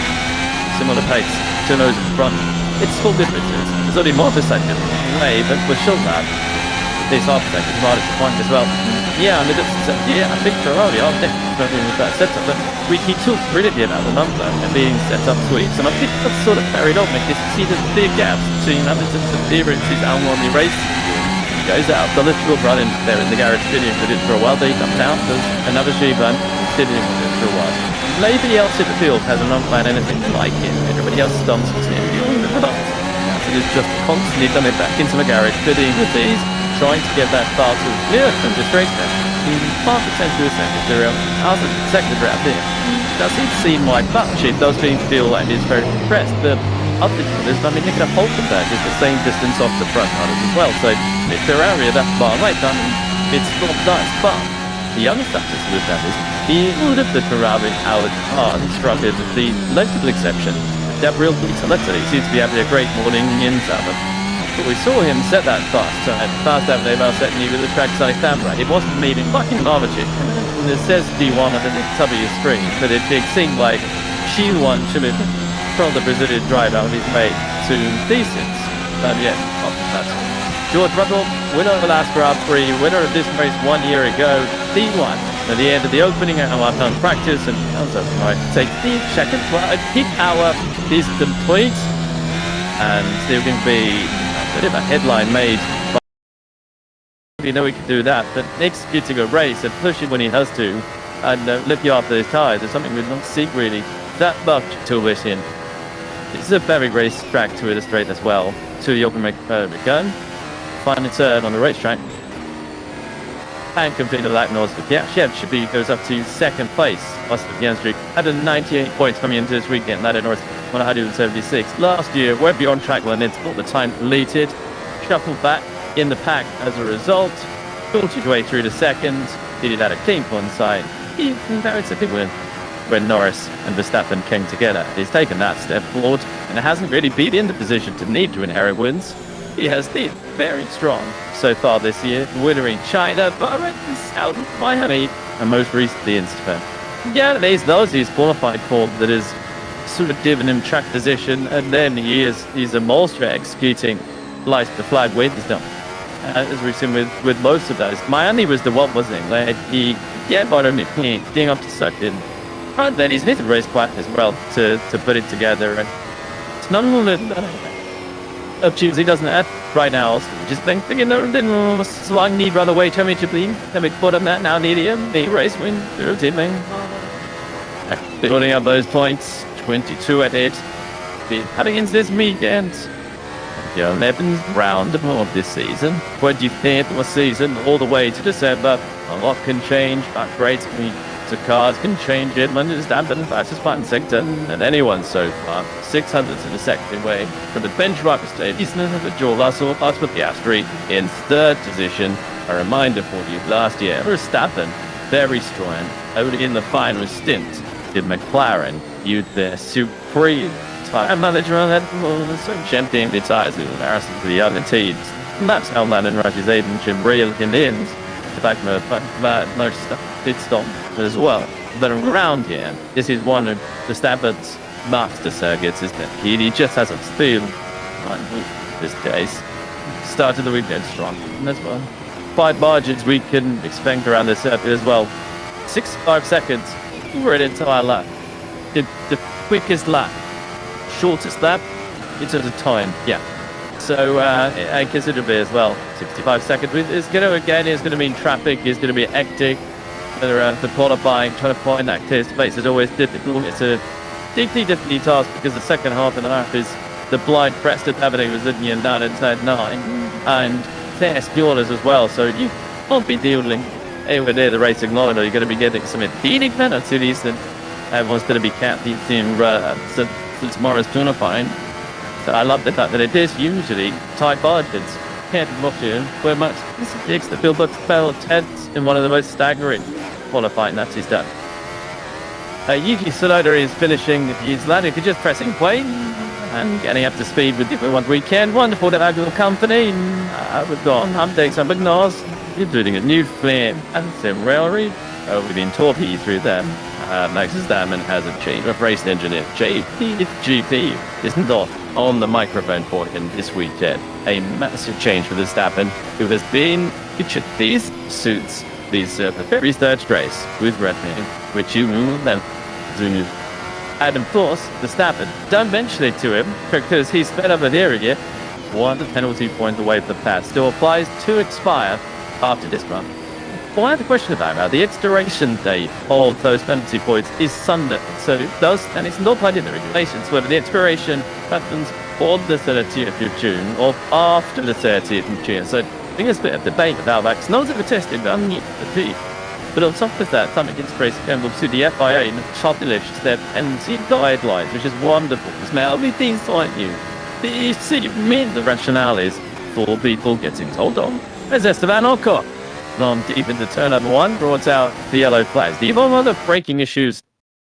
similar pace to those in front. It's full differences. There's only more per second away, but we're sure that this half second right at the point as well. Yeah, and I think Ferrari are definitely with that setup, but he talked brilliantly about the number and being set up tweaks, and I think that's sort of carried on. We can see the big gaps between Hamilton's appearances and on the race. He goes out, the little run in there in the garage sitting with it for a while, then he comes out, there's another G-Bun sitting with it for a while. Nobody else in the field has an unplanned anything like it. Everybody else stumps to him. He's just constantly coming back into the garage, fitting with these, trying to get that far to and just race them. 5% to a second, second round here. Does it seem like much? It does feel like he's very impressed. The other thing is, I mean, Nicola Hulkenberg is the same distance off the front runners as well. So if Ferrari are that far away, it's not nice. But the other factor with that is he would have the Ferrari Howard car instructed with the notable exception. That real selector, he seems to be having a great morning in Southern. But we saw him set that fast Saturday about setting you with the trackside camera. It wasn't meeting fucking garbage. And it says D1 on the top of your screen, but it seemed like she won should have from the Brazilian drive out of his way to decent. But yeah, that's George Russell, winner of the last Grand Prix, winner of this race 1 year ago, D1. At the end of the opening hour, I've done practice and I take the second. Well, a peak hour is complete, and there can be a bit of a headline made. You know he can do that, but executing a race and pushing when he has to, and looking after his tyres is something we don't see really that much to wish in. This is a very race track to illustrate as well. To the open return, final turn on the racetrack. And complete the lap north of Piastri goes up to second place. Austin Piastri had 98 points coming into this weekend, led north 176. Last year, went beyond track limits, all the time deleted, shuffled back in the pack as a result, built his way through the second, did it at a clean one side. He inherited a big win when Norris and Verstappen came together. He's taken that step forward and hasn't really been in the position to need to inherit wins. He has been very strong so far this year, winner in China, Bahrain, Saudi, Miami, and most recently in Japan. Yeah, there's those he's qualified for that is sort of given him track position, and then he's a monster executing lights the flag wins them. As we've seen with most of those. Miami was the one, wasn't he? Like getting up to second. And then he's hit the race quite as well to put it together, and it's none of the options he doesn't have right now. So just think, you know, then swung knee brother way championship lead. Then we put him that now need him. The race win, through teaming. Building up those points, 22 at 8. Heading into this weekend. The 11th round of this season, 25th of the season, all the way to December. A lot can change, upgrades to cars can change it. Verstappen, fastest part in sector, and anyone so far. 600th in the second way from the benchmark stage. But George Russell passed with Piastri in third position. A reminder for you, last year, Verstappen, very strong, only in the final stint did McLaren use their supreme tire manager on that champion the tires in comparison to the other teams. And that's how Landon Rush is able to reel him in. The fact that most stuff did stop as well. But around here, this is one of Verstappen's master circuits, isn't it? He just has a feel in this case. Started the weekend strong. And that's well. 5 margins we can expect around this circuit as well. 65 seconds for an entire lap. The quickest lap. Shortest lap in terms of time, yeah. So considerably as well. 65 seconds is going to mean traffic is going to be hectic. The qualifying, trying to find that clear space is always difficult. It's a deeply difficult task because the second half and a half is the blind Preston Avenue was letting you down at turn 9 and fast fuelers as well. So you won't be dealing anywhere near the racing line, or you're going to be getting some impeding penalties that everyone's going to be counting since tomorrow's qualifying. So I love the fact that it is usually tight margins. Can't watch it where much takes the field looks fell tense in one of the most staggering qualifying that he's done. Yuki Tsunoda is finishing his lap. If you're just pressing play and getting up to speed with the F1 weekend, wonderful to have your company. We've got updates on Magnus, including a new flame and some railway. We've been talking through them. Max Verstappen has a change of race engineer. GP is not on the microphone for him this weekend. A massive change for Verstappen, who has been featured these suits, these very third race with Red Bull, which you then do. And of course, Verstappen, don't mention it to him because he's fed up with hearing it. One penalty point away from the pass still applies to expire after this run. Well, I have a question about that. The expiration date of those penalty points is Sunday. So and it's not part of the regulations, whether the expiration happens on the 30th of June or after the 30th of June. So I think there's a bit of debate about that. Because no one's ever tested that. But on top of that, something inspiration came up to the FIA and published their penalty guidelines, which is wonderful. Because now with things like you, the main rationale is for people getting told on. There's Esteban Ocon. From deep into turn number 1, brought out the yellow flags. The even other braking issues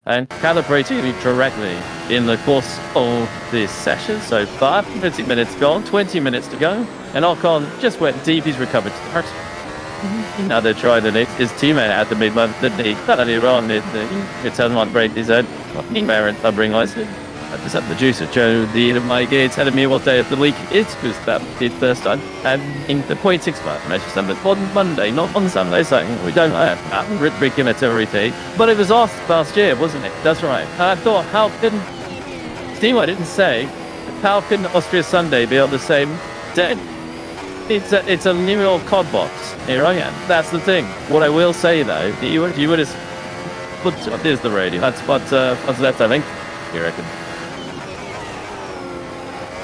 and calibrating correctly in the course of this session. So 50 minutes gone, 20 minutes to go, and Ocon just went deep. He's recovered to the first. Now they're trying to lift his teammate at the mid-month that they earlier on. It's on break his head. Parent bring license. Just up the juice at Joe, the my gates telling me what day of the week it was that his first time. And in the 0.65 measure Sunday on Monday, not on Sunday, so we don't have Richigamme every day. But it was off last year, wasn't it? That's right. I thought, how couldn't Steve, I didn't say, how couldn't Austria Sunday be on the same day? It's a new old cod box. Here I am. That's the thing. What I will say though, you would have put there's the radio. That's what's left, I think. You reckon?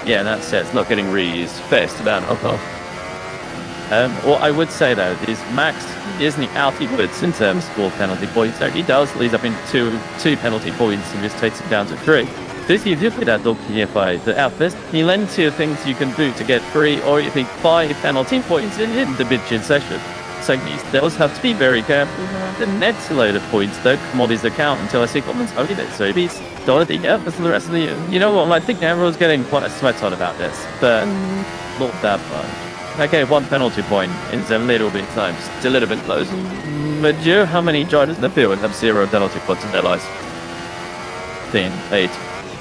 Yeah, that's it. It's not getting reused. First about alcohol. What I would say though is Max isn't outwards in terms of penalty points. So he does leads up in two penalty points and just takes it down to 3. This you look at that here by the outfit. He lends to things you can do to get 3 or you think 5 penalty points in the mid-chin session. So he does have to be very careful. The next load of points though come on his account until I see comments over it. So he's done it for the rest of the year. You know what? I think everyone's getting quite a sweat on about this, but not that much. Okay, 1 penalty point is a little bit times. It's a little bit close. But do you know how many drivers in the field have 0 penalty points in their lives? 10, 8.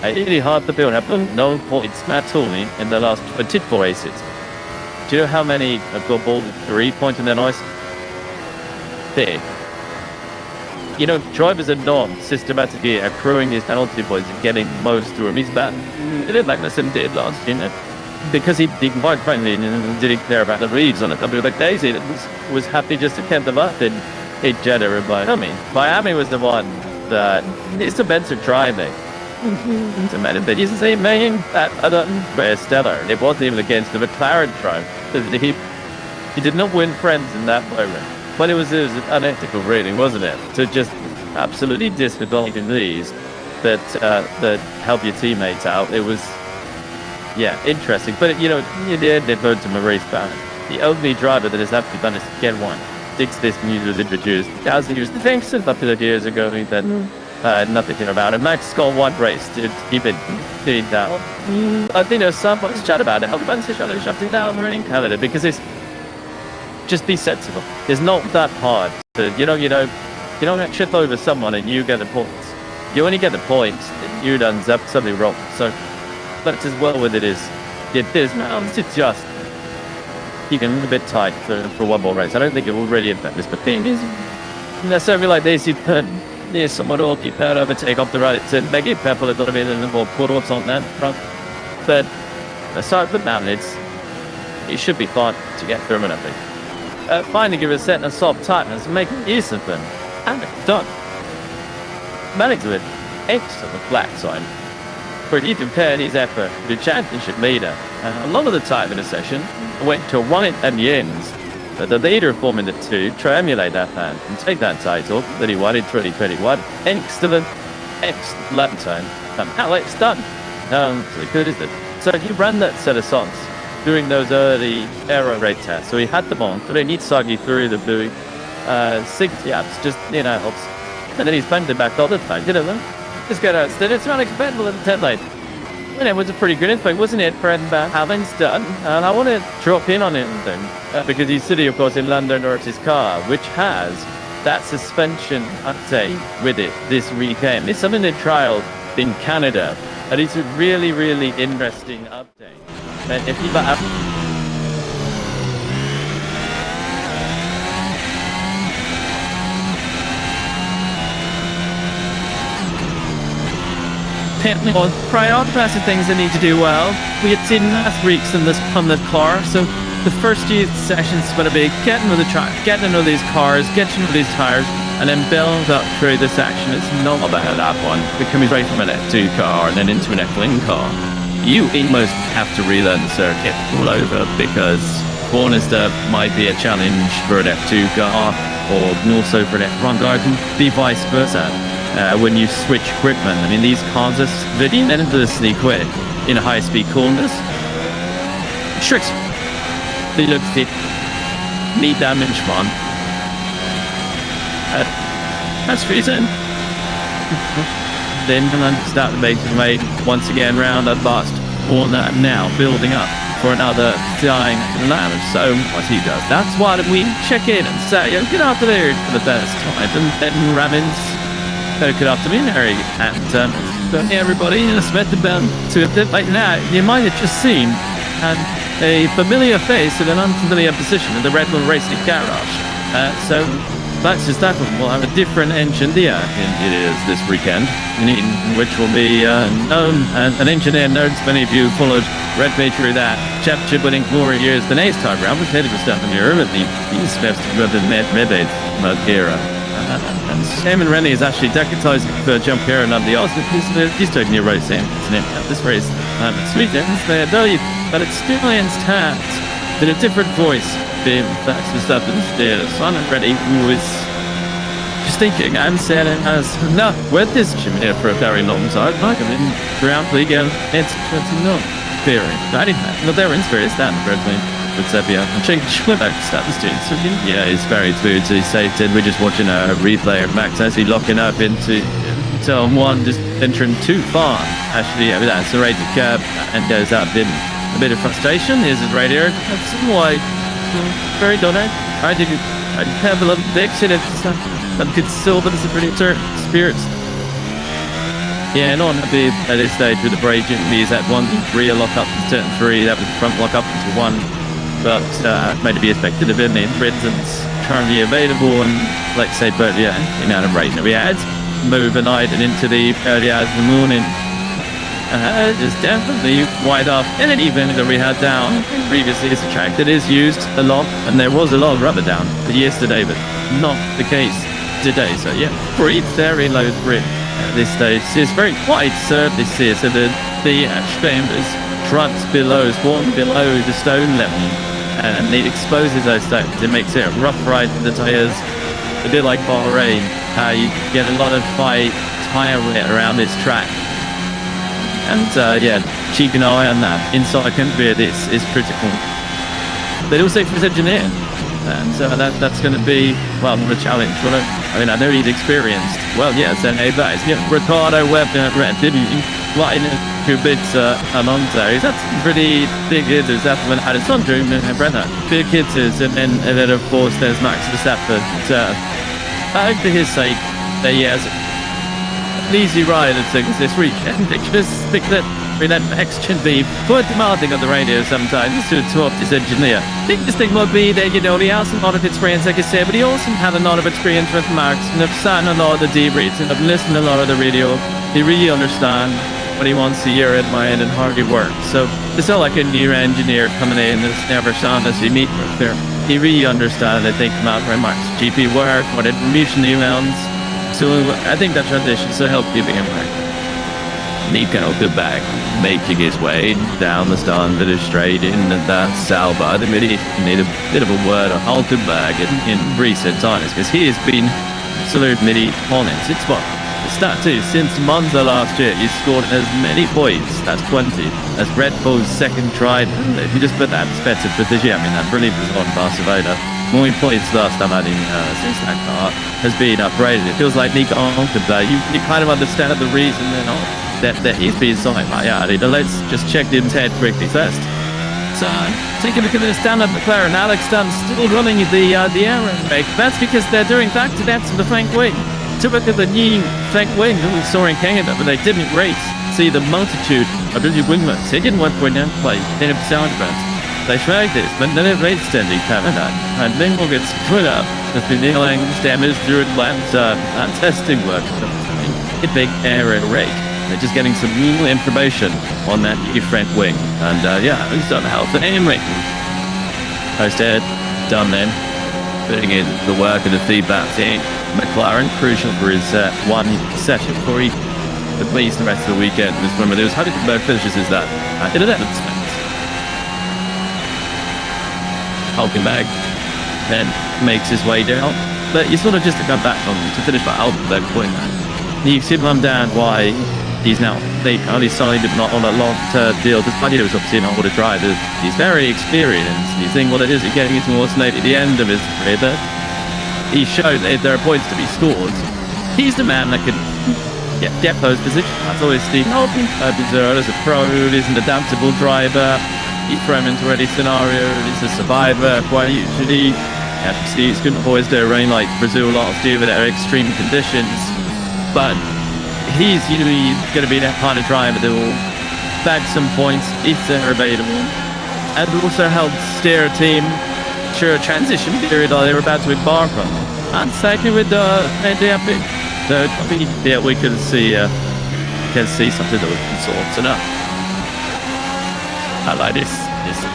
Really hard to build up no points at all in the last 24 races. Do you know how many have got ball 3 points in their lives? Big. You know, drivers are not systematically accruing these penalty points and getting most through them. He's bad. He did like Magnussen did last year, because he quite frankly didn't care about the reads on it. I mean, like Daisy was happy just to keep them up in Jeddah and Miami was the one that is the better driving. It's a matter that he's the main that other stellar. It wasn't even against the McLaren drive. He did not win friends in that moment. But it was unethical, really, wasn't it? To just absolutely disregard in these that help your teammates out. It was, yeah, interesting. But you know, in the end, they voted him a race ban. The only driver that has actually done is to get one. Since this news was introduced, DAZN used the thing since up to years ago. That nothing about it. Max got 1 race to keep it down. I think there's some chat about it. How about shut it down in Canada because it's. Just be sensible. It's not that hard. You don't trip over someone and you get the points. You only get the points if you done something wrong. So that's as well with it is. It's just you can a bit tight for 1 more race. I don't think it will really affect this, but thing is necessarily like this. You put someone will keep that overtake off the right to make it purple a little bit and more pull-ups on that front. But aside from that, it should be fine to get through it, I think. Finally, give a set and soft tightness and make use of them. And it's done. Managed with excellent black sign. For he compared his effort to the championship leader. A lot of the time in the session went to one at the ends. But the leader of Formula 2 to emulate that man and take that title that he won in 2021. Excellent lap time. How it's done. Really good, isn't it? So he ran that set of songs during those early aero raid tests. So he had them on, but he needs Soggy through the blue 60 apps, just, helps. And then he's banged it back all the time, Just get out. It's not expendable in the 10 lane. And it was a pretty good info, wasn't it, for Alvin's done? And I want to drop in on it then, because he's sitting, of course, in London or his car, which has that suspension update with it this weekend. It's something they trialed in Canada, and it's a really, really interesting update. And if you was prioritizing things that need to do well. We had seen last week's on the car, so the first few sessions is going to be getting to the track, getting to know these cars, getting to know these tires, and then build up through this section. It's not about that one. We're coming straight from an F2 car and then into an F1 car. You almost have to relearn the circuit all over, because corners that might be a challenge for an F2 car or also for an F1 car can be vice versa. When you switch equipment, I mean, these cars are very endlessly quick in high-speed corners. Tricks. They look fit. Need damage, man. That's reason. Then start the making way once again round at last. All that now building up for another dying lap. So what he does, that's why we check in and say, get after there for the first time. And then Rabbins. Good afternoon, Harry, and everybody, Smith and Ben, to a bit like now, you might have just seen a familiar face in an unfamiliar position in the Red Bull Racing garage. So that's just that one. We'll have a different engineer it is this weekend, which will be known as an engineer known to many of you who followed Red Bull through that championship-winning glory years the next time round. We've headed to stuff in Europe, and he's supposed to go to the mid-age era. And Simon Rennie is actually deputising for jump here and the Oscar. He's taking your race in, isn't it? This race, sweet ends there, but it's still intact in a different voice. Being facts and stuff instead. Simon Rennie, who is just thinking and saying has not with this gym here for a very long time. Like I mean, throughout the weekend, it's not very exciting. No, they're in spirit, stand Red Bull. With Sepia and change back to status tunes. So, yeah, it's very smooth. He's saved it. We're just watching a replay of Max actually locking up into turn one, just entering too far. Actually, that's the rate of curb and goes up in a bit of frustration. Here's his radio. That's somewhat very donate. I have a little bit in it. That could still, but it's a pretty spirits. Yeah, not happy at this stage with the braking. He's at one rear lock up to turn three. That was the front lock up into one. But made to be expected of him. The Brenton's currently available, and let's say, but yeah, the amount of rain that we had overnight and into the early hours of the morning is definitely wide off. And an even that we had down previously is a track that is used a lot, and there was a lot of rubber down yesterday, but not the case today. So yeah, very low grip at this stage. It's very quite surface here, so the ash chambers trucks below, spawn below the stone level. And it exposes those stones. It makes it a rough ride for the tyres, a bit like Bahrain. You get a lot of tyre wear around this track. And yeah, keep an eye on that. Inside country, this is critical. But also for his engineer. And that's going to be, well, a challenge. I mean, I know he's experienced. Well, yes, and but it's Ricardo Webber, didn't he? Right in Kubica Alonso. That's pretty big hitters. That's when Alessandro and Brenner. Big hitters, and then of course there's Max Verstappen. I hope for his sake that he has an easy ride of things this weekend. Just think that Max should be quite demanding on the radio sometimes to talk to his engineer. I think this thing might be that, he has a lot of experience, like I said, but he also had a lot of experience with Max, and I've sat a lot of the debriefs, and I've listened to a lot of the radio. He really understands what he wants to hear at my end and hardly work. So It's not like a new engineer coming in that's never seen as you meet there. You really understand that they come out very much GP work, what information emails. So I think that transition will help you begin work. Nico good back, making his way down the stand that is straight in that Salva. The midi need a bit of a word on Haltenberg in recent times because he has been absolute midi on it. It's what stat too. Since Monza last year, he scored as many points, that's 20, as Red Bull's second try. If you just put that in perspective for this year, I mean, that really was on Barcelona. More points last time adding since that car has been upgraded. It feels like Nico Haltenberg, you kind of understand the reason that he's being signed by Audi. But let's just check the intent quickly first. So, take a look at the stand-up McLaren. Alex Dunn still running the aero brake. That's because they're doing back-to-backs of the Frank Wing. To look at the new Frank Wing that we saw in Canada, but they didn't race. See the multitude of busy wingmans. They didn't want to play in a sound event. They tried this, but then it raced in Canada. And Lingle gets put up with the kneeling damage through Atlanta and testing work. A big aero rake. They're just getting some new information on that new Frank Wing. And yeah, who's done health and aim ring. Posted, done then. Putting in the work and the feedback team. McLaren, crucial for his one session for at least the rest of the weekend. Just remember, there was Hulkenberg finishes is that in 11th spot. Hulkenberg then makes his way down. But you sort of just got back on to finish by Hulkenberg point. You see him down why he's now, they only signed him not on a long-term deal, despite he was obviously not what a driver. He's very experienced. He's thinking what it is, getting into more maybe at the end of his career, but he showed that there are points to be scored. He's the man that can get those positions. That's always Steve Norton. As a pro, he's an adaptable driver. You throw him into any scenario, he's a survivor quite usually. He's couldn't always do a rain like Brazil last year with their extreme conditions. But he's usually going to be that kind of driver that will bag some points if they're available, and also help steer a team through a transition period they're about to embark on. And second with the epic, so I think we can see something that we can sort enough. I like this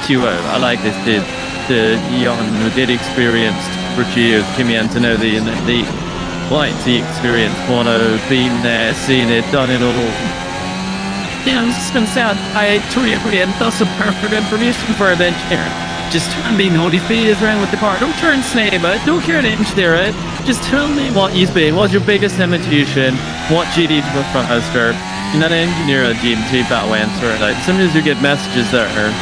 duo. I like this the young, experienced Kimi Antonelli and the quality experience, Bono, been there, seen it, done it all. Yeah, I'm just going to say, I truly agree, and that's a perfect information for an engineer. Just try and be naughty fees around with the car. Don't turn snake, don't care an inch there, right? Just tell me what you've been, what's your biggest limitation, what you need to put front hoster. You're not an engineer at GMT battle answer. Like, sometimes you get messages that are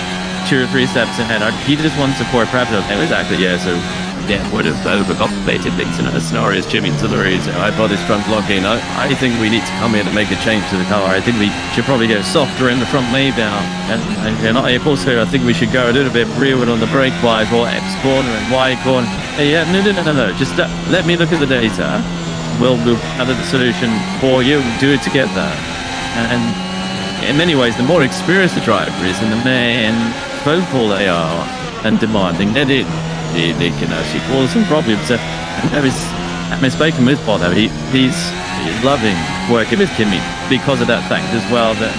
2 or 3 steps ahead. He just wants support, perhaps. Exactly, yeah, so yeah, would have overcomplicated things in a scenario as Jimmy Tillery. So I bought this front locking. I think we need to come in and make a change to the car. I think we should probably go softer in the front laydown. And also, I think we should go a little bit rearward on the brake wide or X corner and Y corner. Yeah, no. Just let me look at the data. We'll have the solution for you. Do it together. And in many ways, the more experienced the driver is and the more vocal they are and demanding, they can actually cause some problems. I'm mistaken with Bono. He's loving working with Kimi because of that fact as well. That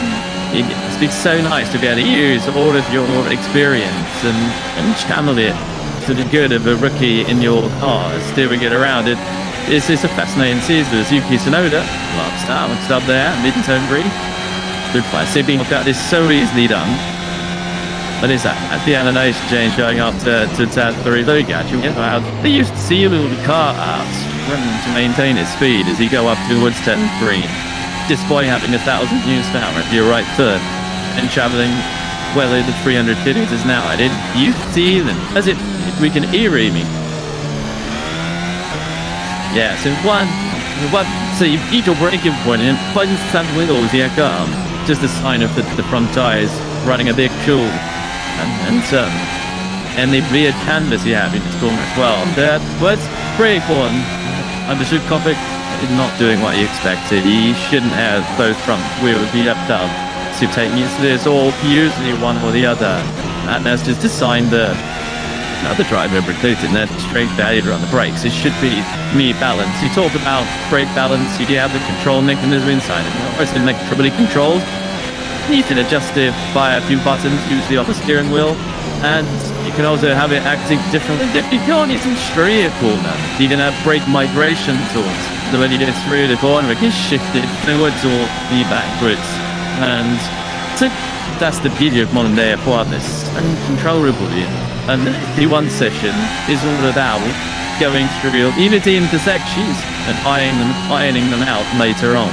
it's so nice to be able to use all of your experience and channel it to the good of a rookie in your car, steering it around. It's a fascinating season. There's Yuki Tsunoda, last up there, mid-turn green. Good fly. Sipping got this so easily done. But is that at the animation change going up to tab 3? Look at you. They used to see a little car out running to maintain his speed as he go up towards 10 green, despite having 1,000 units per hour if you're right turn and traveling well into 300 kilometers an hour. Did you see them as if we can eerie me? Yeah, so so you eat your braking point and plug the front wheels here come. Just a sign of the front tires running a bit cool. And the rear canvas you have in this corner as well. That was brake one. Understood Kopic is not doing what you expected. He shouldn't have both front wheels be left up. So taking this all usually one or the other. And that's just a sign that another driver predicted that straight failure on the brakes. It should be me balance. You talk about brake balance, you do have the control mechanism inside it. It's been like triply controlled. You can adjust it by a few buttons, usually on the steering wheel, and you can also have it acting differently. You can't use straight corner. You can have brake migration tools. So when you get through the corner, it can shift it forwards or be backwards. And so that's the beauty of modern day F1. It's uncontrollable. And the one session is all about going through either the intersections and ironing them out later on.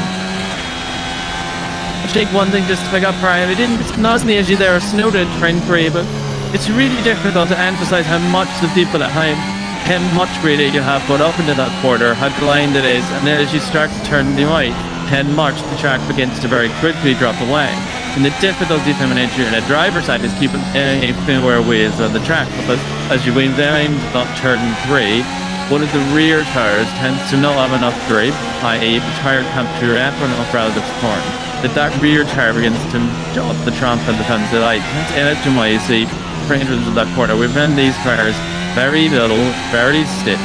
I think one thing just to pick up prior, it didn't nicely as you there are snowed train free, but it's really difficult to emphasize how much the people at home, how much really you have put up into that quarter, how blind it is, and then as you start to turn the right, how much the track begins to very quickly drop away. And the difficulty from an engineer and a driver's side is keeping a fair ways on the track, because as you went down that turn 3, one of the rear tires tends to not have enough grip, i.e. the tire can't clear up enough out of the corn. That rear tire begins to drop the trump and becomes the light. And that's why you see of that corner. We've run these cars very little, very stiff,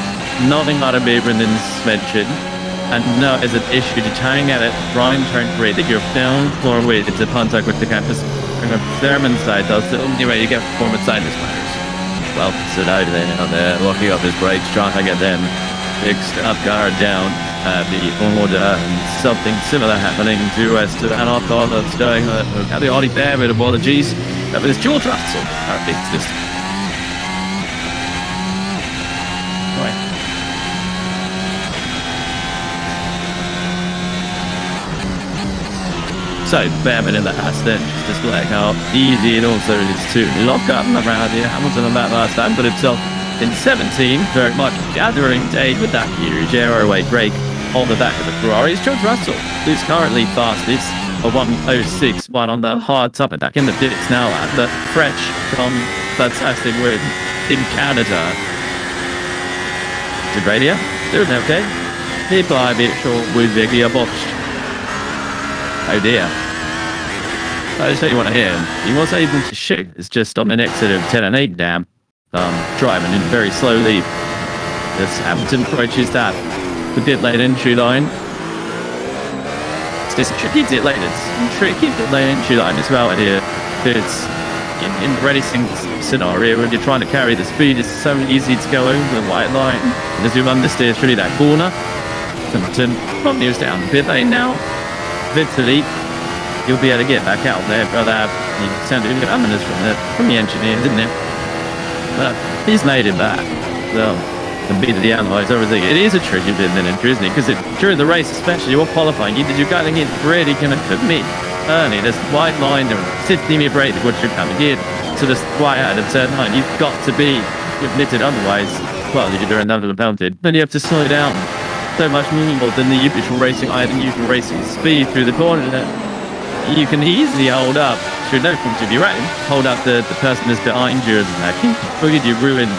nothing out of Abraham suspension, and now is an issue to tying at it, round turn 3, that you're down forward into contact with the campus. From a Thurman side, that's the only way you get performance side this matters. Well, sit out there on there, locking up his brakes, trying to get them fixed up, guard down, the order, and something similar happening to us to an off-on that's going at the Audi there with apologies. That was George Russell. It's this. Right. So, Behrman in the house then, just display how easy it also is to lock up around here. Hamilton on that last time, but himself in 17, very much gathering day with that huge airway break on the back of the Ferrari. It's George Russell, who's currently fastest. A 1:06 one on the hard top attack in the pits now at the French from fantastic win in Canada. Did radio? Doing okay? People are a bit short with the gearbox. Oh dear. That's what you want to hear. He was able to shoot. It's just on an exit of 10 and 8 down. Driving in very slowly as Hamilton approaches that. The pit lane entry line. It's a tricky pit lane. It's tricky pit lane entry line as well here. It's in racing scenario when you're trying to carry the speed, it's so easy to go over the white line. And as you understeer through that corner, Hamilton from news down the pit lane now. Eventually, you'll be able to get back out there, brother. You sounded ominous from the engineer, didn't it? But he's made it back. Well, and beat the analyze everything. It is a tricky bit in entry, isn't it? Because during the race, especially, you're qualifying. You're going in really kind of commit early. There's white line, there are 60-meter break, which you're coming in. So just right out of turn 9, you've got to be committed. Otherwise, well, you're another penalty. Then you have to slow down. So much more than the usual racing, usual racing speed through the corner. You can easily hold up, through no point of view, right? Hold up the person that's behind you, or you ruin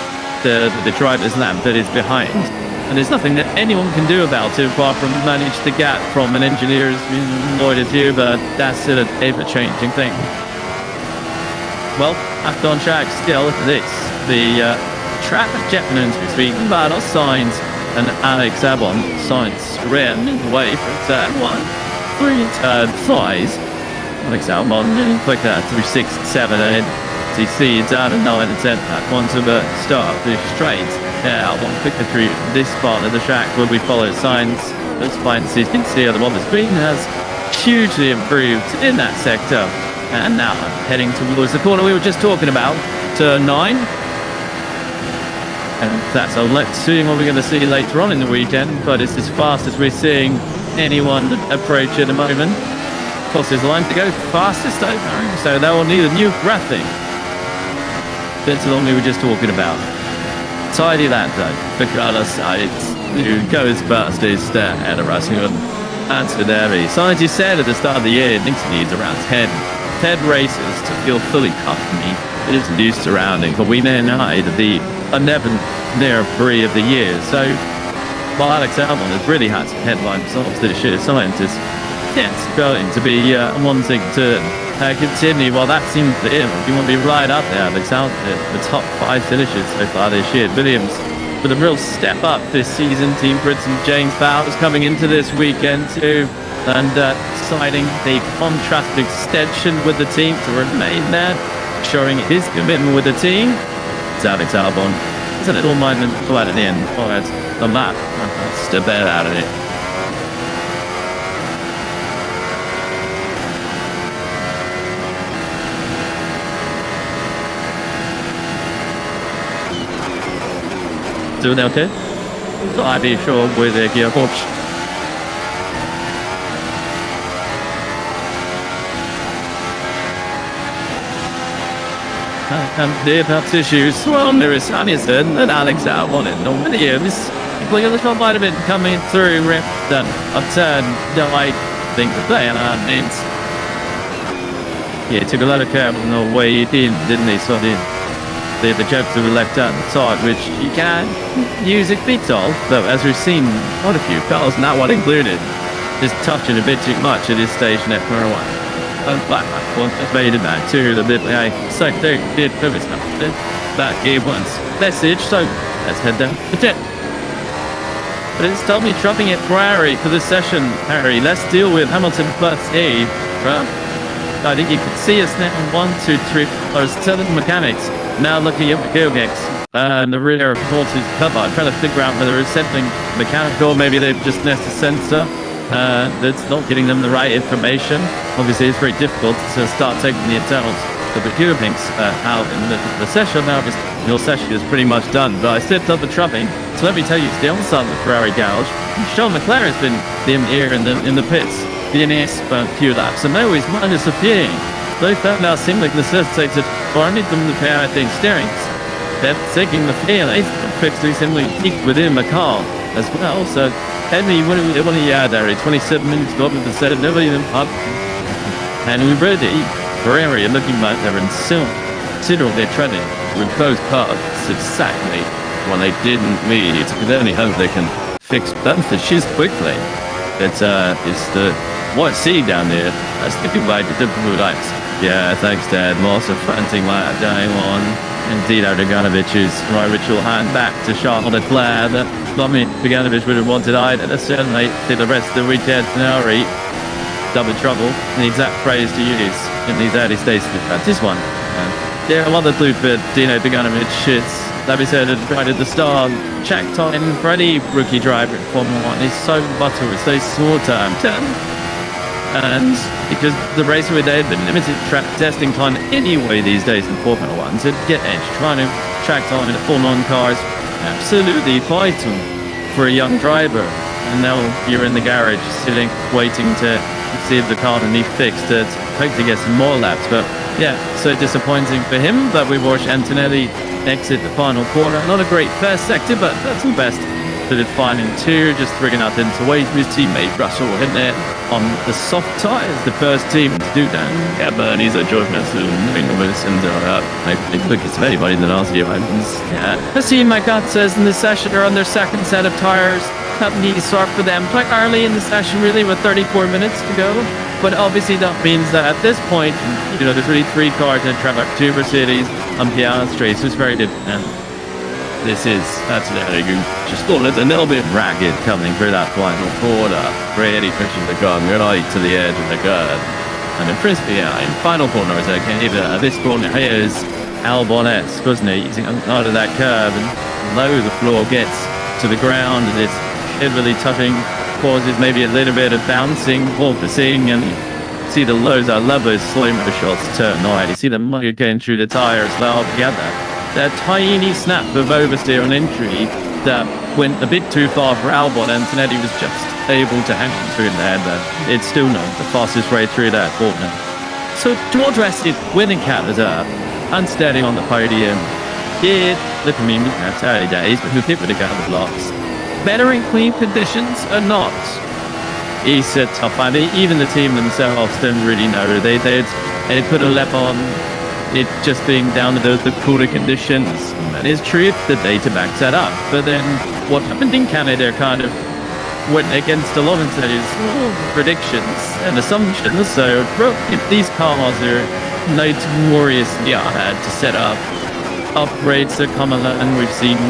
the driver's lamp that is behind. And there's nothing that anyone can do about it apart from manage the gap from an engineer's point of view, but that's still an ever-changing thing. Well, after on track, still this. The traffic gentlemen between Carlos Sainz and Alex Albon. Sainz ran away from turn 1, 3 turn 5. Alex Albon quicker through 6, 7, and you see down at 9 and 10 back onto the start the straight. Yeah, Albon quicker through this part of the track where we follow Sainz. Those fine you can see the one the speed has hugely improved in that sector. And now heading towards the corner we were just talking about, turn 9. And that's let's see what we're going to see later on in the weekend, but it's as fast as we're seeing anyone approach at the moment. Of course, there's a line to go fastest over, so they will need a new graphic. That's the one we were just talking about. Tidy that though, for Carlos Sainz, who goes fastest at a Russell. And so there he scientists said at the start of the year, it needs around 10 races to feel fully comfortable. It is new surrounding, but we now know that the 11th near 3 of the year. So while Alex Albon has really had some headline results this year, scientists it's going to be wanting to continue. Well, that seems to him. You want to be right up there, Alex Albon, the top 5 finishes so far this year. Williams with a real step up this season. Team Britain, James Bowers coming into this weekend too, and signing the contract extension with the team to remain there, showing his commitment with the team. It's Alex Albon. It's a little moment right at the end. Oh, that's the map. Just a bit out of it. Doing okay? I'd be sure with a gearbox. And they've had issues. Well, there is Anderson and Alex Albon in the Williams. Well, the top might have been coming through Ripton. Upturn, I think the player means. Yeah, he took a lot of care on the way he did, didn't he? So the jump to the left hand side, which you can use it bit of, though, as we've seen quite a few cars, not one included, just touching a bit too much at this stage in F1. And black one made it back to the bit so they did purpose that gave once message, so let's head down the jet. But it's told me dropping it Ferrari for this session, Harry. Let's deal with Hamilton plus A. Right? I think you can see us now. 1, 2, 3, or 7 mechanics now looking at the gearbox. And the rear, of course, is covered. I'm trying to figure out whether it's something mechanical. Maybe they've just missed a sensor that's not getting them the right information. Obviously, it's very difficult to start taking the internals of the gearbox out in the session. Now, your session is pretty much done. But I stepped up the trumping. So let me tell you, it's the other side of the Ferrari gouge. Sean McLaren's been here in the pits. DNS for a few laps, and now he's minus a few. They found out seemed like necessitated for only them to pay out things steering. They're taking the fail, they fixed simply peak within the car as well. So, Henry, what do you add, Harry? 27 minutes got with the set of nobody them up. And we're ready. Ferrari are looking like they're in considerable their treading with both cars exactly when they didn't need. You can only hope they can fix both the shoes quickly. It's the what see down there. That's the good way to do blue lights. Yeah, thanks, Dad. Lots of fanting like day one. Indeed, Draganovich's right ritual hand back to Charles Leclerc. Not me, Draganovich would have wanted either. That's certainly to the rest of the weekend now. Double trouble. The exact phrase to use in these early stages. That's this one. Yeah, one of the blue bit, Dino Draganovich shits. That be said right at the start. Check time for any rookie driver in Formula 1 is so buttery, so short term. And because the race with they've been limited track testing time anyway these days in Formula 1 to get edge, trying to track time in the full-on cars, absolutely vital for a young driver. And now you're in the garage sitting, waiting to see if the car can be fixed to hope to get some more laps. But yeah, so disappointing for him that we watched Antonelli exit the final corner. Not a great first sector, but that's the best. But it's fine in two, just rigging up into wait for his teammate Russell in there on the soft tyres, the first team to do that. Yeah, Bernie's a joiner soon. I think it's anybody that asks you. Yeah. I see my gut says in the session are on their second set of tyres. That needs to start for them quite early in the session, really, with 34 minutes to go. But obviously that means that at this point, you know, there's really 3 cars in track, 2 Mercedes and Piastri, so it's very different. This is absolutely good. Just thought it's a little bit ragged coming through that final corner. Really pushing the gun right to the edge of the curve. And in principle, yeah, in final corner is okay, but this corner here is Albon-esque, wasn't it? Using out of that curve and low the floor gets to the ground and it's heavily touching, causes maybe a little bit of bouncing, porpoising, and you see the lows. I love those slow-mo shots turn right. You see them going through the tires well together. That tiny snap of oversteer on entry that went a bit too far for Albon, and Antonelli was just able to hang through there, but it's still not the fastest way through that corner. So George Russell winning Canada, unsteady on the podium. Yeah, look at me, that's early days, but who hit with a couple of blocks. Better in clean conditions or not? He's a tough one. Even the team themselves didn't really know. They put a lap on it just being down to the cooler conditions. And it's true, the data backs that up. But then what happened in Canada kind of went against a lot of those predictions and assumptions. So if these cars are notoriously hard to set up, upgrades that come along, we've seen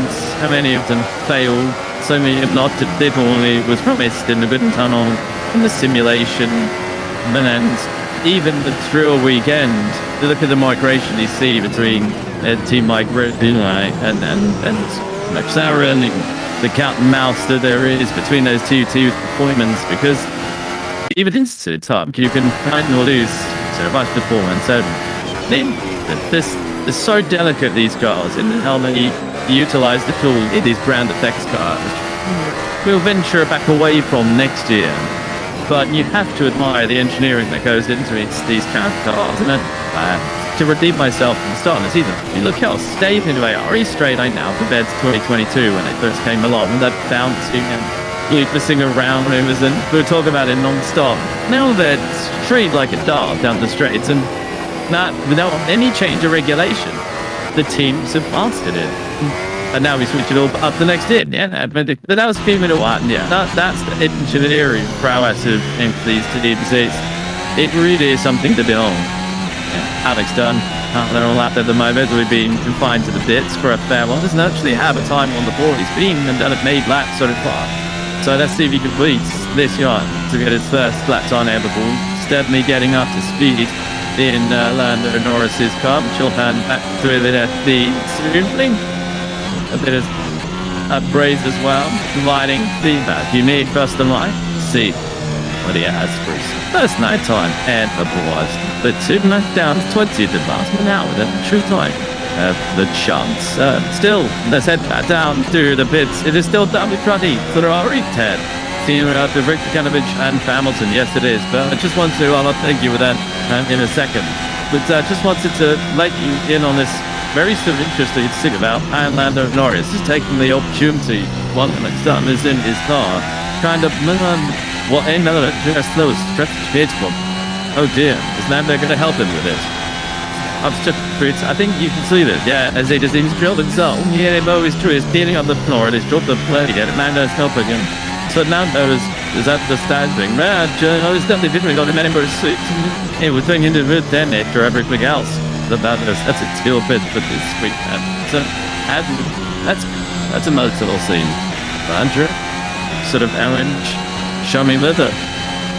how many of them fail. So many have not delivered what was promised in the good tunnel, in the simulation. And even the thrill weekend, look at the migration you see between Team Migration and McLaren, the cat and mouse that there is between those two appointments, because even in time you can find or lose so much performance. So this is so delicate, these cars, in how they utilize the tool in these ground effects cars. We'll venture back away from next year, but you have to admire the engineering that goes into these cars. And to redeem myself from the start of the season, look how stable they are. Straight right now compared to 2022 when they first came along. That bouncing and looping around movers, and we were talking about it non-stop. Now they're straight like a dart down the straights, and not without any change of regulation. The teams have mastered it. And now we switch it all up the next year. Yeah, but that was Formula 1. Yeah, that's the engineering prowess of these teams. It really is something to behold. Yeah, Alex Dunn, they're all out there at the moment. We've been confined to the pits for a fair while. Doesn't actually have a time on the board. He's been and done it made laps so far. So let's see if he completes this yard to get his first flat time ever ball. Steadily getting up to speed in Lando Norris's car, which he'll hand back to it at the soon. A bit of upgrades as well, providing feedback. You need custom light. See what he has for his first night time and the boys. But 2 minutes down, 20th advanced an hour with a true time of the chance. Still, let's head back down to the pits. It is still down with Ruddy, Ferrari 10. Team out with Richigamme and Hamilton. Yes, it is. But I just want to, I'll thank you with that in a second. But just wanted to let you in on this very sort of interesting thing about Lando Norris is taking the opportunity while Alex Dunn is in his car, kind of what another just those stretch from. Oh dear, is Lando going to help him with it? I think you can see this, yeah, as he just drilled himself. Yeah, Bo is true, he's beating on the floor and he's dropped the plate and Lando's helping him. So Lando is at the standing. It's definitely different, got a member of suit. It was going into the damage or everything else. That's a skill bit for this week. So that's a nice little scene. Andrew, sort of orange, showy leather,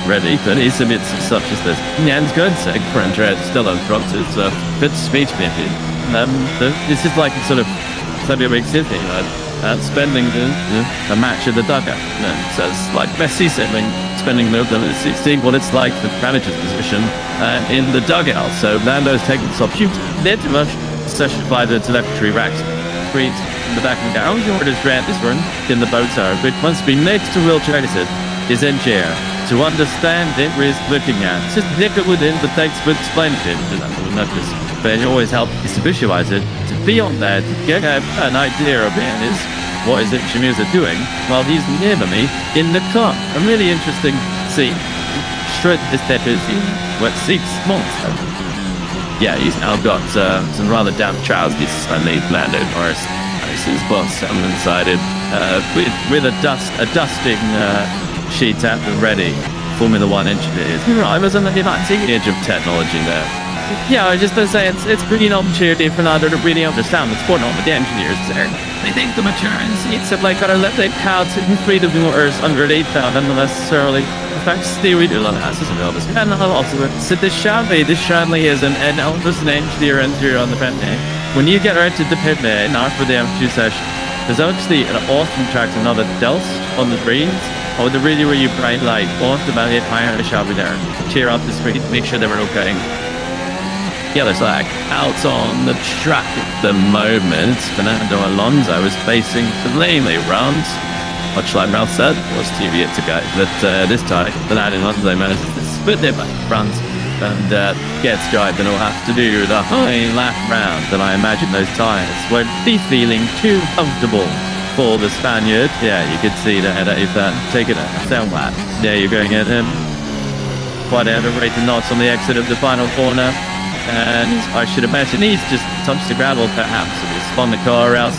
ready for any submits such as this. Yeah, it's good. So for Andrea still on front is bit speech maybe. This is like sort of February week Sydney, spending a match in the dugout. So it's like Messi spending seeing what it's like the manager's position in the dugout. So Lando's taking this opportunity. They're too much session by the telemetry racks. Read in the back of the garage, orders ran this run in the boat tower, which must be next to Will Tracer is engineer to understand it is looking at. It's just difficult within the text but explain it to them. But it always helps to visualize it, to be on there, to get an idea of it is what is it Shamirs are doing while he's near me in the car. A really interesting scene. Straight this step is what seats monster. Yeah, he's now got some rather damp trousers underneath Lando Norris. His boss inside it with a dusting sheet at the ready. Formula 1 engineers. I was on the edge of technology there. Yeah, I was just going to say it's pretty an opportunity for Lando to really understand what's going on with the engineers there. They think the mature seats have like got to let their cows in free of the motors underneath them and necessarily affects the real analysis of Elvis. And also, so this Shanley is an Elvis and engineer on the pit lane. When you get right to the pit lane after the M2 session, there's actually an Austrian track, another Delst on the greens. Or the really bright light, off the valley at higher shall be there. Cheer up the street, make sure they were okay. Yellow flag out on the track at the moment. Fernando Alonso is facing plainly round. Much like Ralph said, was TV yet to go. But this time, Fernando Alonso manages to split their back front and gets driving. Will have to do the high lap round. And I imagine those tyres won't be feeling too comfortable for the Spaniard. Yeah, you could see that he's taking a sound lap. Yeah, you're going at him. Quite elevated knots on the exit of the final corner. And I should imagine he's just touched the gravel perhaps and just spun the car out.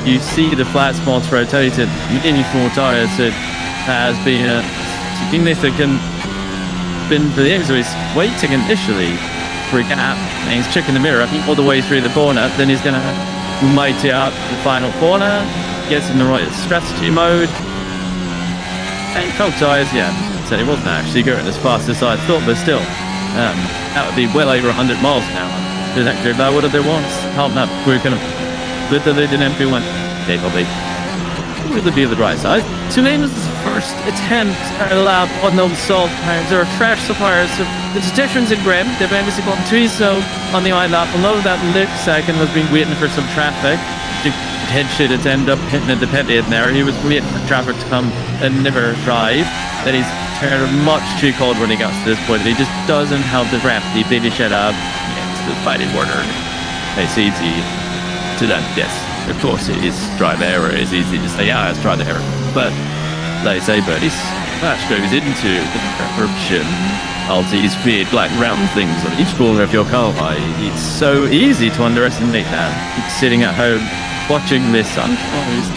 You see the flat spots rotated. In 4 tyres, it has been a significant been for the so he's waiting initially for a gap and he's checking the mirror all the way through the corner. Then he's going to mighty up the final corner, gets in the right strategy mode. And cold tyres, yeah. said he wasn't actually going as fast as I thought, but still, that would be well over 100 miles an hour. There's actually about what there was. Help that we're kind of literally in MP1. Probably. With the view of the right side. Sulaim's first attempt at a lap on those salt tires. There are fresh suppliers of the suggestions in grip. They've obviously got 3 so on the eye lap. Below that lip second was been waiting for some traffic. The head should have ended up hitting at the pit in there. He was waiting for traffic to come and never drive. Then he's turned much too cold when he got to this point. He just doesn't have the grip. He baby shut up. It's the fighting order. It's easy to that, yes. Of course, it is driver error. It's easy to say, yeah, it's driver error. But, like I say, buddies, that goes into the preparation of these big black round things on each corner of your car. It's so easy to underestimate that. It's sitting at home watching this unfold.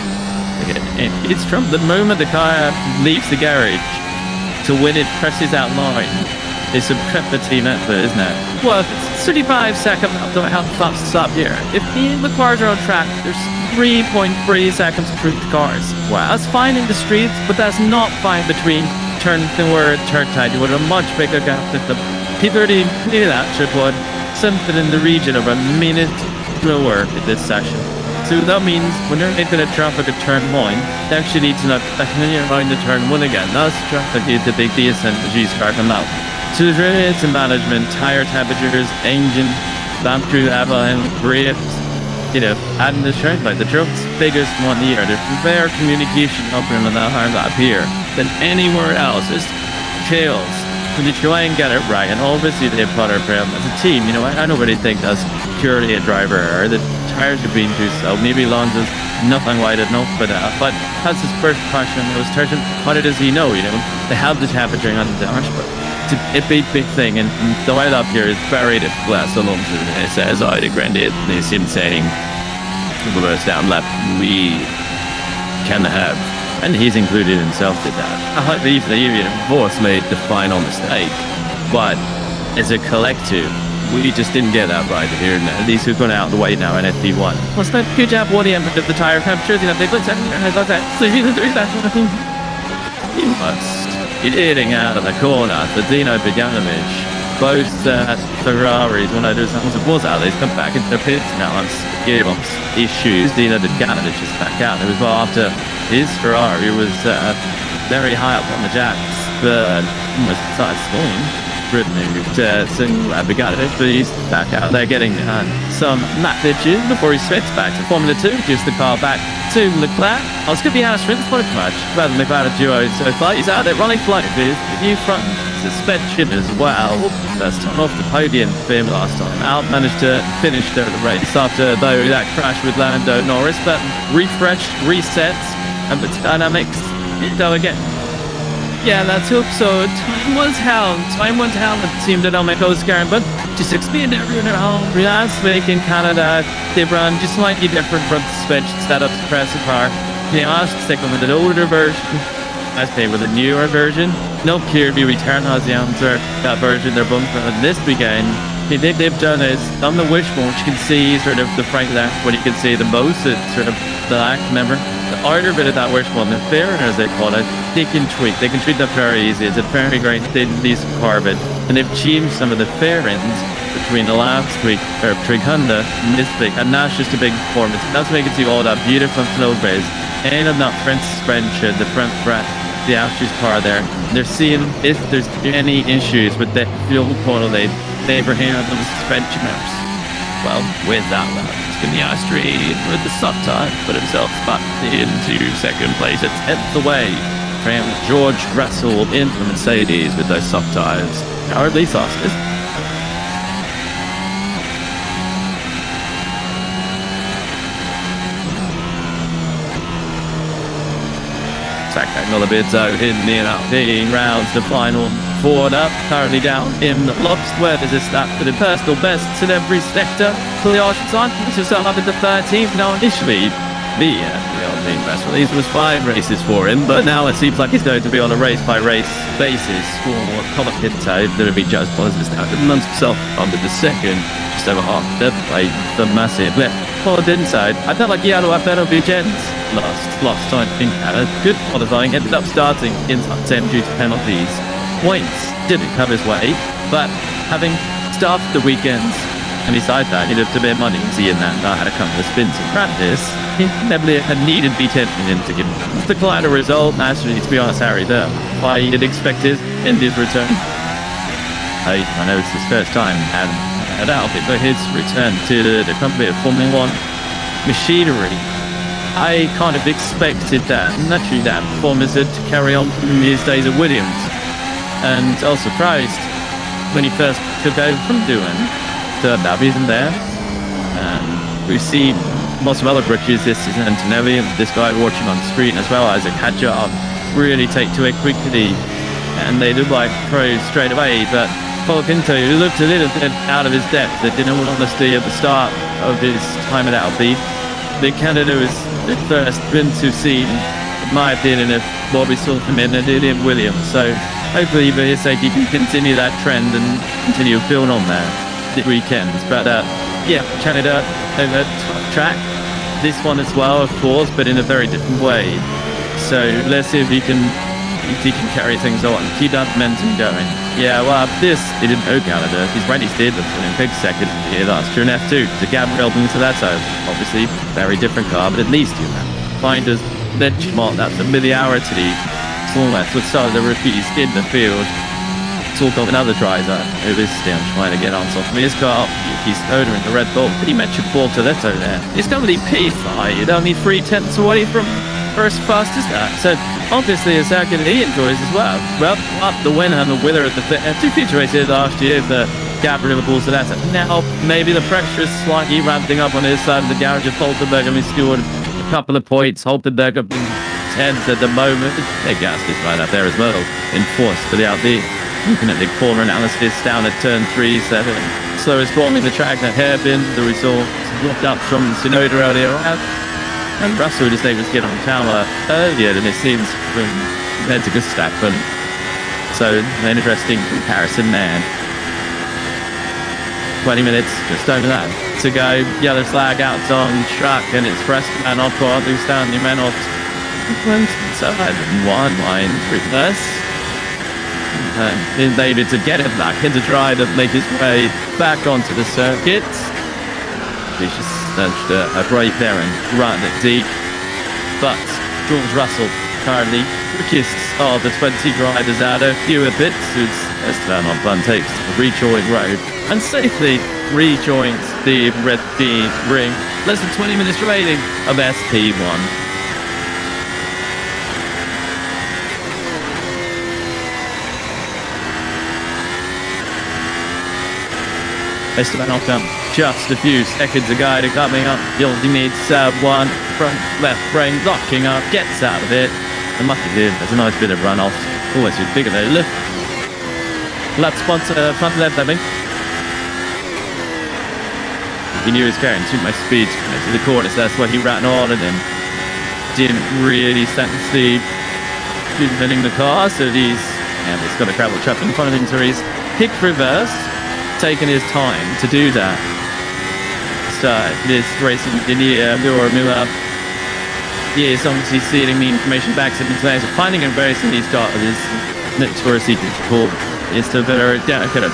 It's from the moment the car leaves the garage to when it presses out line. It's a prep team effort, isn't it? Well, it's 35 seconds up to how fast it's up here. If the cars are on track, there's 3.3 seconds between the cars. Well, that's fine in the streets, but that's not fine between turn 4 and turn 10. You want a much bigger gap than the P30 near that should put something in the region of a minute slower in this session. So that means when they're into the traffic at turn 1, they actually need to not around the turn 1 again. That's traffic is the big DAZN G-Spark on that. So there's really some management, tire temperatures, engine, battery level, brakes, adding the strength like the truck's biggest one here. There's better communication up in that hard lap here than anywhere else. It's chaos when you try and get it right. And obviously they've put our problem as a team. I don't really think that's purely a driver error. The tires are being too slow. Maybe Alonso's nothing wide enough for that. But that's his first question. It was turning. How does he know? They have the temperature on the dashboard. It's a big thing, and the way up here is very difficult. So long as it says, I agree, it's him saying, the first down lap we can have, and he's included himself in that. I believe the Union, of course, made the final mistake, but as a collective, we just didn't get that right here. And at least we've gone out of the way now in FP1. What's that good job? What the end of the tire temperatures? They looked at me, and I thought that. So you must. Hitting out of the corner for Dino Beganovic. Both Ferraris, when I do something, it was out. They've come back into the pits now. I'm gearbox issues. Dino Beganovic is back out. It was after his Ferrari was very high up on the jacks, but almost started stalling. Beganovic, but he's back out there getting some lap pitches before he switches back to Formula 2. Gives the car back to Leclerc. I was going to be Austrian sport match rather than about a duo so far. He's out there running flight with the new front suspension as well. First time off the podium for him last time out. Managed to finish there at the race after though that crash with Lando Norris, but refreshed, resets, and the dynamics go again. Yeah, let's hope so. Time was held. It seemed that on my coast Karen, but just explained everyone at home. Last week in Canada, they run just slightly different front suspension setups to press the car. I was sticking with an older version. I stay with a newer version. No Kirby return has the answer. That version they're both running this weekend. The thing they've done is on the wishbone, you can see sort of the front left when you can see the most. It's sort of black, remember? The outer bit of that wishbone, the fairer as they call it, they can tweak that very easy. It's a very great thin piece of carbon. And they've changed some of the fairings between the last week, or Honda and this week, and that's just a big performance. That's making you all that beautiful flow base. And of that front suspension, the front bracket, the Austrian car there. They're seeing if there's any issues with the fuel tunnel they ever handle the suspension maps. Well, with that one, it's been the Austrian with the soft tire, put himself back into second place. It's 10th away from George Russell in the Mercedes with those soft tires. Or at least Oscars. Another bit out in the 18 rounds, the final forward up, currently down in the lobster. Where does this start for the personal bests in every sector? For the Austrian side, puts himself up at the 13th. Now, initially, the press release was 5 races for him, but now it seems like he's going to be on a race-by-race basis for Colapinto. There will be judged positives now. He months himself under the second, just over half the massive blip. Well, it didn't say. I felt like he had a better be gents. Lost time in Canada. Good qualifying, ended up starting in top 10 due to penalties. points didn't come his way, but having started the weekends, and besides that, he looked a bit money seeing that I had a couple of spins in practice. He never had needed to be tempted to give the client a result. Actually, to be honest, Harry, there, why he had expected in his return. I know it's his first time at Alpine, but his return to the company of Formula 1 machinery, I kind of expected that, naturally, that performance to carry on from his days at Williams. And I was surprised when he first took over from Doohan. Turned up, isn't there? We've seen lots of other rookies this season, Antonelli and this guy watching on the screen as well, Isaac Hadjar, really take to it quickly, and they look like pros straight away. But Paul Pinto looked a little bit out of his depth. They didn't honesty at the start of his time at Alpine. The Canada was the first Prince we've seen, in my opinion, of what we saw from him and did in Williams. So hopefully for his sake he can continue that trend and continue building on that the weekends. But yeah, Canada over track. This one as well, of course, but in a very different way. So let's see if he can carry things on, keep that momentum going. Yeah, well, this he didn't know Canada. He's already did the Olympic second here last year in F2. The Gabriel into that, so obviously very different car, but at least you know find us benchmark that familiarity. It's almost what started the rookies in the field. Talk of another driver who is still trying to get on top of his car. He's owner in the Red Bull. But he mentioned Bortoletto there. He's currently P5, only 3/10 away from first fastest that. So obviously a circuit he enjoys as well. Well, up the winner and the winner of the two feature races last year for Gabriel Bortoletto. Now maybe the pressure is slightly ramping up on his side of the garage of Holtenberg, and he scored a couple of points. Holtenberg up in 10th at the moment. Their gas is right up there as well in fourth for the Alpine. Looking at the corner analysis down at turn 3-7. Slowest forming the track, that hairpin, the result locked up from Tsunoda earlier on. And Russell was able to get on tower earlier than it seems compared to Verstappen. So an interesting comparison there. 20 minutes, just over that to go. Yellow flag out on track, and it's Preston off court, who's down the men off. So one line reverse. Maybe to get it back into drive and make his way back onto the circuit. He's just snatched a break there and run it deep. But George Russell currently quickest of the 20 drivers out of fewer bits, who's Esteban Ocon takes the rejoin road and safely rejoins the Red Bean ring. Less than 20 minutes remaining of SP1. Esteban Ocon just a few seconds ago to coming up. He only needs one front left frame locking up, gets out of it. And lucky him, there's a nice bit of runoff. Always a bigger though. Look. Left sponsor, front left, I think. He knew he was carrying too much speed to the corner, so that's why he ran on and then didn't really sense the winning the car. So he's got a gravel trap in front of him, so he's kicked reverse. Taken his time to do that. Start this racing in the Miller. He is obviously seeing the information back to the players. Finding a very silly start of his notoriously difficult is to better kind of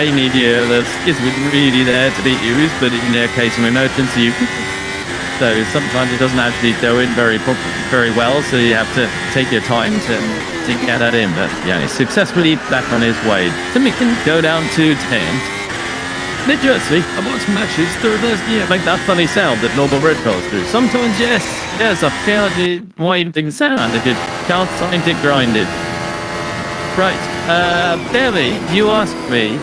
a media that isn't really there to be used, but in their case, we know it's you. So sometimes it doesn't actually go in very well, so you have to take your time to get that in. But yeah, he's successfully back on his way. So we can go down to 10th. New Jersey, I watch matches through this year make that funny sound that normal red cars do. Sometimes yes, I feel the winding sound if you can't find it grinded. Right, Davey, you asked me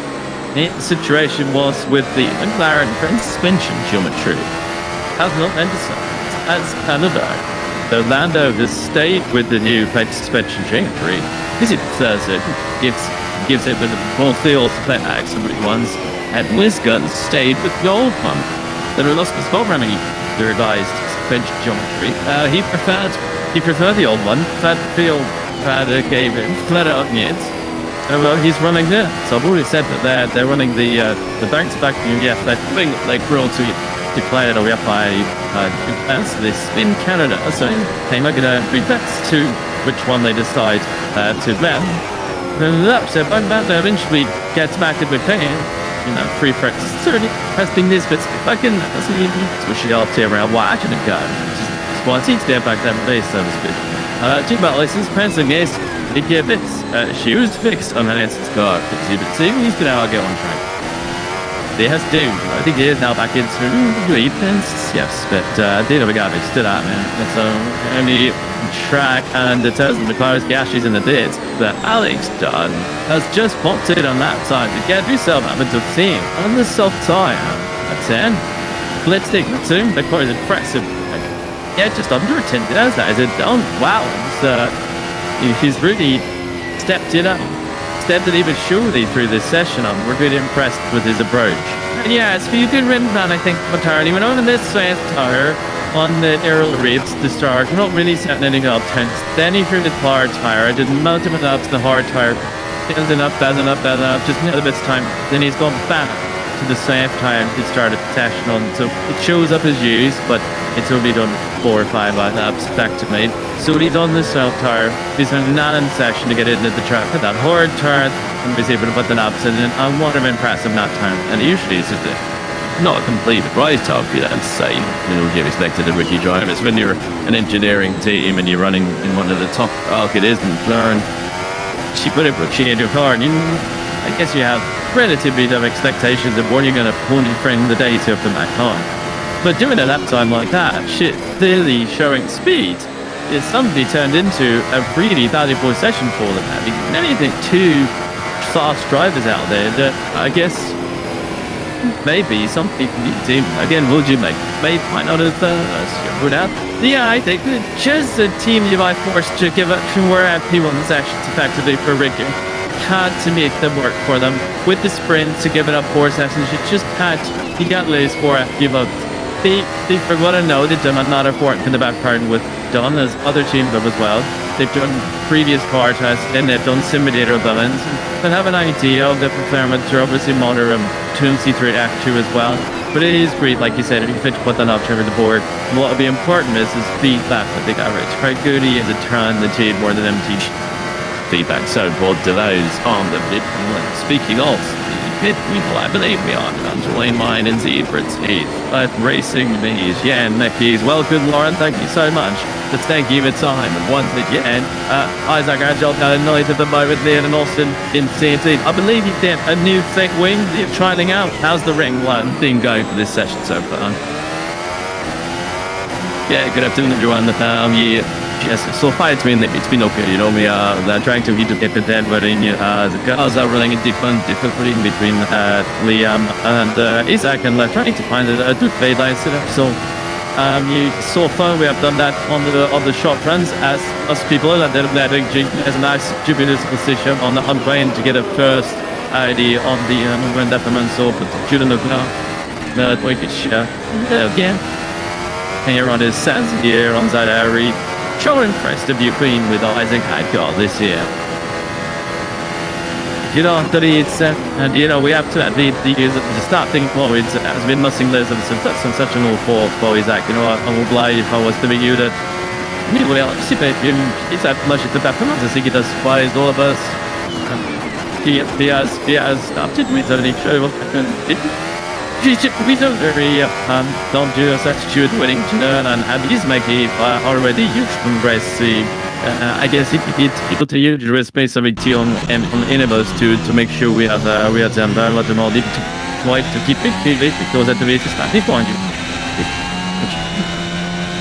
the situation was with the McLaren suspension geometry. Has not emphasized as Canada. The Lando has stayed with the new plate suspension geometry. This is Thursday. Gives it with the more field plate accident ones, and Wisconsin stayed with the old one. The lost his programming, the revised suspension geometry. He preferred the old one. That field gave him flat out yet. So he's running there. So I've already said that they're running the back-to-back UEF. They're doing like cruelty. Declared away by this in Canada, so they might get a big bets to which one they decide to ban. So I'm about to eventually get smacked with pain. You know, free practice. Certainly, testing this, but fucking, switch it off to around watching the gun. Just each step back that base, so to speak. Check about license, passing this, it give this. Shoes fixed on an instance car. Exhibit C, he's been out get on track. They has to. I think he is now back into defense. Yes, but data we got it stood out, man. And so only track and the DAZN requires gashes in the dids. But Alex Dunn has just popped it on that side to get himself up into team on the soft tire. That's 10. Let's take the 2. That car is impressive. Yeah, just under a 10. That's that. Is it done? Wow. He's really stepped it up. Stepped it even surely through this session. We're really impressed with his approach. And yeah, it's for you good rim plan, I think, entirely. Went on in this fast tire on the aerial ribs to start. We're not really setting anything up tense. Then he threw the hard tire. I did multiple ups, the hard tire. Building up, just a little bit of time. Then he's gone back to the soft tire and he started attaching on. So it shows up as used, but it's only done 4 or 5 laps back to me. So he's on the soft tire. He's in a non-session to get into the track at that hard turn and was able to put the knobs in. And I want him impressive that time. And usually it's just not a complete write-off, you know, say, you know, give respect to the rookie drivers. When you're an engineering team and you're running in one of the top it isn't learn, she put it, she in your car, and I guess you have relatively low expectations of what you're going to pull from the data of the back on. But doing a lap time like that, shit, clearly showing speed, is suddenly turned into a really valuable session for them. I mean, anything two fast drivers out there that I guess maybe some people need to, again, would you make? Maybe might not have put out. Yeah, I think just a team you might force to give up to where people in the sessions effectively for Richigamme. Had to make them work for them with the sprint to give it up 4 sessions. You just had to, you got lose 4 after you vote. They forgot to know they've done another port in the back part with Dunn as other teams have as well. They've done previous car tests and they've done simulator balance and have an idea of the performance. They're obviously monitor 2 and C3 F2 as well. But it is great, like you said, if you fit to put that up over the board. And what will be important is feedback that they got right. It's quite good he is a turn the team more than them teach feedback. So both delays on the pit. Speaking of pit people, I believe we are on to lane mine and Zebra's 8th racing bees. Yeah, and Mickey's. Well, good Lauren, thank you so much. Let's thank you for time. And once again, Isaac Angel got a night at the moment there in Austin in CNC. I believe he did a new thick wing you're trying out. How's the ring one thing going for this session so far? Yeah, good afternoon everyone. Yes, so far it's been okay, you know, we are trying to get the dead wedding, the cars are running in different between Liam and Isaac, and trying to find a good fade line setup. So so far we have done that on the short runs as us people, and then letting Jake has a nice jupiter's position on the untrain to get a first ID on the movement department. So but shouldn't look now. We could again here on his sense here on that area. Show impressed of Ukraine with Isaac Hadgar this year. You know, and you know, we have to admit the starting point has been missing less of such an awful for Isaac. You know, I would lie if I was to be you that he will anticipate him. He's had much at the back. I think he does surprise all of us. He has started with only show. We don't very don't do a substitute winning to learn, and he's making already huge progress. I guess it's people to use the space of it on enables to make sure we have them a lot more deep to keep it because at the base is starting point.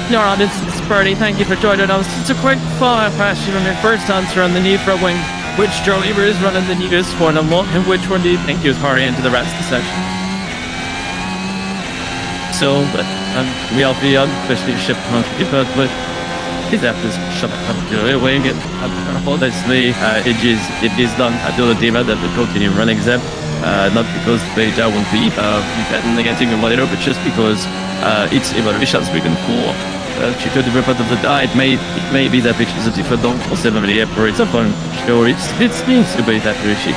No, this is Birdie. Thank you for joining us. It's a quick fire question on your first answer on the need for a wing. Which driver is running the newest for them, and which one do you think is hurrying into the rest of the session? So, but we all be especially ship but he's after shut up away again. Honestly, it is done. I do the team that we continue running them, not because they won't be betting against him later, but just because it's evaluations we can for. She could have of the it may be that because it's a different don't or 7 for it's a fun show. It seems to be that Rishi.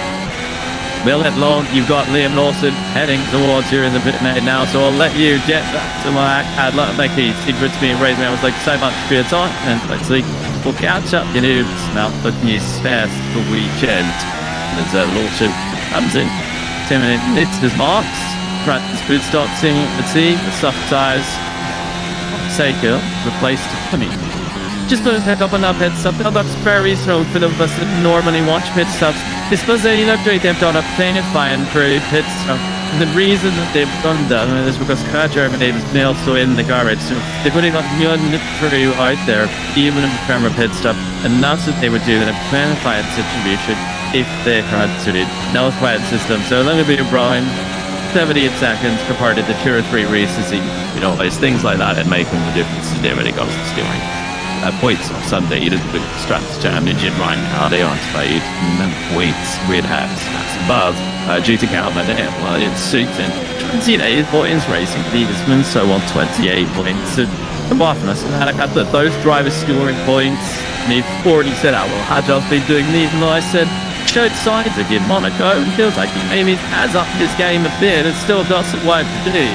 We'll let long. You've got Liam Lawson heading towards you in the pit lane now, so I'll let you get back to my Adler. Thank you. Secrets being raised. I was like so much for your time, and hopefully we'll catch up. You know, about the news fast the weekend. As Lawson comes in, 10-minute hits his marks. Right, this boot stop seeing the team, the soft tires. Seiko replaced Timmy. Just to pick up on that pit stop, that's very slow for the bus that normally watch pit stops. This was a luxury they've done a plain and fine for a pit stop. The reason that they've done that is because car Germany was also in the garage, so they could have got one crew out there, even in the former pit stop, and that's what they would do in a plain and fine situation if they had suited no quiet system. So long as we Brian 78 seconds compared to the 2 or 3 races, you know, it's things like that that make them the difference today when it comes to steering. Points on Sunday, you did the Strats Championship right now, they aren't paid, and then points with has above, due to Calvin, well, it's suiting 28 points racing Leadersman, so on 28 points. So, apart from us, and I got those drivers scoring points, and he'd already said, well, I'd just be doing these, and I said, showed signs again, Monaco, and feels like he maybe has upped his game a bit, and still got some work to do.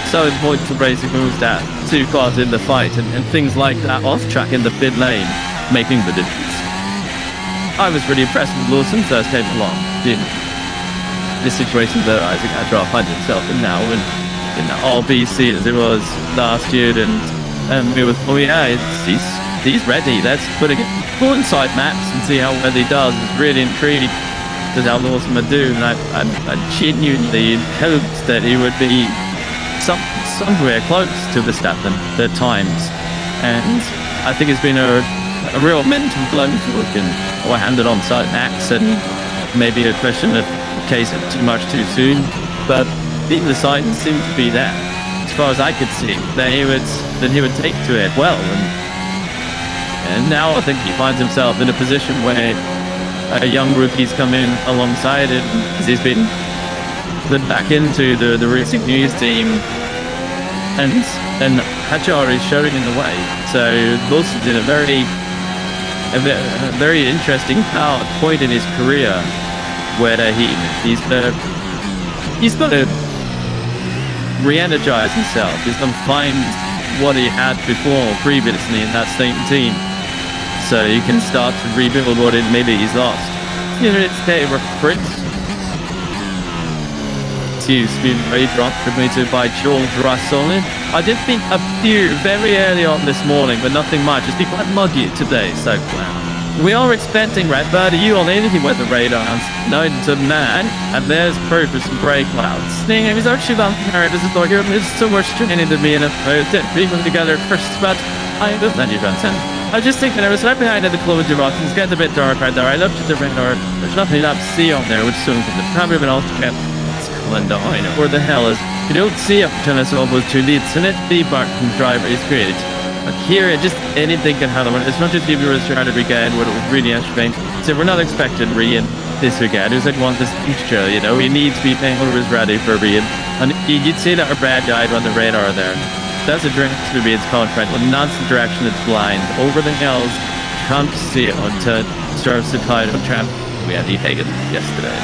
So important to racing moves that 2 cars in the fight and things like that off track in the pit lane, making the difference. I was really impressed with Lawson first came along. This situation that Isaac Adroff finds himself in now, and in all BC as it was last year, and we were, oh yeah, he's ready. Let's put it full inside maps and see how well he does. It's really intriguing to how Lawson would do, and I genuinely hoped that he would be somewhere close to the Statham at times, and I think it's been a real mental blow to look and handed on side max, and maybe a question of case it too much too soon, but the signs seem to be there as far as I could see that he would take to it well, and now I think he finds himself in a position where young rookies come in alongside it, because he's been put back into the racing news team, and Hajar is showing in the way. So Wilson's in a very interesting point in his career where he's going to re-energize himself. He's going to find what he had previously in that same team, so he can start to rebuild what maybe he's lost. You know, it's a Prince. It's been very dropped for me to by George Russell. I did think a few very early on this morning, but nothing much. It's been quite muggy today, so we are expecting Redbird. Are you on anything with the radars? Known to man, and there's proof of some grey clouds. He's actually about this is like there's so much training to be in a people together first, but I understand you, Vincent. I was just thinking, I was right behind the closure box. It's getting a bit dark right there. I looked at the radar. There's nothing up to see on there, which soon from the probably been Austrian. Where the hell is you don't see up to us almost 2 leads, so let the back from driver is great. But here just anything can happen. It's not just if you were trying to weekend what it was really interesting. So we're not expecting Rian this weekend. It was like one this fixture, you know, he needs to be paying what was ready for Rian. And you'd see that our Brad died on the radar there. That's a direction to be its contract, but not the direction it's blind. Over the hills, can't see it until it starts to tide of tramp. We had E. Hagen yesterday.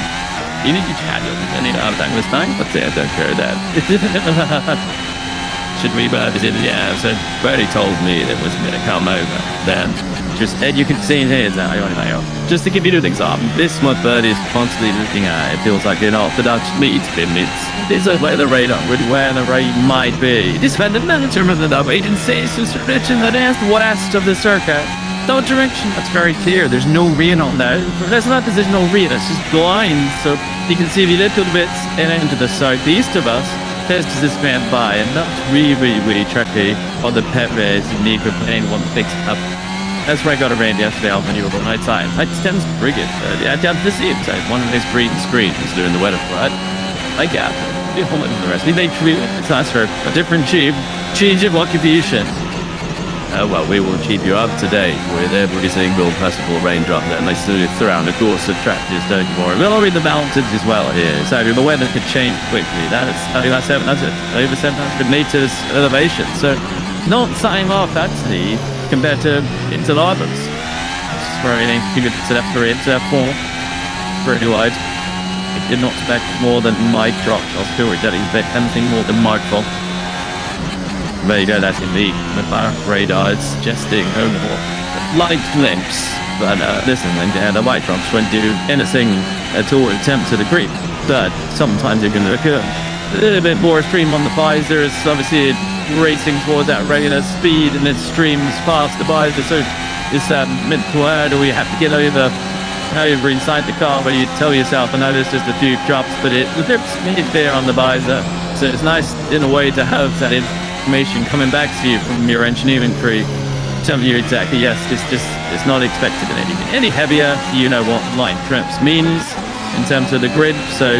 You need to chat with any other time this time, but I don't care that. Should we visit? Yeah, so Bertie told me it was going to come over. Then, just Ed, you can see it here. Just to give you 2 things off. This one Bertie is constantly looking at. It feels like an orthodox meat limits. This is where the radar would where the rate might be. This fundamental term of the agency is written that is west of the circuit. No direction, that's very clear. There's no rain on there. There's no rain, it's just blind. So you can see the little bits into the southeast of us. Just as this went by, and that's really tricky on the pet race and the plane one fixed up. That's where I got a rain yesterday when you were going outside. I tend to bring it. I down to the same side. One of these green screens during the weather flood. I got it. The rest. We made transfer a different change of occupation. Well, we will keep you up to date with every single possible raindrop that may surround the course of track just more. We'll read the mountains as well here. So the weather could change quickly. That's 700, over 700 meters elevation. So not signing off actually compared to into Arbors. This is where you could set up 3 into 4. Pretty wide. you're not expecting more than mic drop. I'll still don't expect anything more than mic drop. There you go, that's indeed. The radar is suggesting only light glimpse. But listen, the mic drops won't do anything at all attempt to the grip. But sometimes they're going to occur. A little bit more stream on the visor. It's obviously racing towards that regular speed, and it streams past the visor. So it's that mid-word where you have to get over inside the car, where you tell yourself, I know there's just a few drops, but the drips made there on the visor. So it's nice in a way to have that information coming back to you from your engineering crew, telling you exactly, yes, it's not expected in any heavier. You know what line trips means in terms of the grid, so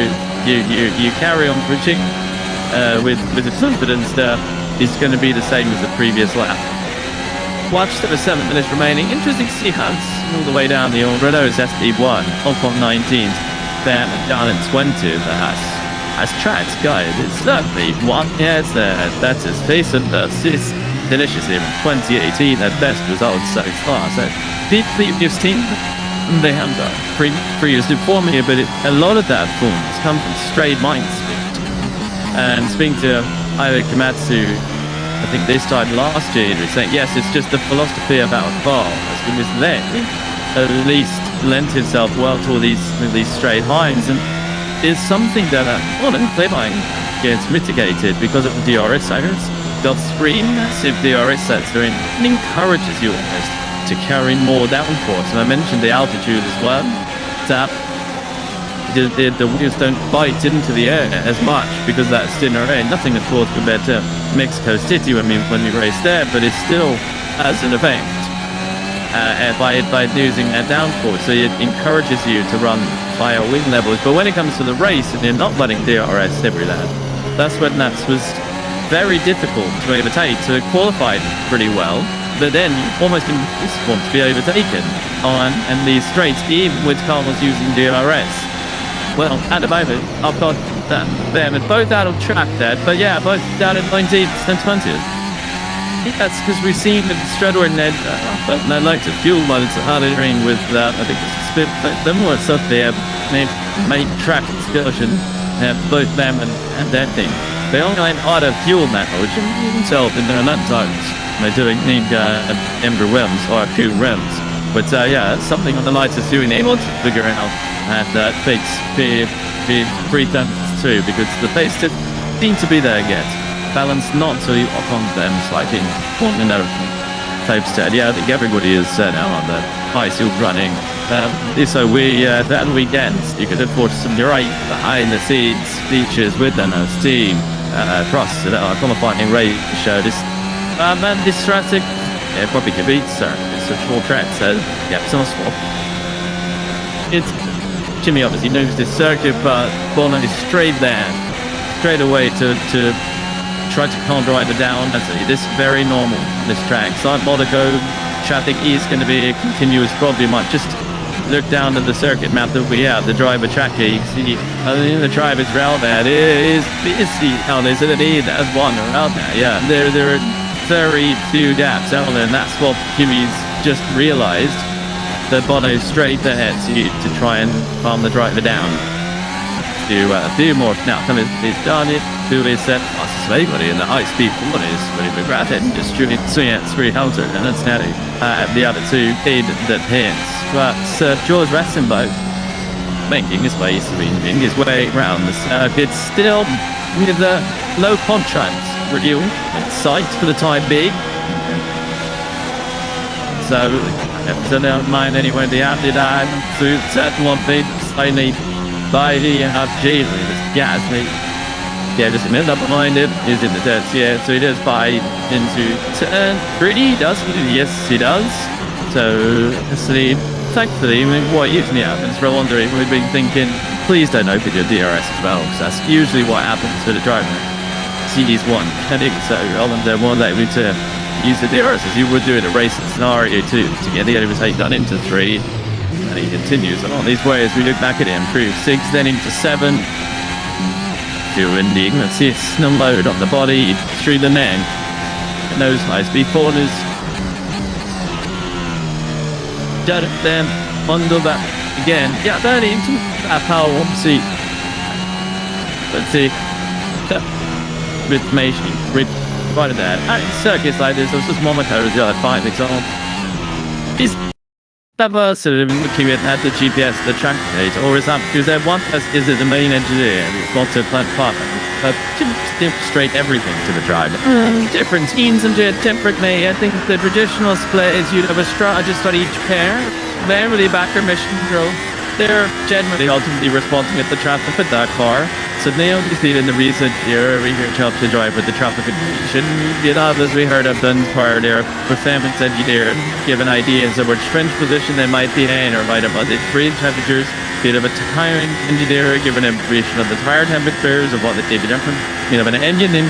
you carry on pushing with the confidence that it's going to be the same as the previous lap. Watch the 7 minutes remaining. Interesting to see Hans all the way down the old Renault's SD1, Ocon 19th, then down in 20th. As tracks guide, it's certainly one. Yes, that's his face, and it's delicious here in 2018. Their best results so far. So the previous team, they have done previous before me, but a lot of that form has come from straight mind speed. And speaking to Io Komatsu, I think this time last year, he was saying, yes, it's just the philosophy of our car. As he was then, at least lent himself well to these straight lines, and is something that playline gets mitigated because of the DRS sires. Got 3 massive DRS sets and encourages you almost to carry more downforce. And I mentioned the altitude as well. That the wheels don't bite into the air as much because that's thinner air. Nothing, of course, compared to Mexico City when we race there, but it still has an effect by using that downforce. So it encourages you to run higher wing levels. But when it comes to the race and you're not running DRS every lap, that's when that was very difficult to overtake. So it qualified pretty well, but then you almost want to be overtaken on and these straights, even with cars using DRS. Well, at the moment, I've got them both out of track there, but yeah, both down at 19th and 20th. That's because we've seen with Straddle and Ned, but they like to fuel while it's harder rain with, I think it's a bit, the more stuff they have made track excursion, both them and that thing. They only like harder fuel that much, and themselves in their lap times. They're doing Ember rims or 2 rims. But yeah, it's something on the lights is doing able to figure out and fix the pre-temps too, because the pace didn't seem to be there yet. Balance not to the Ocon them slightly in their type stead. Yeah, I think everybody is now on the high seal running. So that weekend you could afford some right behind the scenes features with the team across the qualifying race show. This Stratic, yeah, probably could beat, sir. It's a short track, so yeah, it's on a swap. It's Jimmy obviously knows this circuit, but Bono is straight away to try to counter-ride it down. This is very normal, this track. So Monaco, traffic is going to be a continuous problem. You might just look down at the circuit map that we have, the driver tracker. You see, the driver's route there is busy. Oh, there's one around there. Yeah, there are very few gaps out there, and that's what Jimmy's just realised. The Bono's straight ahead to try and calm the driver down. Do more. Now, come is done it. Do is set. Anybody in the high speed one is really regretted. Just shooting 300, and it's now the other 2 aid that hits. But George Rassenbo making his way around the circuit, still with a low contract review in sight for the time being. So don't mind anyway. The outlet to set one thing slightly by the G with Gasly. Yeah, just a minute up behind him is in the dirt. Yeah, so he does buy into turn 3. Does he? Yes, he does. So thankfully, what usually happens for a wondering, we've been thinking, please don't open your DRS as well, because that's usually what happens to the driver. CD's one heading, so they're more likely to use the DRS as you would do in a racing scenario too, to get the overtake done into 3. And he continues on these way as we look back at him through 6, then into 7. Ending, let's see, it's no load on the body through the neck. Those high speed corners. Then under that again. Yeah, then into that power obviously But see, information provided that. Circuits like this, there's just momentary as well, at 5 example. Is that person looking at the GPS, the track page, or is that because they want us, is it the main engineer, it's not to plant partner, to demonstrate everything to the driver? Different teams and differently. I think the traditional split is you'd have a strategist for each pair, mainly backer mission control. They're generally ultimately responsible at the traffic with that car. So now you see in the recent year, we hear help the driver with the traffic information. You know, as we heard of done prior there, performance engineer, given ideas of which trench position they might be in, or might have the breathing temperatures. Bit of a tire engineer, given information of the tire temperatures, of what they did different. You have an engine in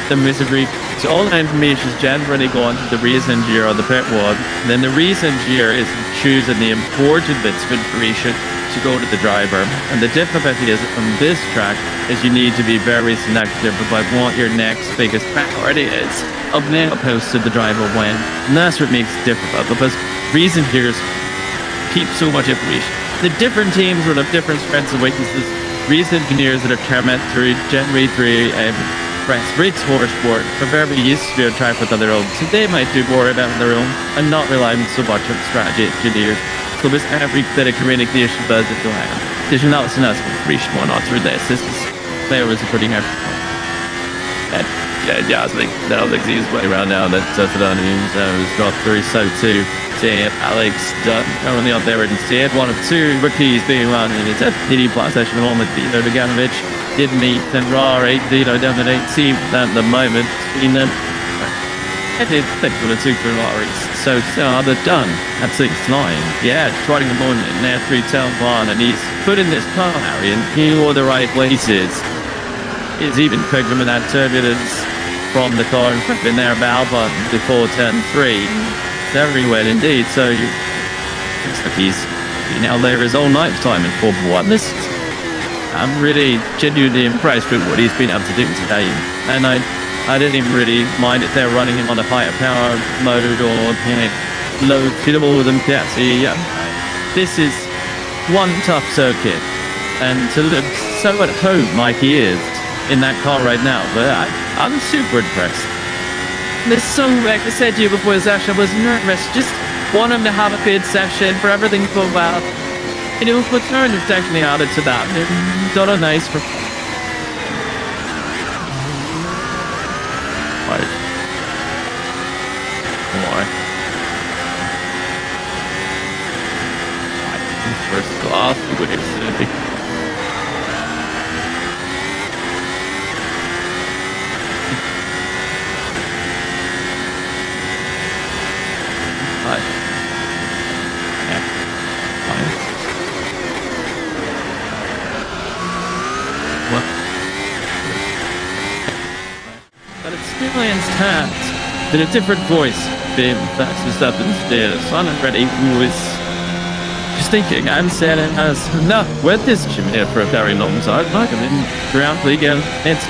the misery. So all that information is generally going to the race engineer or the pit wall. Then the race engineer is choosing the important bits of information to go to the driver. And the difficulty is from this track is you need to be very selective about what your next biggest priority is of now opposed to the driver when. And that's what makes it difficult, because race engineers keep so much information. The different teams will have different strengths and weaknesses. Race engineers that are commentated generally through race motorsport are very used to a track with on their own, so they might do more about their own and not relying so much on strategy engineers. So there's every bit of communication buzz at the line. Did you not see us reach one on through this? This is there was a pretty hard. Yeah, I think that'll exist way around now. That's it on the news. It's got through so too. Alex currently up there in state, one of two rookies being run in his FPD plus session at the moment. Dino Beganovic did meet and Rari, Dino down at 18th at the moment. In them, I did think for the two Ferraris. So they're done at 6-9. Yeah, trying the moment now through Town Barn, and he's put in this car, Harry, and he all the right places. He's even picking with that turbulence from the car and flipping their valve button before turn 3. Very well indeed. So looks like he's been out there his whole lifetime in Formula 1. I'm really genuinely impressed with what he's been able to do today. And I didn't even really mind if they're running him on a higher power mode or low fittable than Piazzi. This is one tough circuit, and to look so at home like he is in that car right now, but I'm super impressed. There's so, like I said to you before the session, I was nervous. Just want him to have a good session for everything to go well. You know, but Turn is definitely added to that. They've done a nice for. Right. More. First class, what is it? But experienced hands, but a different voice, being that's the stuff instead. Son and Reddy, who was just thinking and said it as, no, with this gym here for a very long time, like I'm in ground league and it's